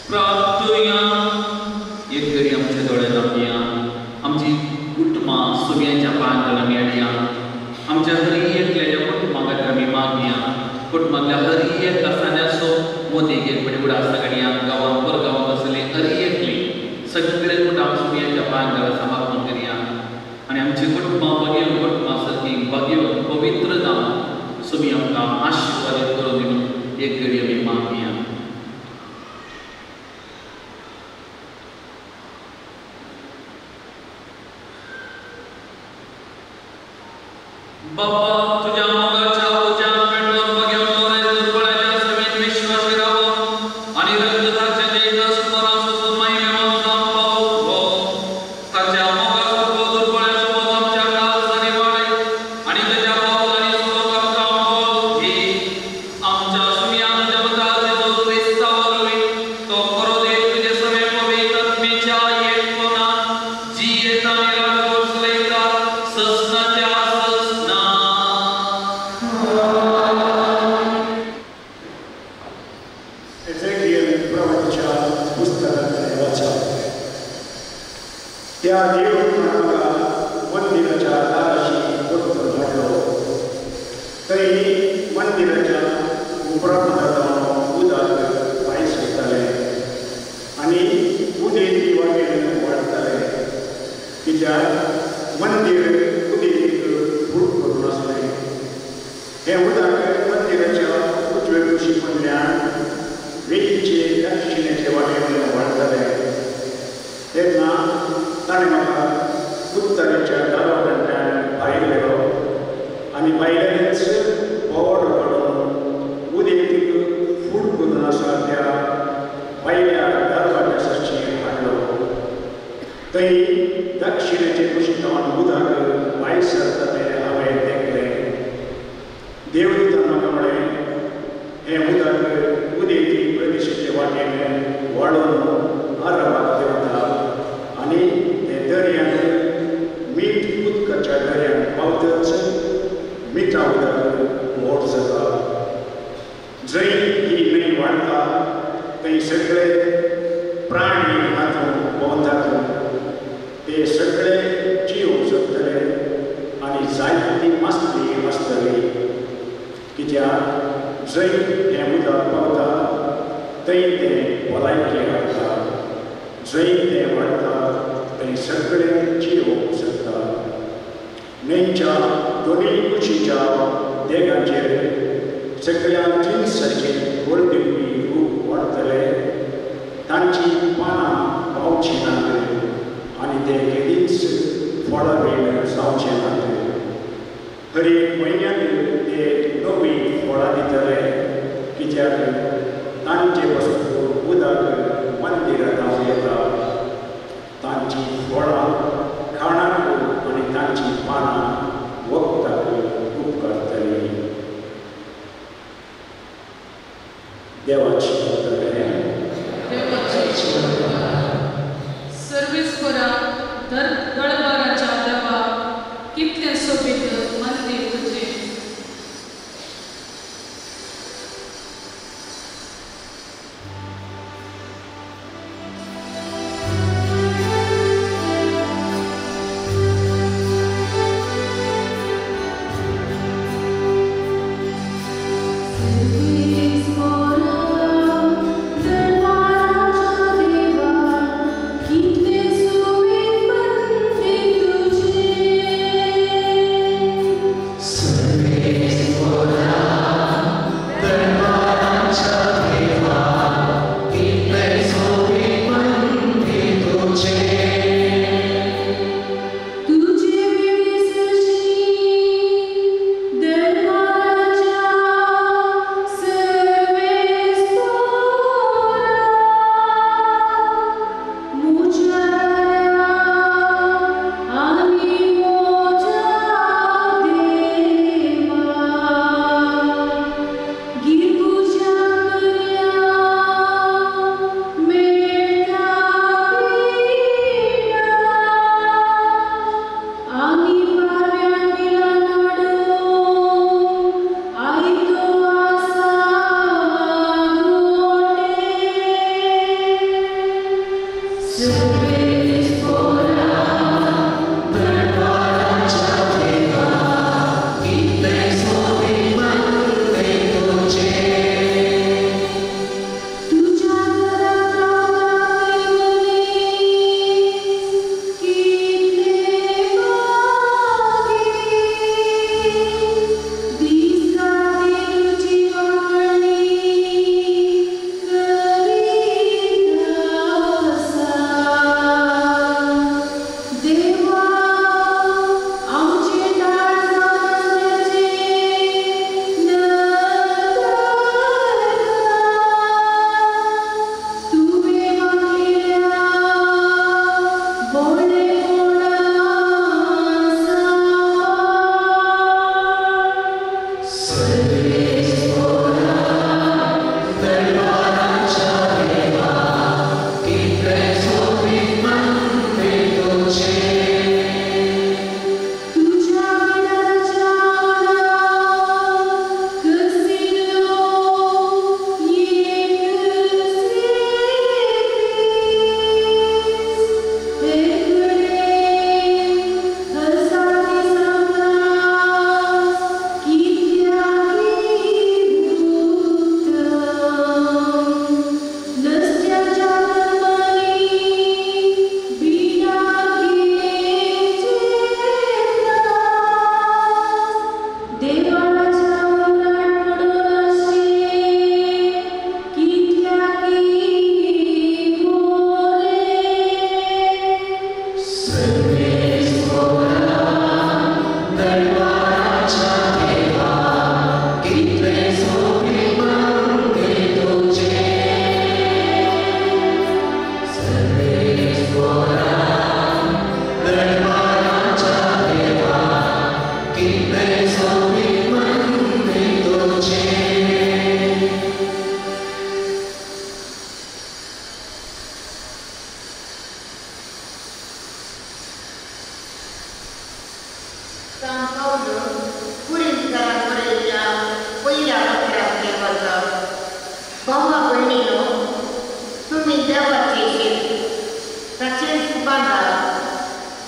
प्रार्थुया एक तरी आमचे दोळे लावया आमची कुटुंबां सगळ्यांच्या पांयाला मेळया आमच्या हर एकल्याच्या कुटुंबाक आमी मागया कुटुंबातल्या हर एक आसान्याचो मोदीक एक बडी उडा सगळ्या गांवां परगांवां बसले हर एकली सगळे कुटुंब सगळ्यांच्या पांयाला समर्पण करया आनी आमची कुटुंबां बगेवन कुटुंबां सारकी बगेवन पवित्र जावन सगळीं आमकां आशिर्वादीत करून दिवन एक घडी आमी मागया बाबा तुझ्या मोगाच्या उजाड पेटवून बघेवन मोरे दुर्बळाच्या समेत विश्वासी राहो आणि रक्तदाच्या जयचा स्मरण सुसून महिमेवान नाम पावो ताच्या मोगासारखो दुर्बळासोबत आमच्या काळजाने वाडे आणि त्याच्या पावलांनी सुवात काम घे आमच्या सुमियान जगताचे जो क्रिस्तावरवी तो करो दे तुझे सवे पवित्र आत्मेच्या एकपणान जी येता मेला जोडसलेता ससनाच्या त्या देवळांका मंदिराच्या दाराशी दोतोर धाडलो थंय मंदिराच्या उपरांत उदक भायर सरताले आनी उदेक वाटेन वाडटाले कित्याक मंदीर उदेक फूट करून आसलें हें उदक मंदिराच्या उजवे कुशी कडल्यान वेळीचे दक्षिणेचे वाटेन वाडटाले तेन्ना ताणें म्हाका उत्तरेच्या दारावटल्यान भायर व्हेलो आनी भायल्यानच बोवाड काडून उदेक फूट करून आसा त्या भायल्या दारवाट्यासारची हाडलो थंय दक्षिणेचे कुशींतल्यान उदक भायर सरता तें हांवें देखलें देवदूतान म्हाका म्हळें हें उदक उदेक प्रदेशाचे वाटेन वाडून आरवाक देंवता आनी ते दर्यान मीठ उदकाच्या दर्यान पावतच मिठा उदक व्हड जाता जंय ही न्हंय वाडटा थंय सगळे प्राणी हातूंत भोंवतात ते सगळे जीव जगतले आनी जायती मासली आसतली कित्याक जंय हें उदक पावता थंय तें भलायकी हाडटा जंय तें वाडटा थंय सगळे जीव जगता न्हंयच्या दोनूय कुशीच्या देगाचेर सगळ्या जिनसाचे व्हड दिवपी रूप वाडटले तांची पानां पावची नात आनी ते केदींच फळां बीन जावचे नात हर एक म्हयन्याक ते नवी फळां दितले कित्याक तांचे पासून उदक मंदिरांत येता तांची फळां खाणाक आनी तांची पानां वखदाक उपकारतली देवाची सर्वेस्परा दरबाराच्या देवा कितले सोबीत मंदिर तुझे Dewa, keep this moving,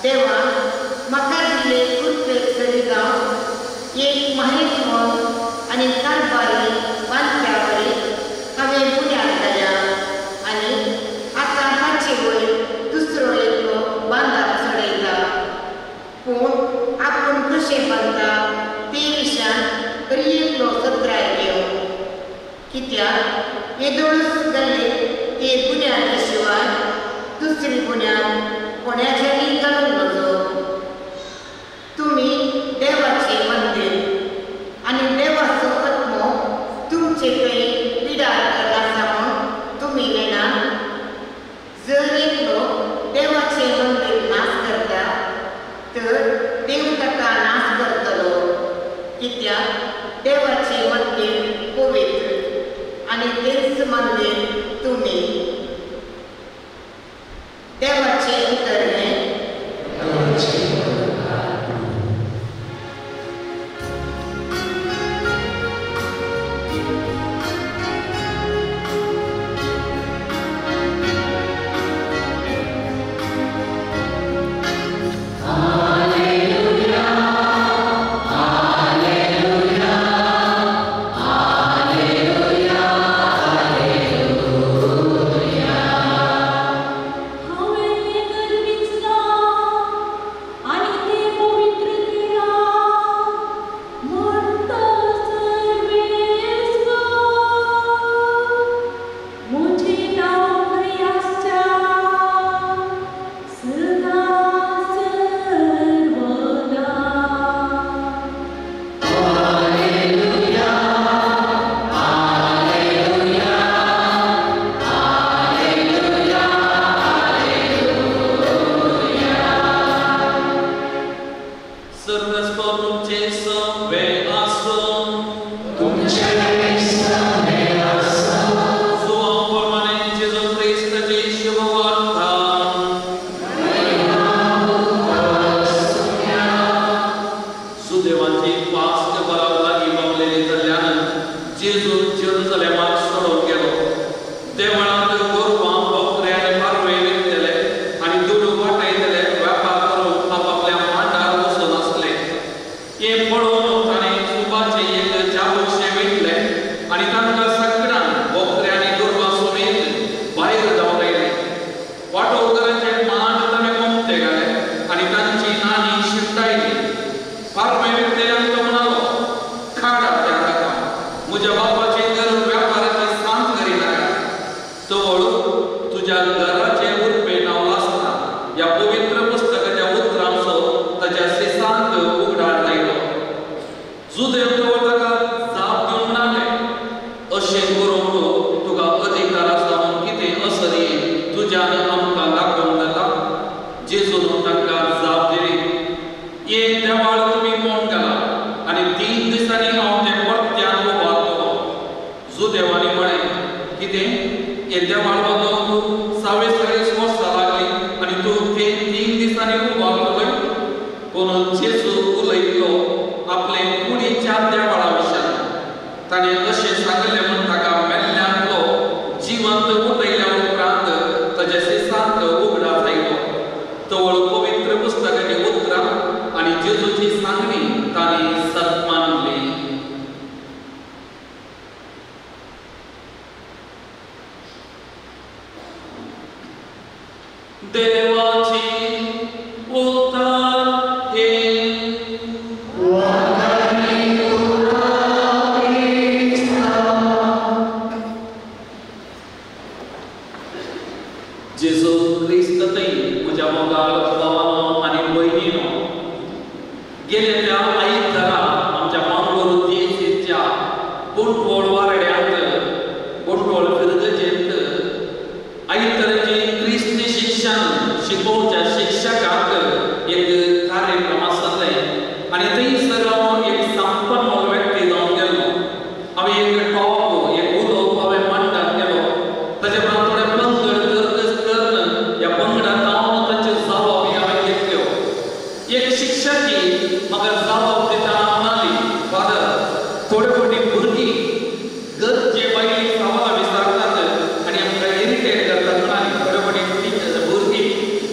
तेव्हा म्हाका दिले कृत्य सरी जावन एक महेश म्हण आनी कारबारी बांदप्यावरी हांवें पुण्याक घाल्या आनी आतां ताचे वयर दुसरो एकलो बांदाक चडयता. पूण आपूण कशें बांदता ते विशयान बरी एकलो सत्राय घेवं. कित्याक येदोळूच जाल्ले ते बुन्यादी शिवाय दुसरी बुन्याद कोण्याच्यानी घालूंक नजो. तुमी देवाचे मंदीर आनी देवाचो आत्मो तुमचे थंय पिडार आसा म्हूण तुमी नेनात. जर एकलो देवाचे मंदीर नाश करता तर देव ताका नाश करतलो. कित्याक देवाचे मंदीर पवित्र आनी तेच मंदीर तुमी. देवाचे उतर हें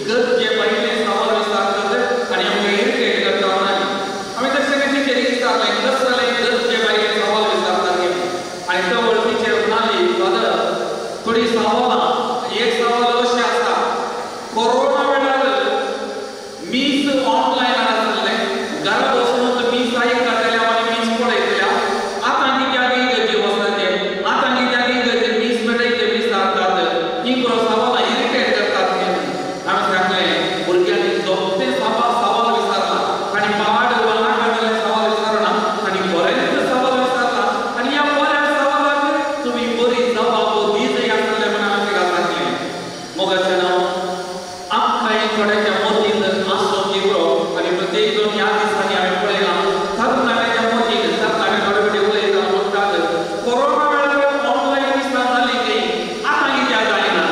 गरज तो सवाल इरिटेट करतात हांवें सांगलें भुरग्यांनी जोपते सवाल विचारला आनी पाड वनाटांतले सवाल विचारना आनी बरेंच सवाल विचारला आनी ह्या बऱ्या सवालाक तुमी बरी जबाब दित आसतले म्हणून हांवें ताका सांगलें मोगाचें नांव आमकां थोड्याच्या मतींत आसलो जिगरो आनी प्रत्येक जण ह्या दिसांनी हांवें पळयलां तरणाट्याच्या मतींत तरणाटे थोडे कडेन उलयता म्हणटात कोरोना वेळार ऑनलायन दिसता जाली की आतां कित्याक जायना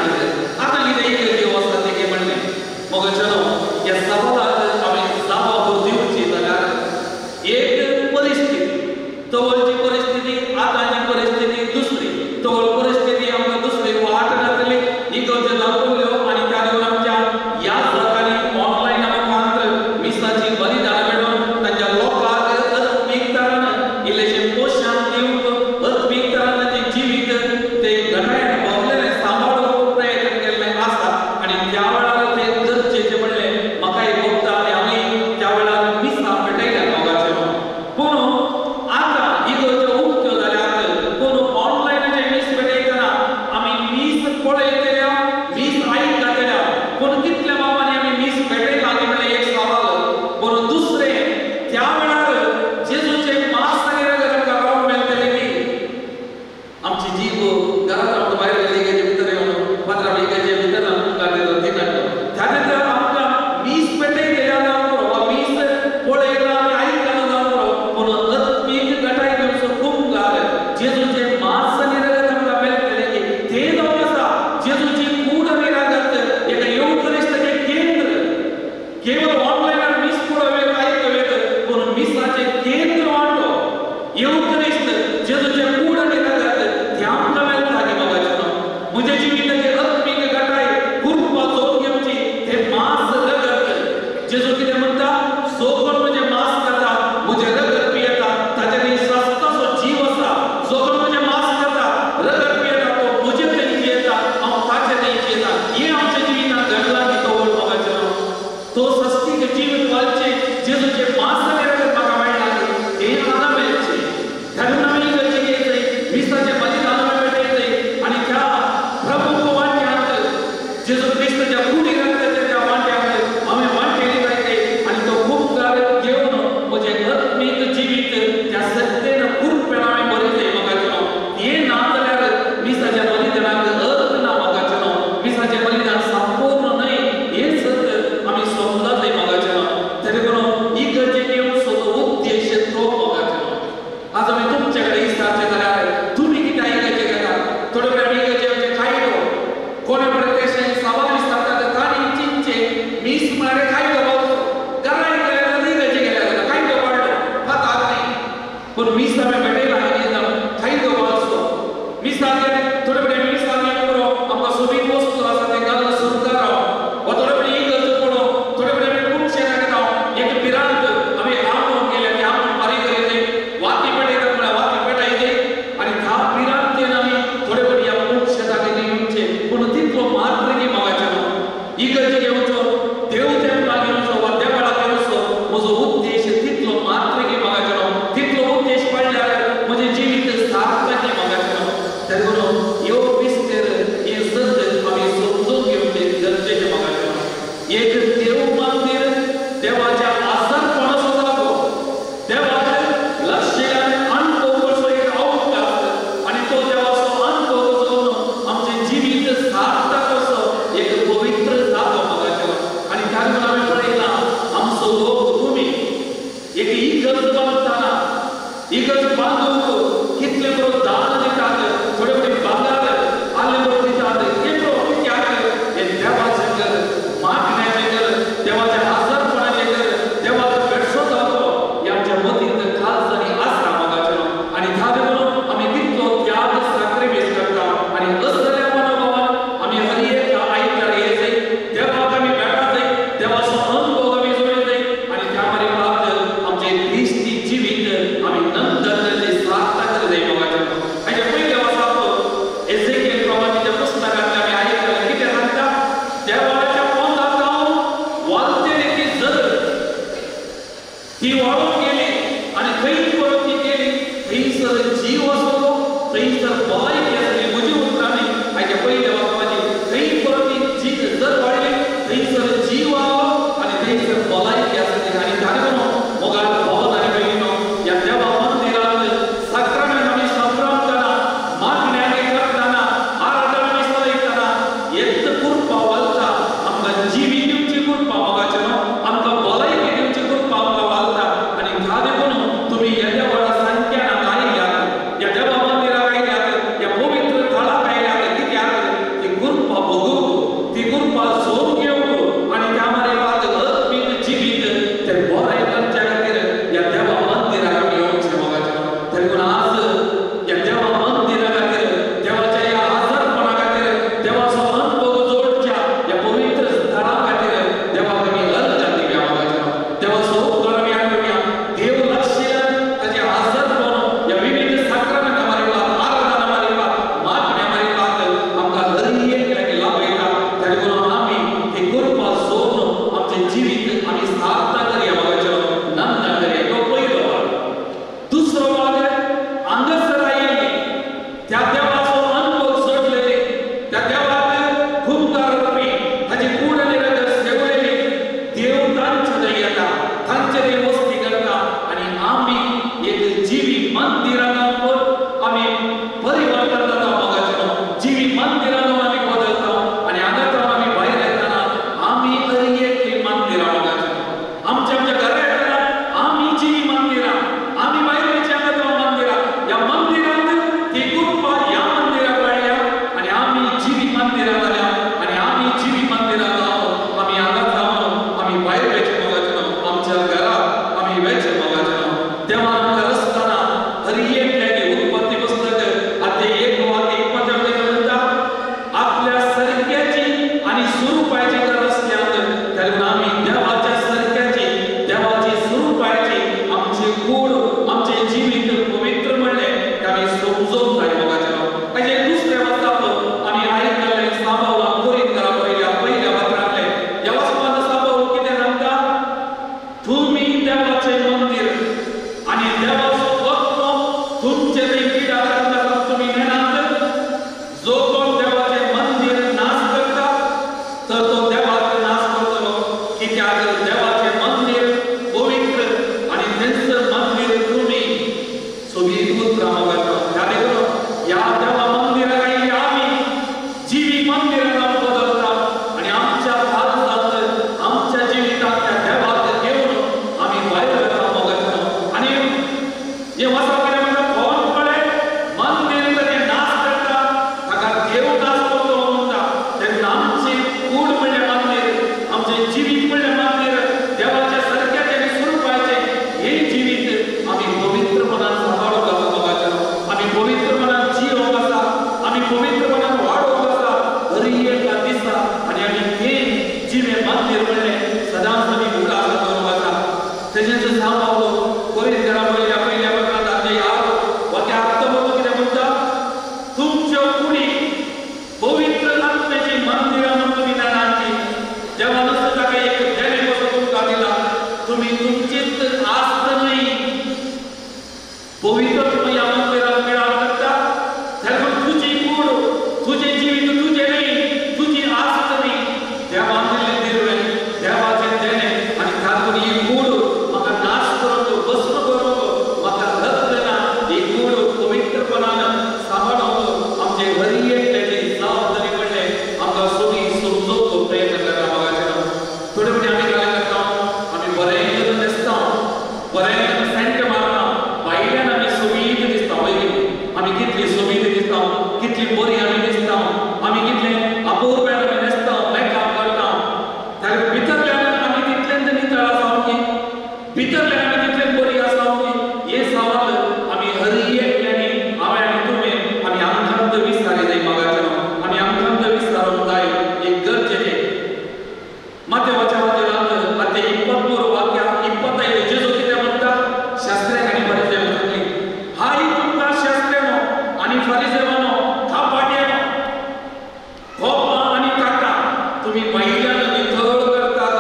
तुम्ही पहिल्यानं निथळ करतात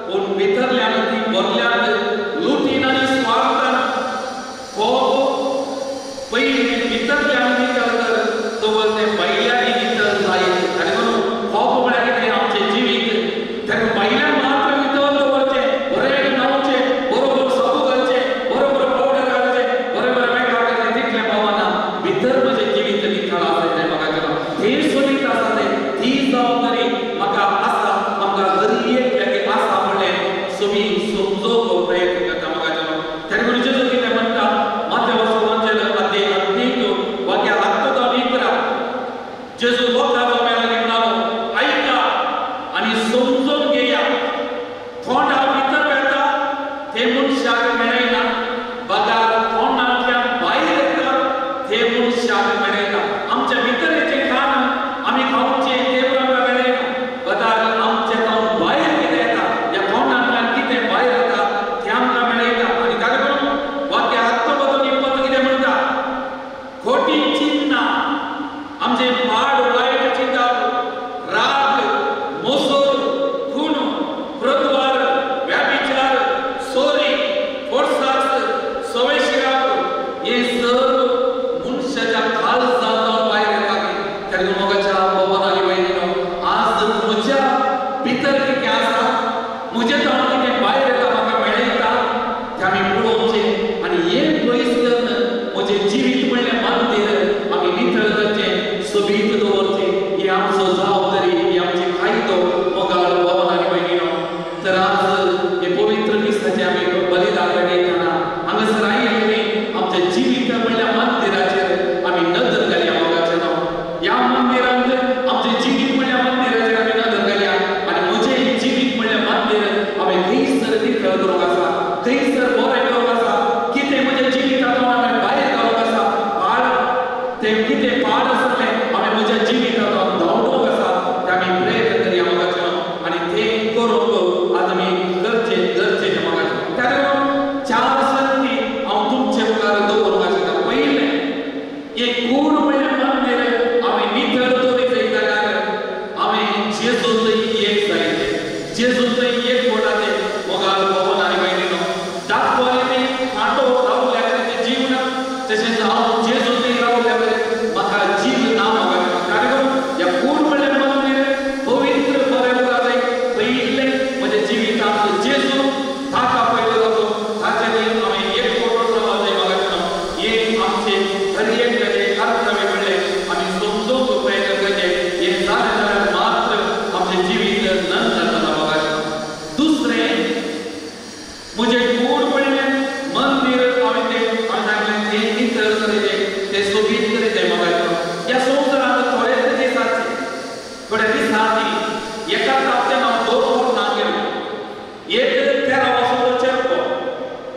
पण भितरल्यानं ती भरल्यात लुटीन आणि स्वार्थान खूप पहिले भितरल्यानं निथळ कर तोवर ते पहिल्याने निथळ जाईल आणि म्हणून खूप वेळा कितें आमचे जिवीत त्या पहिल्या मात्र निथळ दवरचे बरे नावचे बरोबर साबू घालचे बरोबर पावडर घालचे बरोबर मेकअप करचे तितले भावना भितर म्हजे जिवीत निथळ आसले म्हाका केला हे सोबीत आसा ते ती जबाबदारी म्हाका आसा म्हाका घरी एक जागे आसा म्हणलें सोबी समजोवपाक प्रयत्न करता म्हाका केला त्या म्हणून जेजू कितें म्हणटा माथ्या वाचन अध्याय 18 वाक्य 8-11 जेजू लोकांचो मेला म्हणलो ऐका आणि समजून घेया थोंडा भितर येता ते मनशाक मेळयना बगार थोंडांतल्यान भायर येता ते मनशाक मेळयना आमच्या भितरेचे खाण आमी खावचे ते आमकां मेळयना बगार आमचे खावन भायर कितें येता या थोंडांतल्यान कितें भायर येता ते आमकां मेळयना आणि ताका लागून वाक्य 19-20 कितें म्हणटा खोटी चिन्नां आमचे पाड वायट चिंतप राग मोसोर खून प्रद्वार व्याभिचार चोरी फोडसास सवेशिराप हे सर्व मनशाच्या खालसांतल्यान भायर येतात त्या मोगाच्या भवनाली वयलो आज म्हज्या भितर कितें आसा म्हजे जावन कितें भायर येता म्हाका मेळयता तें आमी पळोवचें आणि हे पयस करून म्हजें जिवीत म्हणलें मंदीर आमी नितळ करचें सोबीत दवरचें ही आमचो जबाबदारी ही आमची खायतो मोगाळ भवनाली वयलो तर आज हे पवित्र दिसाचे आमी बलिदान घडयतना हांगासर आयिल्लीं आमचें जिवीत म्हणल्या मंदिराचेर आमी नदर घालया मोगाचें नांव ह्या मंदिरांत आमचें जिवीत म्हणल्या मंदिराचेर आमी नदर घालया आनी म्हजें जिवीत म्हणल्या मंदिर हांवें खंयसर नितळ करूंक आसा खंयसर बरें करूंक आसा कितें म्हज्या जिवितांतल्यान हांवें भायर घालूंक आसा पाड तें कितें पाड आसलें हांवें म्हज्या जिवितांतल्यान धांवडोवंक आसा तें आमी प्रयत्न करया मोगाचें नांव आनी तें करूंक आज आमी गरजेचें मोगाचें नांव त्या लागून 4 संगती हांव तुमचे मुखार दवरूंक आशिल्लो पयलें एक कूड म्हणल्यार मंदीर हांवें नितळ दवरीत जाल्यार हांवें जेजू थंय एक जायतें जेजू थंय एक कोणाचें मोगाळ भवन आनी वयलेलो दाखोवले मी खाटो रावल्या ते जीव ना तशेंच हांव जेजू थंय रावल्या म्हाका जीव ना मोगाचें त्या लागून ह्या कूड म्हणल्यार मंदीर पवित्र बरें उरता जाय पयलें म्हज्या जिवितांत जेजू ताका पयलो जातो ताचे न्ही हांवें एक फोटो रावला जाय मोगाचें नांव एक आमचे हर एक जागे कर्तव्य म्हणलें आमी समजोवंक प्रयत्न करचे हें जालें जाल्यार मात्र आमचें जिवीत नंद जाता मोगाचें नांव दुसरें म्हजें कूड म्हणलें मंदीर हांवें सांगलें तें नितळ करचें तें सोबीत करचें मोगाचें नांव ह्या संवसारांत थोडे दीस आसचे थोड्या दिसांनी एकाच हप्त्यान हांव 2 फावट नांग गेलो एक 13 वर्साचो चेडो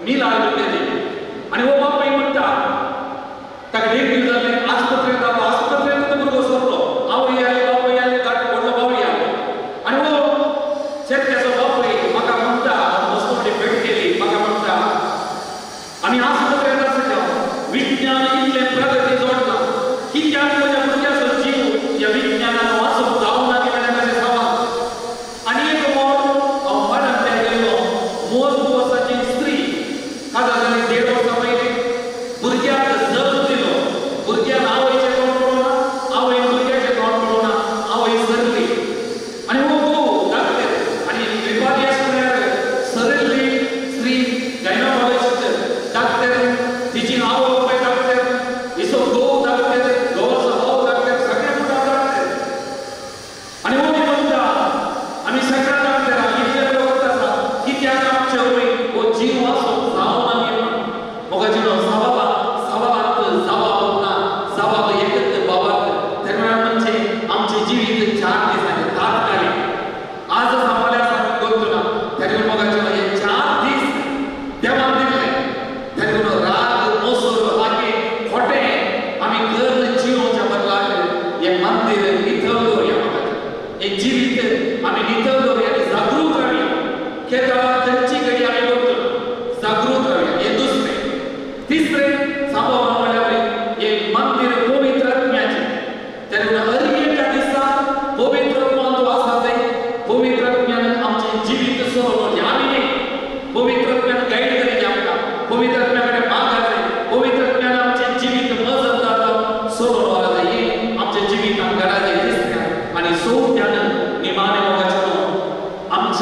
मिलाड तेजे आनी हो बापाय म्हणटा ताका 1 दीस जाले आस्पत्रेंत रावलो आस्पत्रेंत तो भुरगो सरलो आवय आयली बापूय आयली ताका व्हडलो बावय आयलो आनी हो शेतक्याचो बापूय म्हाका म्हणटा मस्त व्हडली भेट केली म्हाका म्हणटा आमी आस्पत्रेंत आसले विज्ञान इतलें प्रगती जोडला कित्याक म्हज्या भुरग्याचो जीव ह्या विज्ञानान वाचूंक जावना की म्हणल्यार ताचें सवाल आनी एक मोड हांव पाडांत गेल्लो मोर वर्साची स्त्री काजा जाली 1.5 वर्सां पयलीं भुरग्याक जल्म दिलो भुरग्यान आवयचें तोंड पळोवना आवयन भुरग्याचें तोंड पळोवना आवय सरली आनी हो घोव धाकटें आनी रिकॉर्डियस म्हळ्यार सरिल्ली स्त्री गायनोकॉलॉजिस्ट धाकटें तिची आवय बापाय धाकटें हिचो घोव धाकटें घोवाचो भाव धाकटें सगळे मुखार धाकटें आनी हो म्हणटा आमी सगळ्या धाकटें इतलें वखद आसा कित्याक आमचे वय हो जीव वाचोवंक जावना म्हणून मोगाचें नांव सवालांत जबाब ना जबाब एकच बाबाक त्या म्हणजे आमचे जिवीत 4 दिसांचे तात्कालीक आज सांबाळ्या सारकें करचो ना त्या लागून मोगाचें नांव हे 4 दीस देवान दिले त्या लागून राग मोसोर आगे खोटें आमी कर्ण जिवोवच्या बदलाक हे मंदीर नितळ दवरया मोगाचें हे जिवीत आमी नितळ दवरया आनी जागृत रावया केदार खंयची घडी आमी करचो जागृत रावया हे दुसरें तिसरें सांबाळप म्हणल्यार हे मंदीर पवित्र आत्म्याचें त्या लागून हर एका दिसा पवित्र आत्मा आसा थंय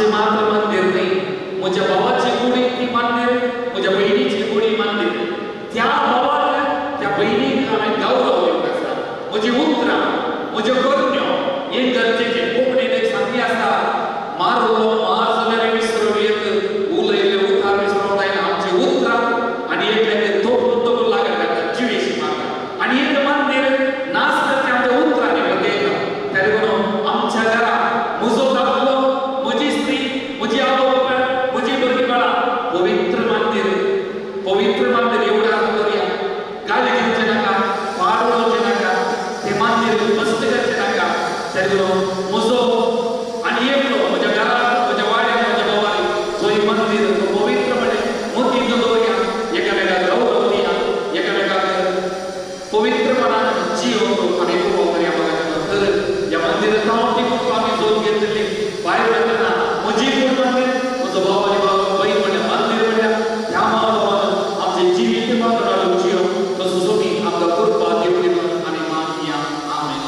आमचे मात्र मंदिर नाही, म्हज्या भावाची कुडी ती मंदिर, म्हज्या बहिणीची कुडी मंदिर. त्या भावाक त्या बहिणीक हांवें गौरव दिवंक आसा. म्हजी उतरां, म्हज्यो करण्यो हे गरजेचे. कोंकणीन एक सांगणी आसा, मारलो मार जाल्यार विसरून येत, उलयले उतार विसरून जायना. आमची उतरां आनी एक तोपून तोपून लागत घालतात जिवेशी मारतात. आनी एक मंदिर नाच करता आमच्या उतरांनी बदयता. ताका लागून आमच्या घरांत म्हजो दादलो, म्हजी स्त्री, म्हजी आवय बापाय, म्हजी भुरगीं बाळां पवित्र मंदिर एवढा करूया. गाली घेवचे नाका, पाड उडोवचे नाका, ते मंदिर मस्त करचे नाका. ताका लागून म्हजो आनी एकलो म्हज्या घरांत, म्हज्या वाड्यात, म्हज्या भावांनी जो एक मंदिर तो पवित्रपणे मोतीन दवरया. एकामेकाक गौरव दिया, एकामेकाक पवित्रपणान जियो आमी उबो करया. तर ह्या मंदिरांत हांव ती खूब आमी जोड घेतली. भायर वयतना म्हजी कूड मंदिर, म्हजो भाव आनी भाव भयण म्हणल्यार मंदिर म्हणल्यार ह्या भावान आमचें जिवीत मात्र जियो. तसो तुमी आमकां कृपा दिवची म्हणून आमी मागया. आमेन.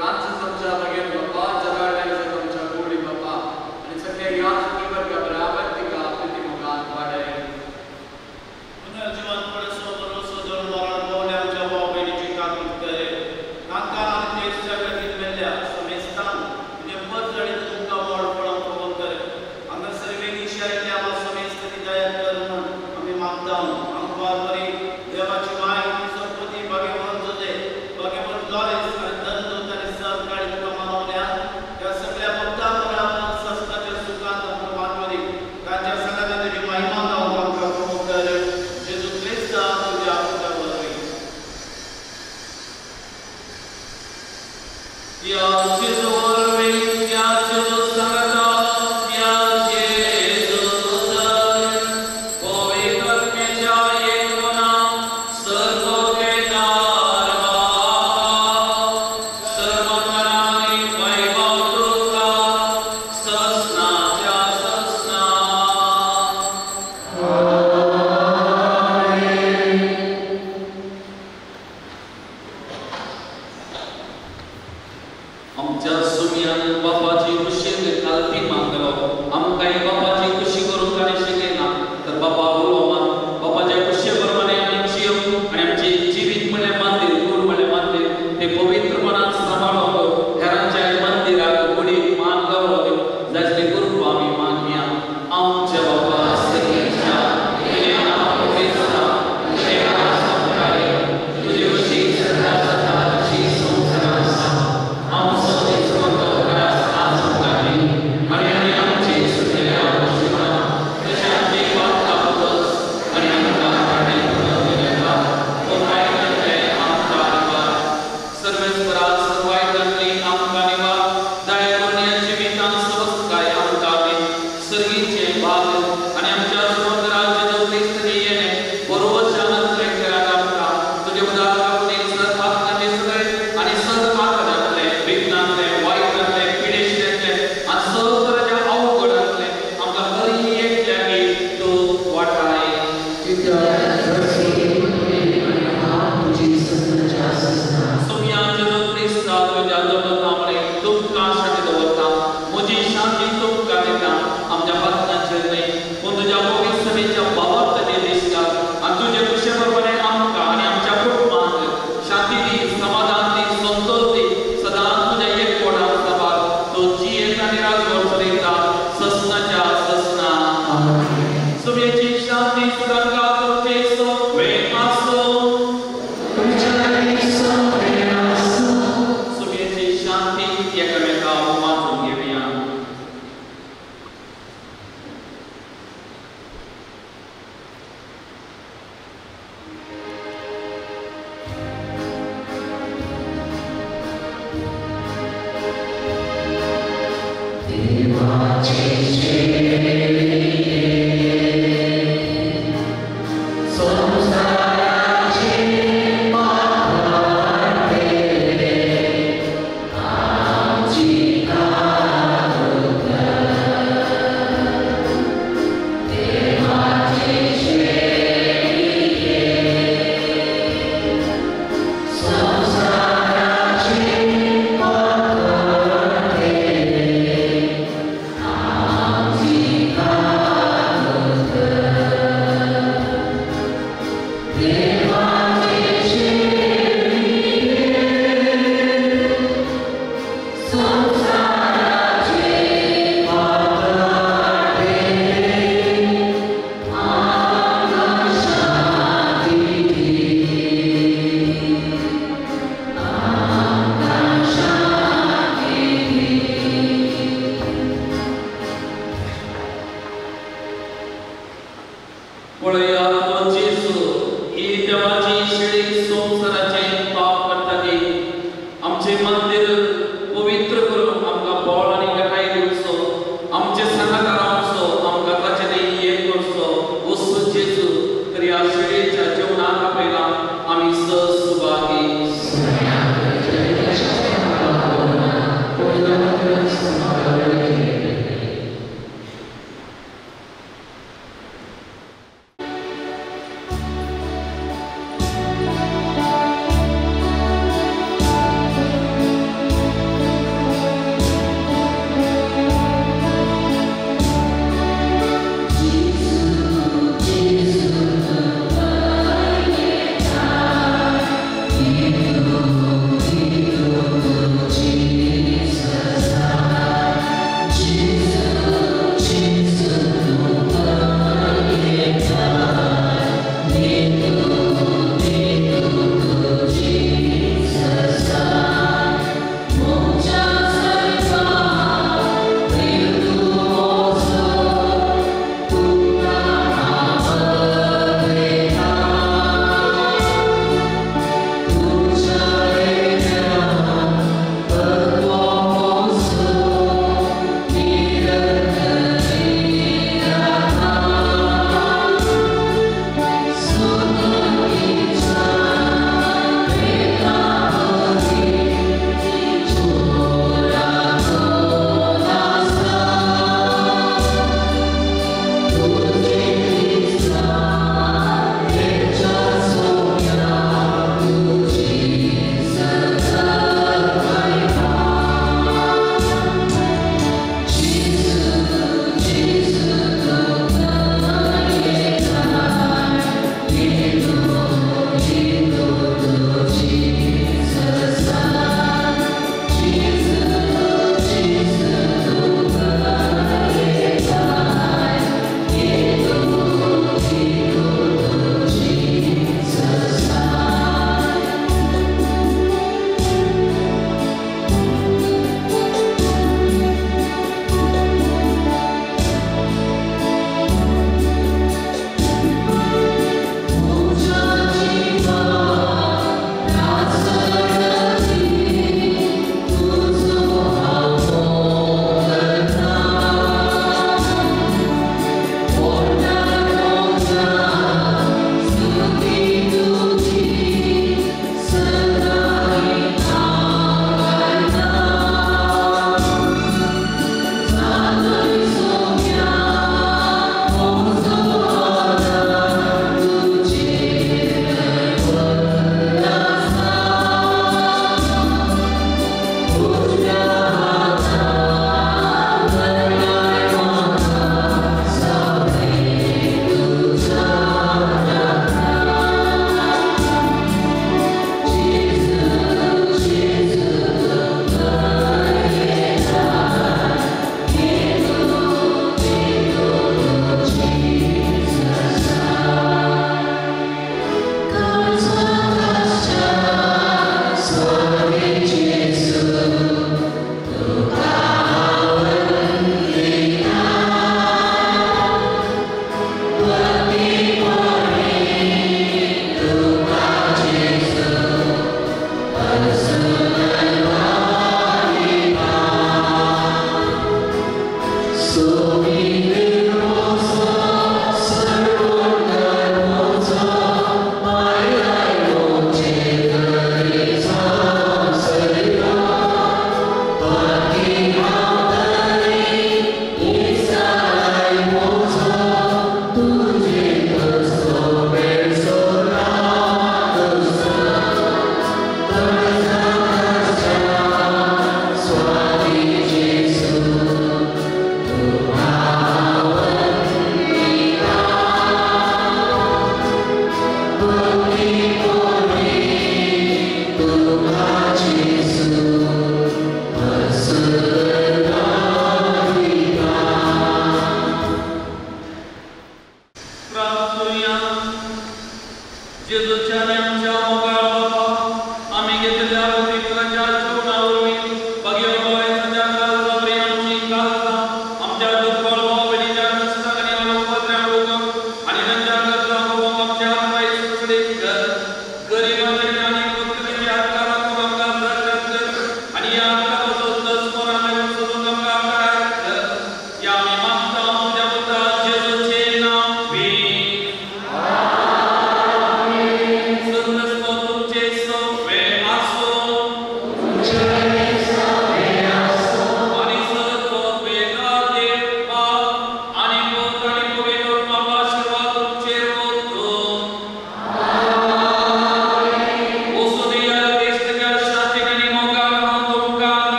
Francis Amcha Bagen Bapa Jagar Dai Amcha Kuli Bapa and it's a Kayat Kibar Gabra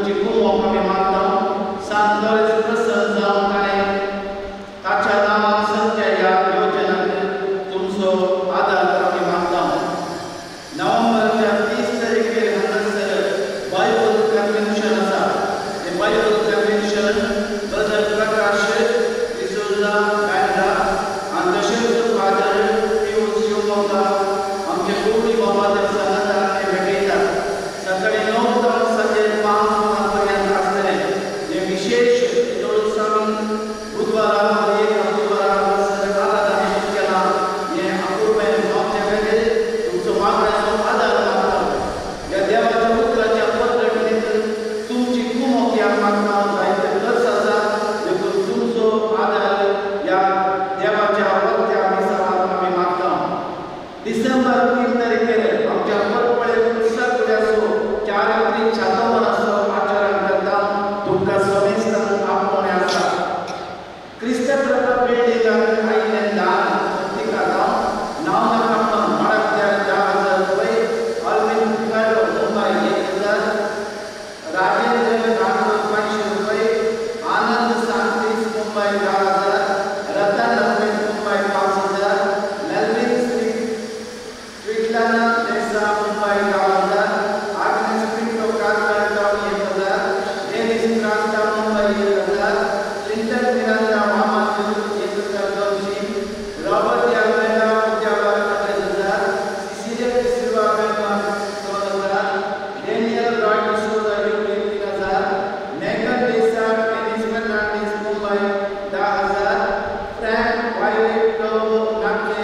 तुमची खूप आम्ही मागतो सांत बरेच प्रसन्न जाऊन काय ताच्या नावात सत्य या योजनेत तुमचो आदर आम्ही मागतो नोव्हेंबरच्या 30 तारखेर हांगासर बायबल कन्व्हेन्शन आसा ते बायबल कन्व्हेन्शन ब्रदर प्रकाश डिसोजा बँड्रा आनी तशेंच फादर पियूष शिवमोगा आमचे कोणी बाबा देवस्थानात ते भेटयतात सकाळी 9 जावन सांजे 5 पर्यंत आसतले हे विशेष देवस्थान बुधवारा एक बुधवारा आराधना केला हे अपूर्वे आमच्या खातीर तुमचो मागण्याचो आदार मागता या देवाच्या पुत्राच्या पद्धतीन तुमची कुमक या मागता जायते खर्च आसा देखून तुमचो आदार या देवाच्या वक्त्या दिसाक आमी मागता डिसेंबर 3 तारखेर आमच्या परपळेंत सगळ्याचो 4 रात्री छातोवनाचो आचरण करता तुमकां सविस्तर आपोवणें आसा क्रिस्तप्रभा बिल्डिंगाक आयिल्लें दान प्रतिकारां नांव नाका माडाक 10,000 रुपये अल्विन पिकाडो मुंबय 1,000 राजेंद्र नागपूर 500 रुपये आनंद सांतीस Mumbai 10,000 Ratan Ramesh Mumbai 5,000 Melvin Svetlana D'Sa Mumbai 10,000 Agnes Pinto Karwar town 1,000 Dennis Crasta Mumbai 1,000 Chintan Niranjan Mahamatra 1,200 Robert यामेला Udyavar 1,000 Cecilia Silva Bangalore 2,000 Daniel Roy D'Souza UK 3,000 नेगन D'Sa Dennis Fernandes Mumbai 10,000 Frank Violet टोबो नाके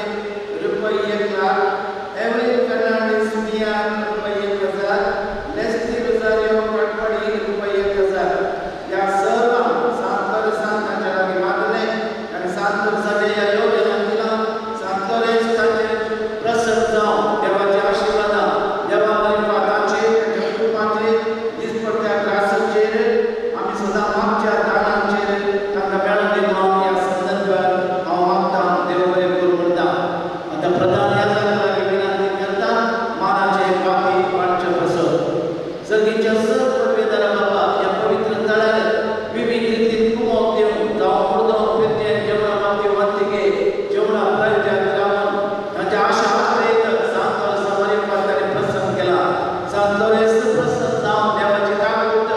रुपये 1,00,000 एवरेज फर्नांडिस मिया रुपये 1,000 लेस्ली रोजारियो कटपडी रुपये 1,000 या सर्व सांतोर सांताच्या लागीं मागले आनी सांतोर सगळे या योजनेन दिला सांतोरेच ताचे प्रसन्न जावन देवाचे आशिर्वाद देवा परिवाराचे ताच्या कुटुंबाचे दिसपट्ट्या ग्रासाचेर आमी सदां मागच्या दानांचेर तांकां मेळून दिवं ह्या संदर्भात हांव मागतां देव बरें करूं म्हणटा आतां प्रधान याजका लागीं विनंती करता मानाचे बाकी पांचशे प्रसंग सर्गीच्या सर्व पदवीधर बाबा ह्या पवित्र तळ्यार विविध रितीन कुमक दिवन जावं मुर्दों पिर्तेन जेवणा बाबतीं वंतिके जेवणा प्रयोजन रावन तांच्या आशा आत्रेत सांतोर समरीपातांनी प्रसन्न केला सांतोरेस प्रसन्न जावन देवाची काकूट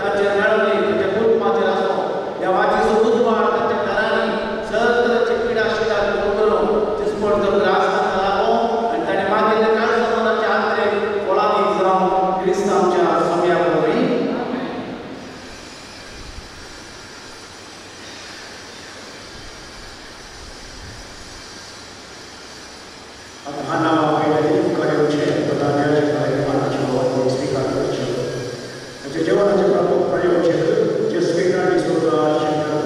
ताचेर मेळवली ताच्या कुटुंबाचेर आसूं देवाची सुबुधवाड ताच्या घरांनी सर्व तरेची पिडा शिकार दूर करून दिसपट्टो त्रास ताका लागूं आनी ताणें मागिल्ले काळ समाधानाचे आत्रेक फळांनी जावन क्रिस्तांच्या समया पळोवणी आता हा नाव आपल्याला कार्याचे प्रधानाचे कार्यक्रमाचे वापर स्वीकार करचे म्हणजे जेवणाचे प्रमुख प्रयोजक जे स्वीकार डिसोजा शंकर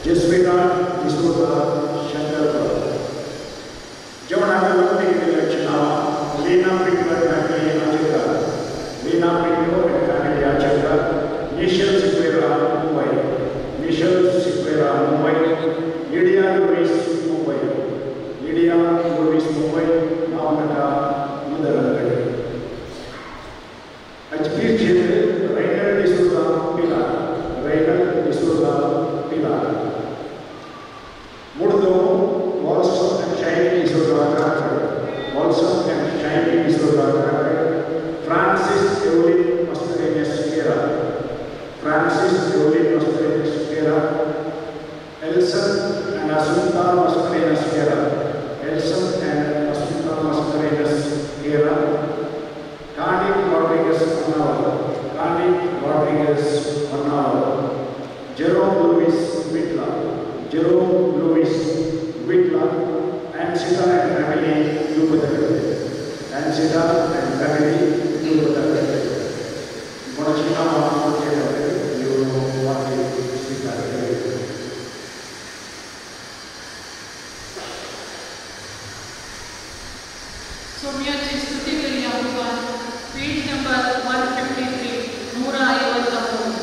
जे स्वीकार डिसोजा शंकर जेवणाचे वरती केलेले नाव लीना पिंकर फॅमिली आचेकर लीना पिंकर फॅमिली आचेकर Nishal Sequeira Mumbai Nishal Sequeira Mumbai Lydia Lewis Mumbai Lydia Lewis Mumbai नाव नका मुदरकडे अजपीर क्षेत्र रैनल डिसोजा पिलार मुर्दो वॉल्सन and Shiny D'Souza Francis Evelyn Mascarenhas Mascarenas Elson and Asunta Mascarenas Elson and Asunta Mascarenas Cardiff Rodriguez Manawa, Jerome Louis Whitla, and Sita and family Lupataka. सौम्याची स्तुती करूया भगवान. Page number 153 153.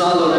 Amen.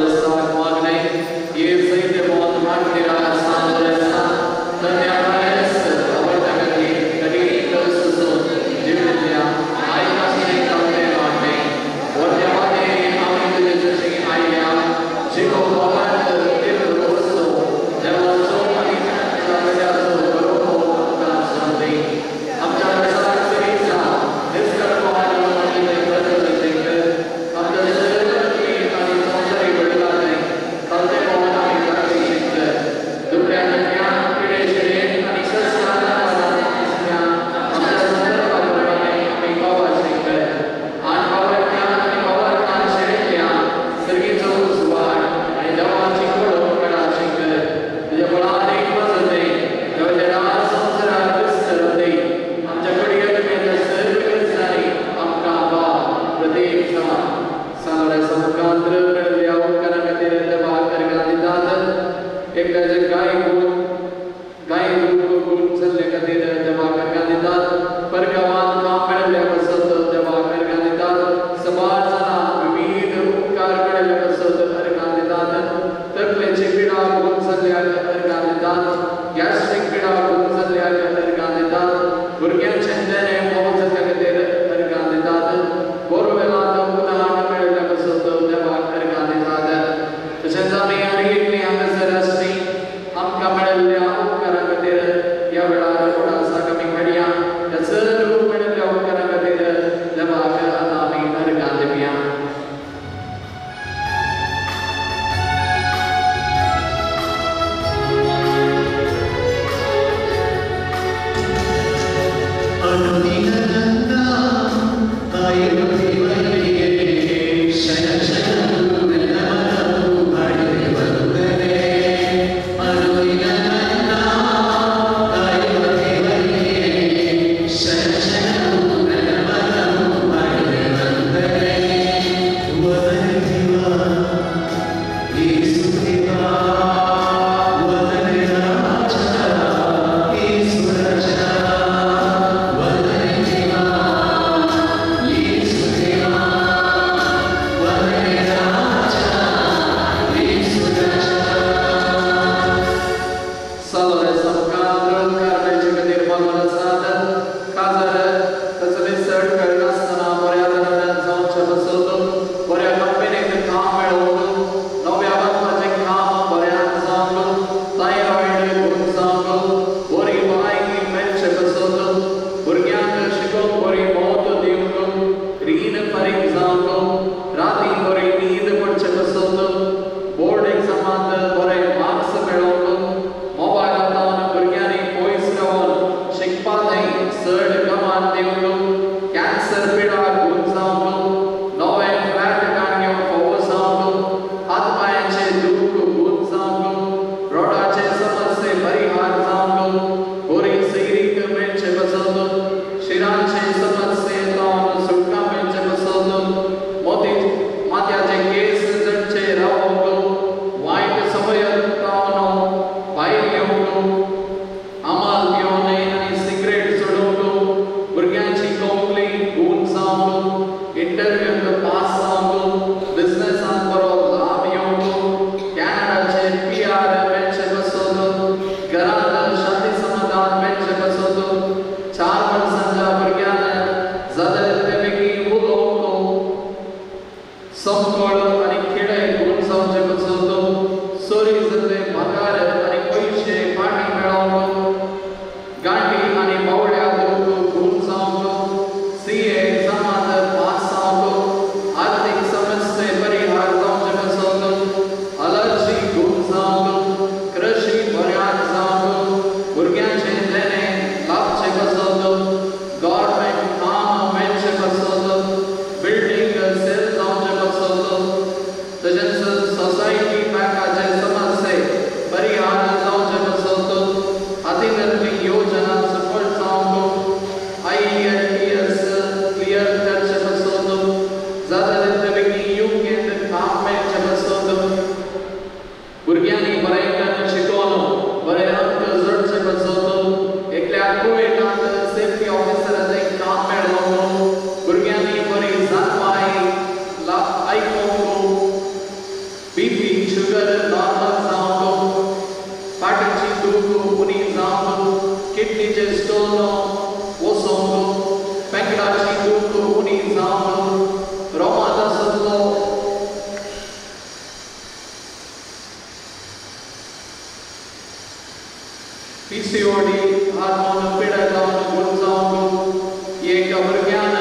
PCOD hormone पिडा जावन गुण जावन एक भुरग्यान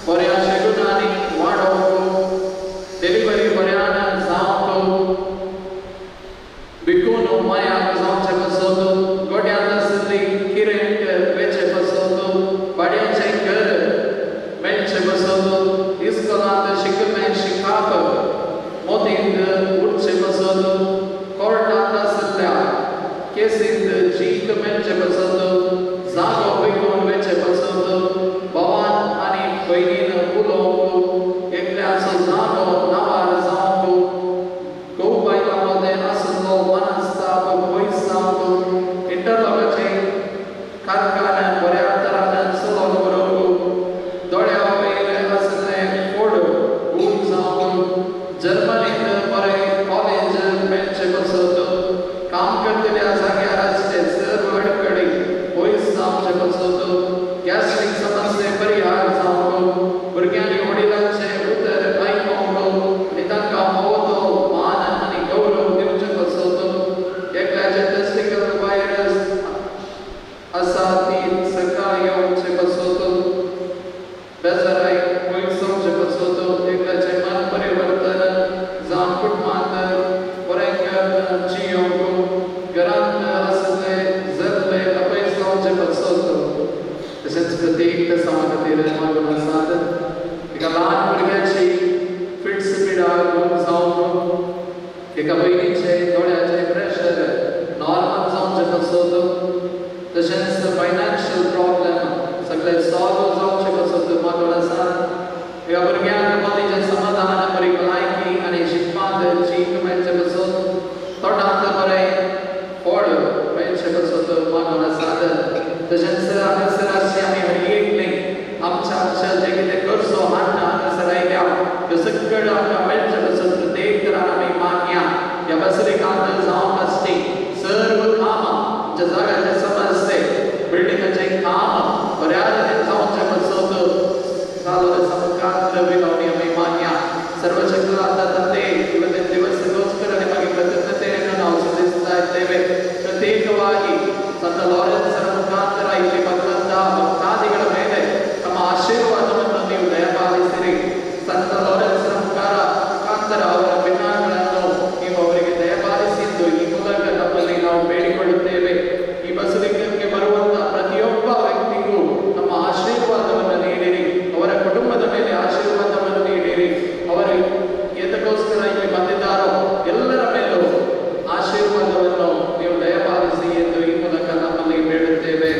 बऱ्या शेड्युलांनी वाडोवंक डिलिव्हरी बऱ्यान जावंक बिकून मायाक जावचे पसत गोड्यांत आसली किरेंट वेचे पसत भाड्याचे घर मेळचे पसत इस्कॉलांत शिकमे शिकाप मोदींत उठचे पसत कोर्टांत आसल्या केसींत जीक मेळचे पसत जागो बिकून वेचे पसत भावान आनी भयणीन उलोवंक एकल्याचो जागो नावार जावंक घोव बायलां मदें आसलो मनस्ताप पयस जावंक इंटरलॉकाचे कारखाने बऱ्या तरान चलोन व्हरवंक दोळ्या वयर आसले फोड गूण जावंक जर्मनींत बरें कॉलेज मेळचे पसत काम करतल्या जाग्यार आसले सर्व अडखळी पयस जावचे पसत गॅस्ट्रीक समस्ये परिहार जावंक भुरग्यांनी वडिलांचे उतर आयकोवंक आनी तांकां फावो तो मान आनी गौरव दिवचे पसत एकल्याचे टेस्टिकल व्हायरस आसा ती सकाळी येवचे पसत बेजाराय पयस जावचे पसत एकल्याचे मन परिवर्तन जावन कुटुंबांत बरें जियोवंक घरांत आसले जरले अपयस जावचे पसत तशेंच प्रत्येक दिसा खातीर मागून आसात एका ल्हान भुरग्याची फिट्स पिडा गूण जावंक एका भयणीचे दोळ्याचे प्रेशर नॉर्मल जावचे पसत तशेंच फायनान्शियल प्रॉब्लेम सगळे सॉल्व जावचे पसत मागून आसात एका भुरग्याक मदींचें समाधान बरी भलायकी आनी शिकपांत जीक मेळचे पसत तोंडांत बरें फळ मेळचे पसत मागून आसात तशेंच हांगासर आसचे आमी हरी एकलें आमच्या जें कितें गरजो हाडना हांगासर आयल्या ह्यो सगळ्यो आमकां मेळचे पसत प्रत्येक तरान आमी मागया ह्या बसरिकांत जावंक आसची सर्व कामां आमच्या जाग्याचे समस्ये बिल्डिंगाचें काम बऱ्या तरेन जावचें पसत चालू समकांत विनवणी आमी मागया सर्वशक्ती दाता ते दिवस गोचकर आनी मागीर कृतज्ञतेन हांव दिसता देवे प्रत्येक वागी संत लॉरेन्स मुखांतर आयिल्ली भगवंता भक्तादिಗಳ ಮೇಲೆ ತಮ್ಮ ಆಶೀರ್ವಾದವನ್ನು ನೀವು ದಯಪಾಲಿಸಿರಿ ಸಂತ ಲॉरेन्स ಮುಖಾಂತರ ಅವರ ಭಿನ್ನಗಳನ್ನು ನೀವು ಅವರಿಗೆ ದಯಪಾಲಿಸಿದ್ದು ಈ ಮೂಲಕ ನಮ್ಮಲ್ಲಿ ನಾವು ಬೇಡಿಕೊಳ್ಳುತ್ತೇವೆ ಈ ಬಸಲಿಕಕ್ಕೆ ಬರುವಂತಹ ಪ್ರತಿಯೊಬ್ಬ ವ್ಯಕ್ತಿಗೂ ನಮ್ಮ ಆಶೀರ್ವಾದವನ್ನು ನೀಡಿರಿ ಅವರ ಕುಟುಂಬದ ಮೇಲೆ ಆಶೀರ್ವಾದವನ್ನು ನೀಡಿರಿ ಅವರು ಏತಕ್ಕೋಸ್ಕರ ಇಲ್ಲಿ ಬಂದಿದ್ದಾರೋ ಎಲ್ಲರ ಮೇಲೂ ಆಶೀರ್ವಾದವನ್ನು ನೀವು ದಯಪಾಲಿಸಿ ಎಂದು ಈ ಮೂಲಕ ನಮ್ಮಲ್ಲಿ ಬೇಡುತ್ತೇವೆ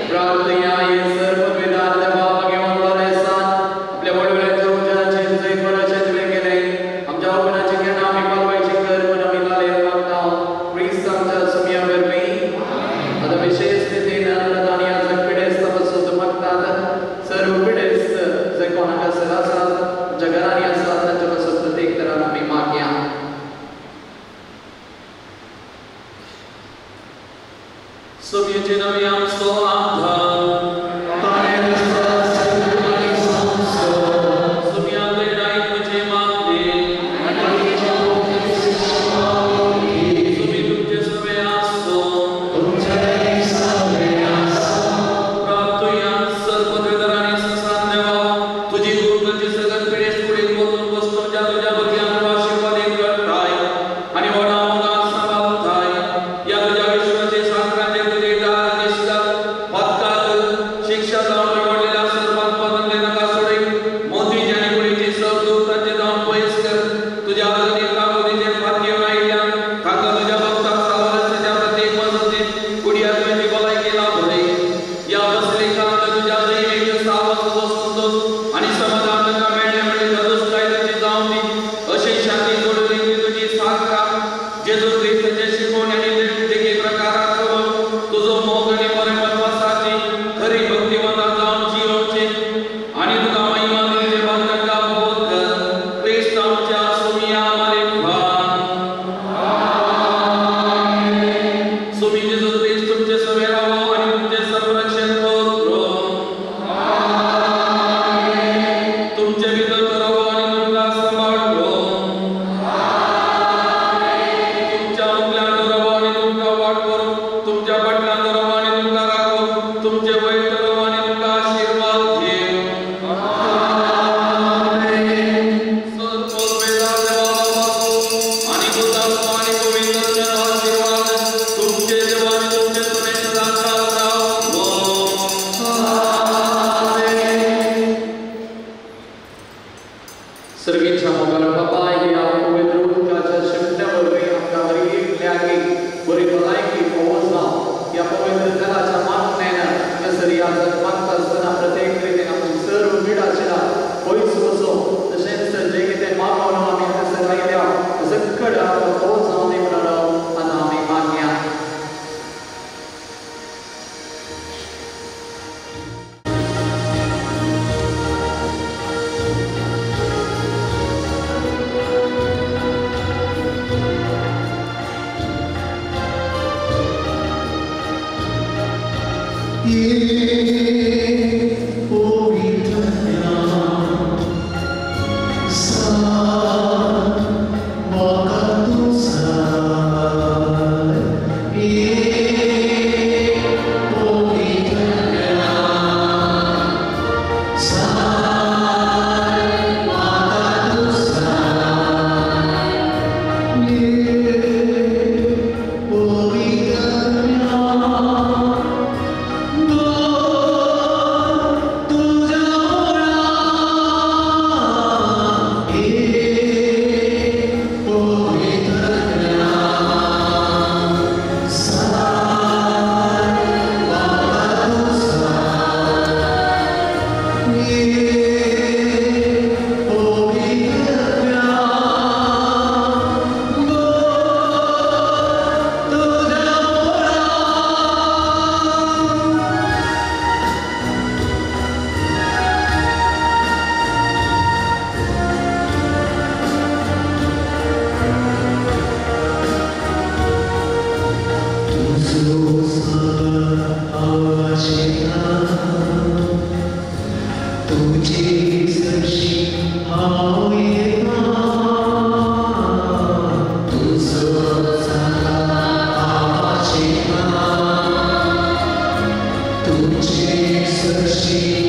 प्रार्थना ये सर्व वेदांत बाबा के मन वाले सान अपने बड़े-बड़े Jesus,